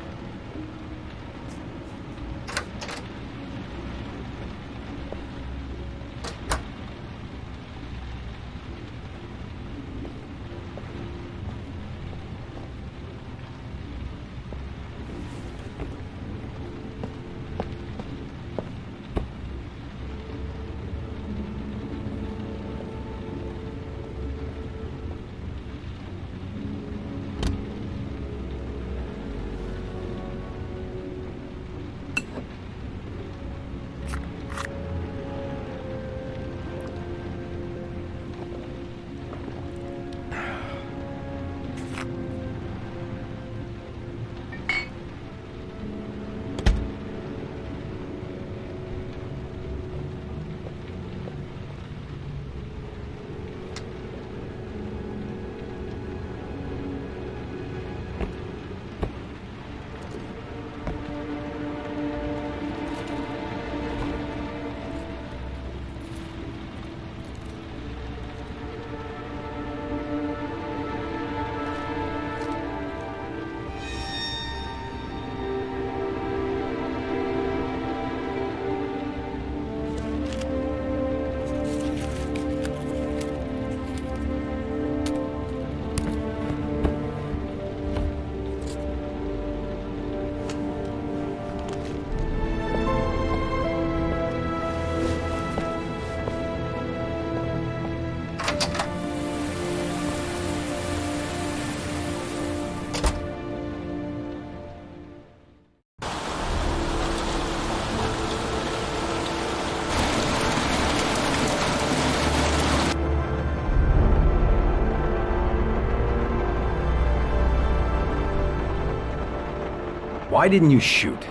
Why didn't you shoot?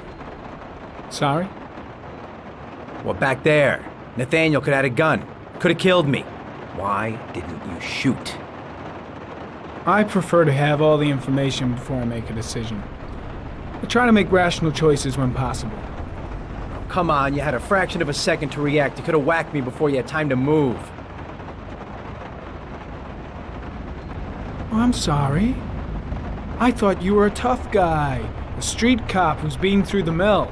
Sorry? Well, back there. Nathaniel could have had a gun. Could have killed me. Why didn't you shoot? I prefer to have all the information before I make a decision. I try to make rational choices when possible. Oh, come on, you had a fraction of a second to react. You could have whacked me before you had time to move. Oh, I'm sorry. I thought you were a tough guy. A street cop who's been through the mill.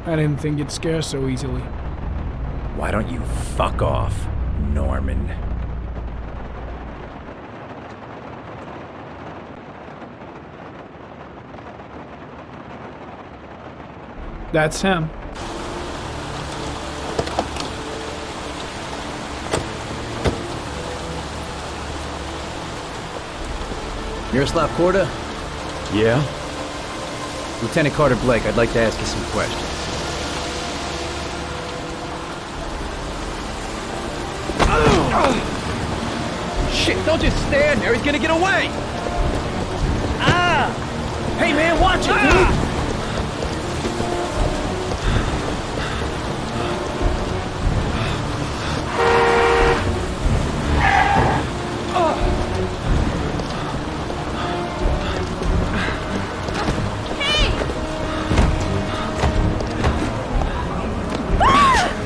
I didn't think you'd scare so easily. Why don't you fuck off, Norman? That's him. Miroslav Korda? Yeah? Lieutenant Carter Blake, I'd like to ask you some questions. Shit, don't just stand there, he's gonna get away! Ah! Hey man, watch it, dude!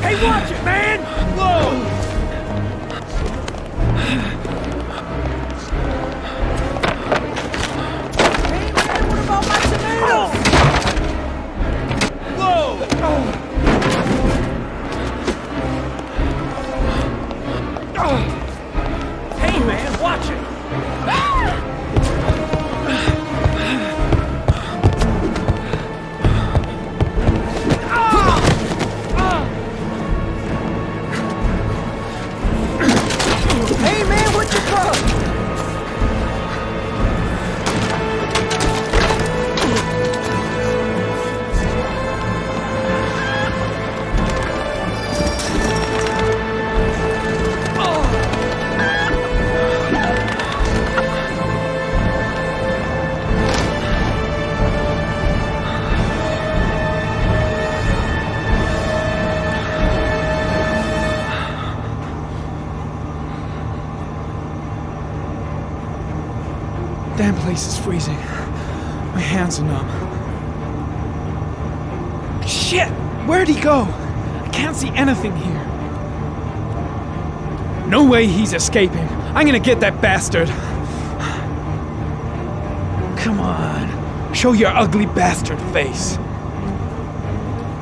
Hey, watch it, man! Whoa! Hey, man, what about my tomatoes? Whoa! Hey, man, watch it! damn place is freezing. My hands are numb. Shit! Where'd he go? I can't see anything here. No way he's escaping. I'm gonna get that bastard. Come on. Show your ugly bastard face.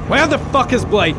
Where the fuck is Blake?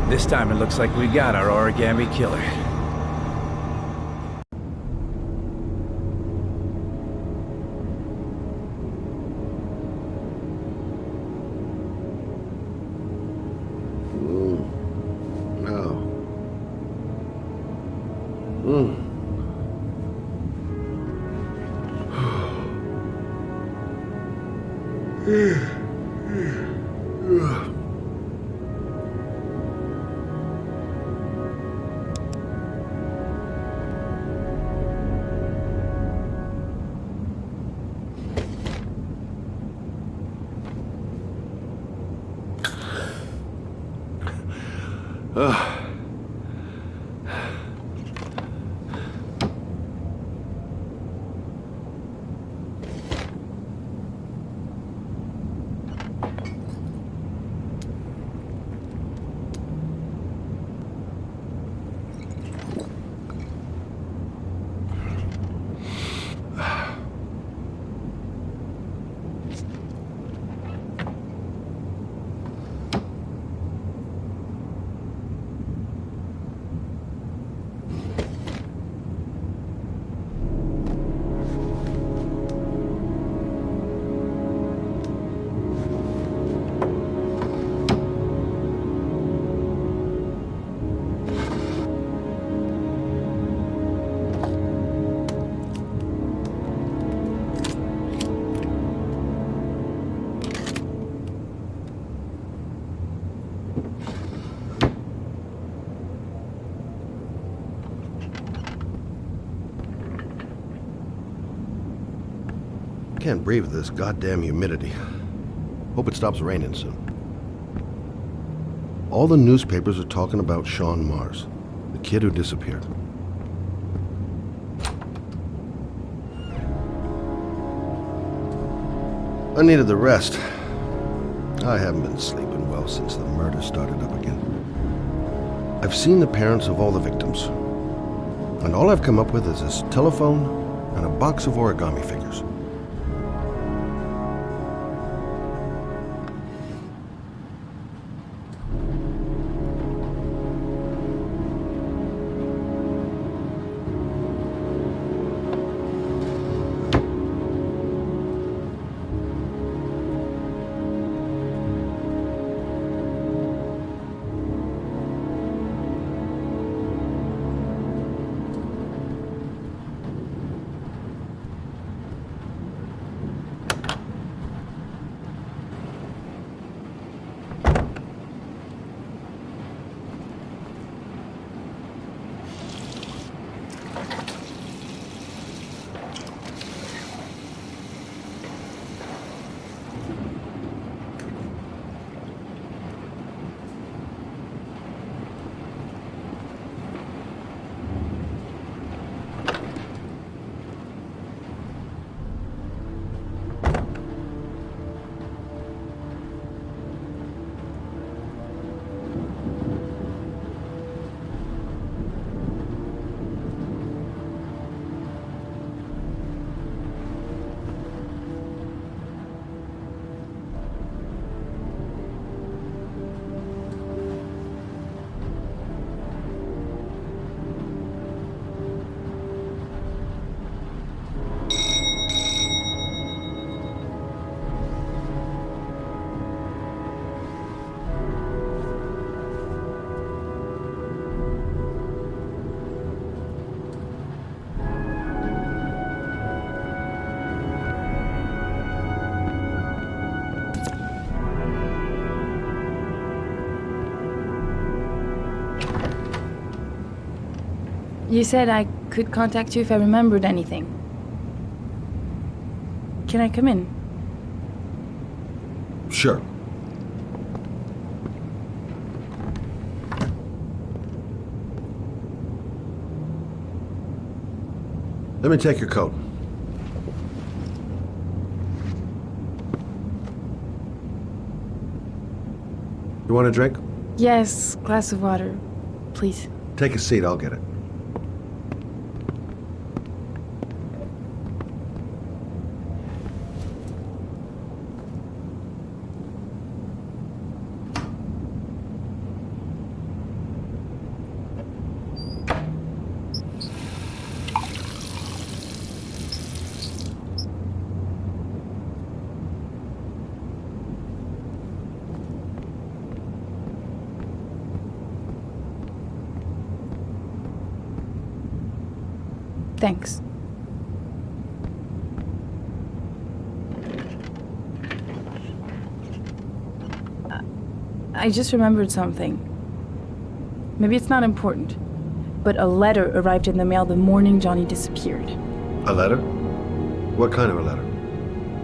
This time it looks like we got our Origami Killer. Can't breathe with this goddamn humidity. Hope it stops raining soon. All the newspapers are talking about Sean Mars, the kid who disappeared. I needed the rest. I haven't been sleeping well since the murder started up again. I've seen the parents of all the victims, and all I've come up with is this telephone and a box of origami figures. You said I could contact you if I remembered anything. Can I come in? Sure. Let me take your coat. You want a drink? Yes, glass of water, please. Take a seat, I'll get it. Thanks. I just remembered something. Maybe it's not important, but a letter arrived in the mail the morning Johnny disappeared. A letter? What kind of a letter?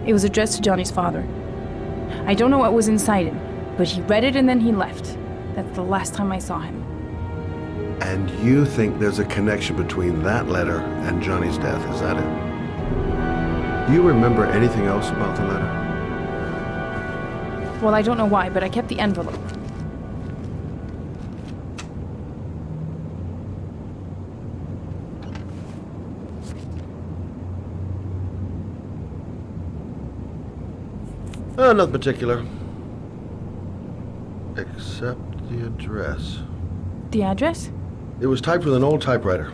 It was addressed to Johnny's father. I don't know what was inside it, but he read it and then he left. That's the last time I saw him. And you think there's a connection between that letter and Johnny's death, is that it? You remember anything else about the letter? Well, I don't know why, but I kept the envelope. Nothing particular. Except the address. The address? It was typed with an old typewriter.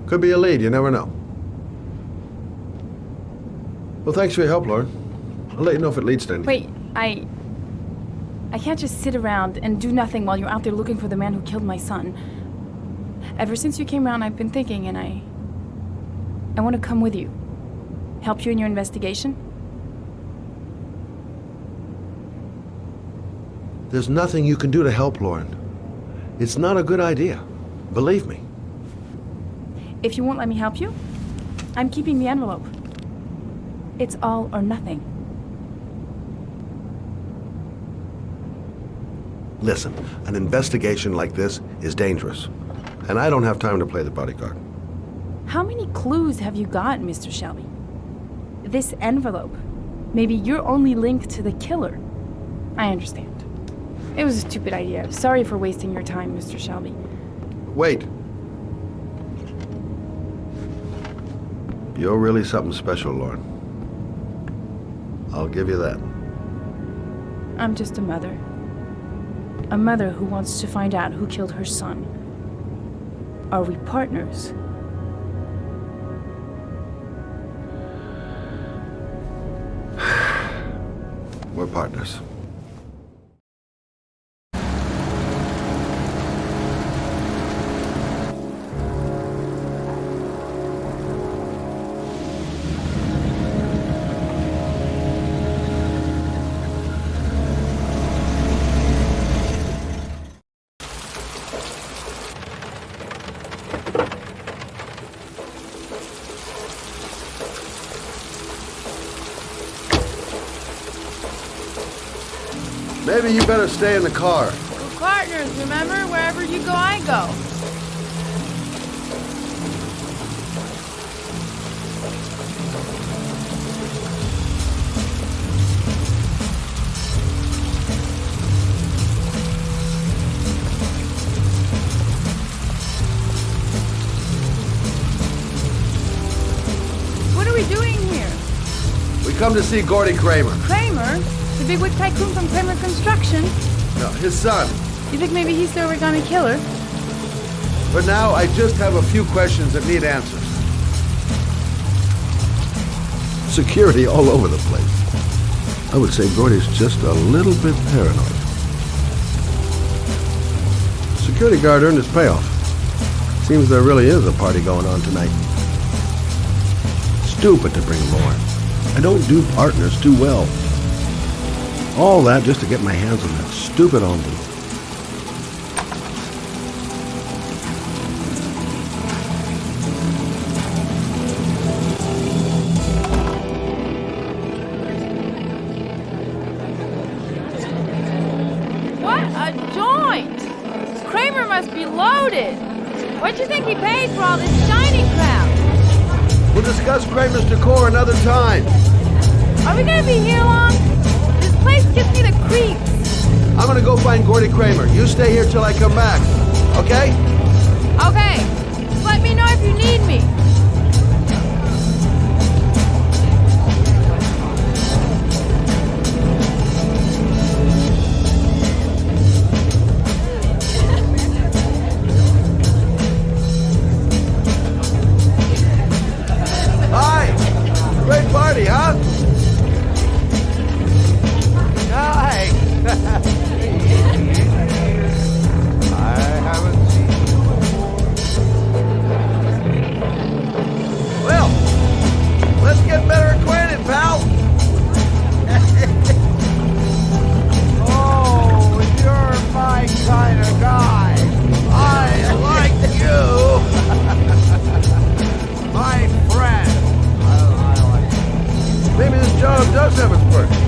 Could be a lead, you never know. Well, thanks for your help, Lauren. I'll let you know if it leads to anything. Wait, I can't just sit around and do nothing while you're out there looking for the man who killed my son. Ever since you came around, I've been thinking, and I want to come with you. Help you in your investigation? There's nothing you can do to help, Lauren. It's not a good idea. Believe me. If you won't let me help you, I'm keeping the envelope. It's all or nothing. Listen, an investigation like this is dangerous, and I don't have time to play the bodyguard. How many clues have you got, Mr. Shelby? This envelope. Maybe your only link to the killer. I understand. It was a stupid idea. Sorry for wasting your time, Mr. Shelby. Wait. You're really something special, Lauren. I'll give you that. I'm just a mother. A mother who wants to find out who killed her son. Are we partners? We're partners. Maybe you better stay in the car. We're partners, remember? Wherever you go, I go. What are we doing here? We come to see Gordy Kramer. Kramer? The bigwig tycoon from Kramer Construction? No, his son. You think maybe he's the Origami Killer? For now, I just have a few questions that need answers. Security all over the place. I would say Gordy's just a little bit paranoid. Security guard earned his payoff. Seems there really is a party going on tonight. Stupid to bring Lauren. I don't do partners too well. All that just to get my hands on that stupid envelope. must be loaded. What do you think he paid for all this shiny crap? We'll discuss Kramer's decor another time. Are we gonna be here long? This place gives me the creeps. I'm gonna go find Gordy Kramer. You stay here till I come back, okay? Okay. Just let me know if you need me. Hi! Great party, huh? Hi! I haven't seen you before. Well, let's get better acquainted, pal. Oh, you're my kind of guy. I like you. My friend. Maybe this job does have its perks.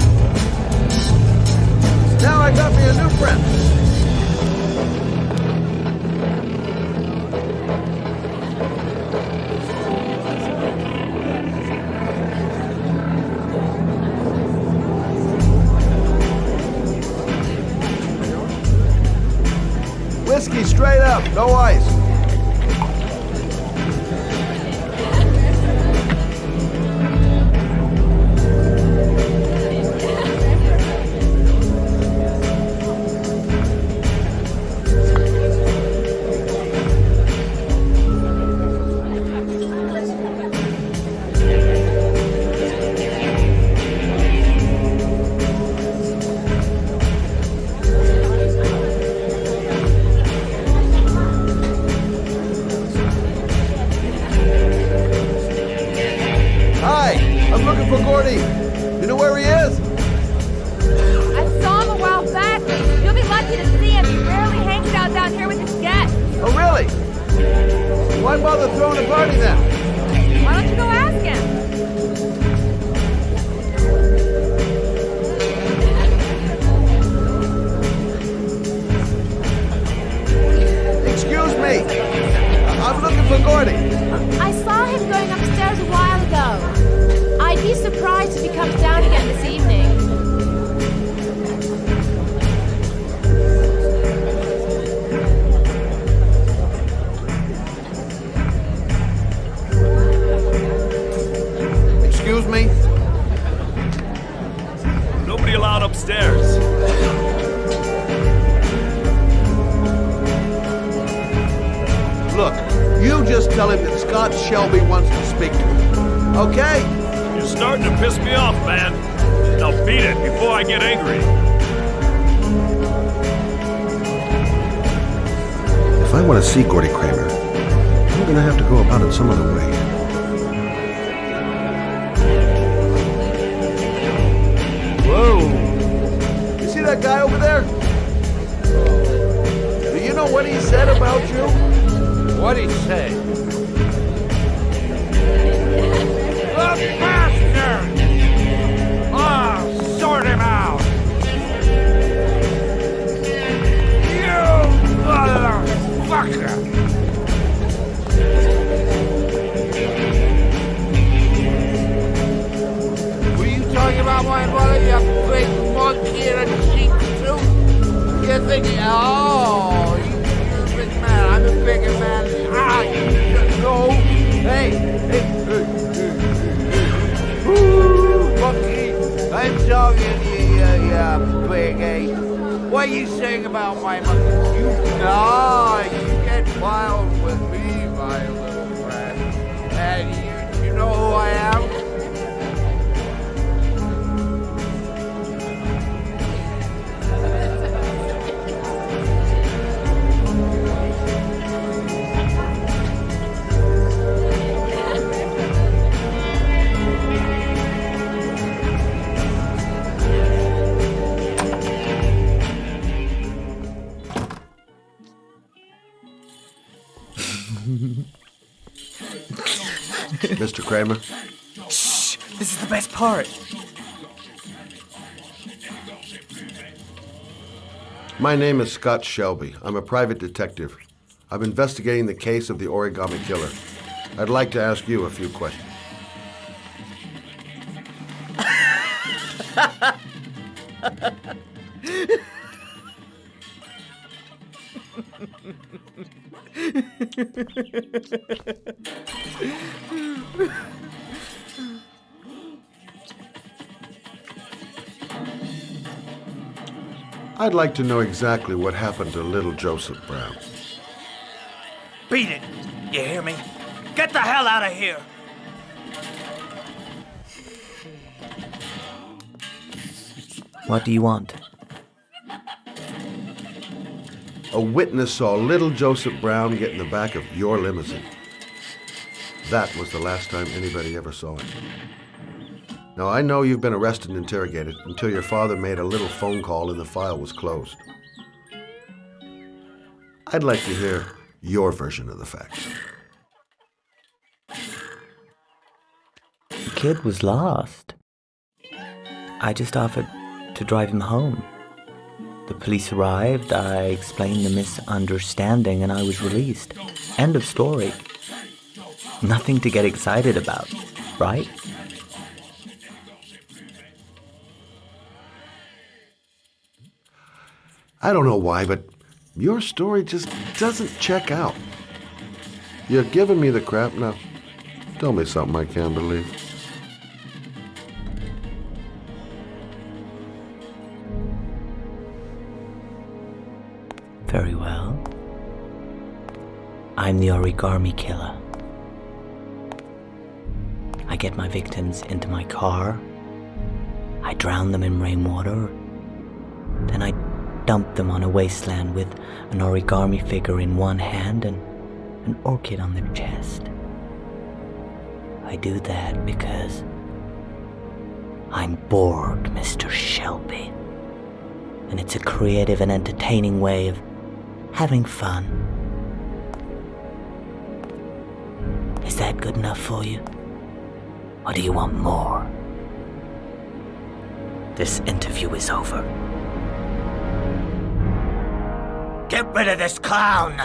Now I got me a new friend. Whiskey straight up, no ice. For Gordy. You know where he is? I saw him a while back. You'll be lucky to see him. He rarely hangs out down here with his guests. Oh, really? Why bother throwing a party then? Why don't you go ask him? Excuse me. I'm looking for Gordy. I saw him going upstairs a while ago. I'd be surprised if he comes down again this evening. Excuse me? Nobody allowed upstairs. Look, you just tell him that Scott Shelby wants to speak to him. Okay? You're starting to piss me off, man. Now beat it before I get angry. If I want to see Gordy Kramer, I'm gonna have to go about it some other way. Whoa! You see that guy over there? Do you know what he said about you? What'd he say? The bastard! I'll sort him out! You motherfucker! Were you talking about my mother, you big monkey in a cheap suit? You're thinking, oh, you're a big man, I'm a bigger man. No. Hey. Ooh, monkey. I'm talking to you, big ape. What are you saying about my mother? You get wild with me, my little friend. And you know who I am? Mr. Kramer? Shh! This is the best part. My name is Scott Shelby. I'm a private detective. I'm investigating the case of the Origami Killer. I'd like to ask you a few questions. I'd like to know exactly what happened to little Joseph Brown. Beat it! You hear me? Get the hell out of here! What do you want? A witness saw little Joseph Brown get in the back of your limousine. That was the last time anybody ever saw him. Now, I know you've been arrested and interrogated until your father made a little phone call and the file was closed. I'd like to hear your version of the facts. The kid was lost. I just offered to drive him home. The police arrived, I explained the misunderstanding, and I was released. End of story. Nothing to get excited about, right? I don't know why, but your story just doesn't check out. You're giving me the crap now. Tell me something I can't believe. Very well. I'm the Origami Killer. I get my victims into my car. I drown them in rainwater. Then I dump them on a wasteland with an origami figure in one hand and an orchid on their chest. I do that because I'm bored, Mr. Shelby. And it's a creative and entertaining way of having fun. Is that good enough for you? Or do you want more? This interview is over. Get rid of this clown!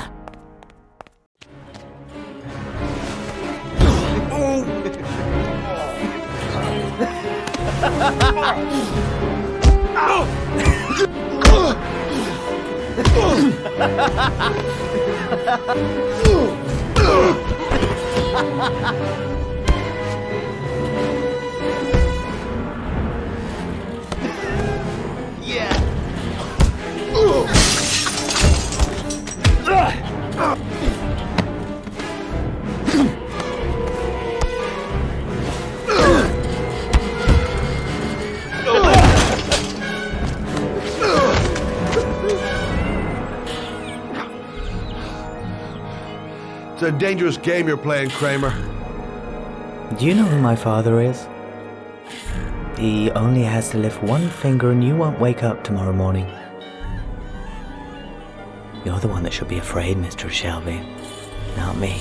It's a dangerous game you're playing, Kramer. Do you know who my father is? He only has to lift one finger and you won't wake up tomorrow morning. You're the one that should be afraid, Mr. Shelby, not me.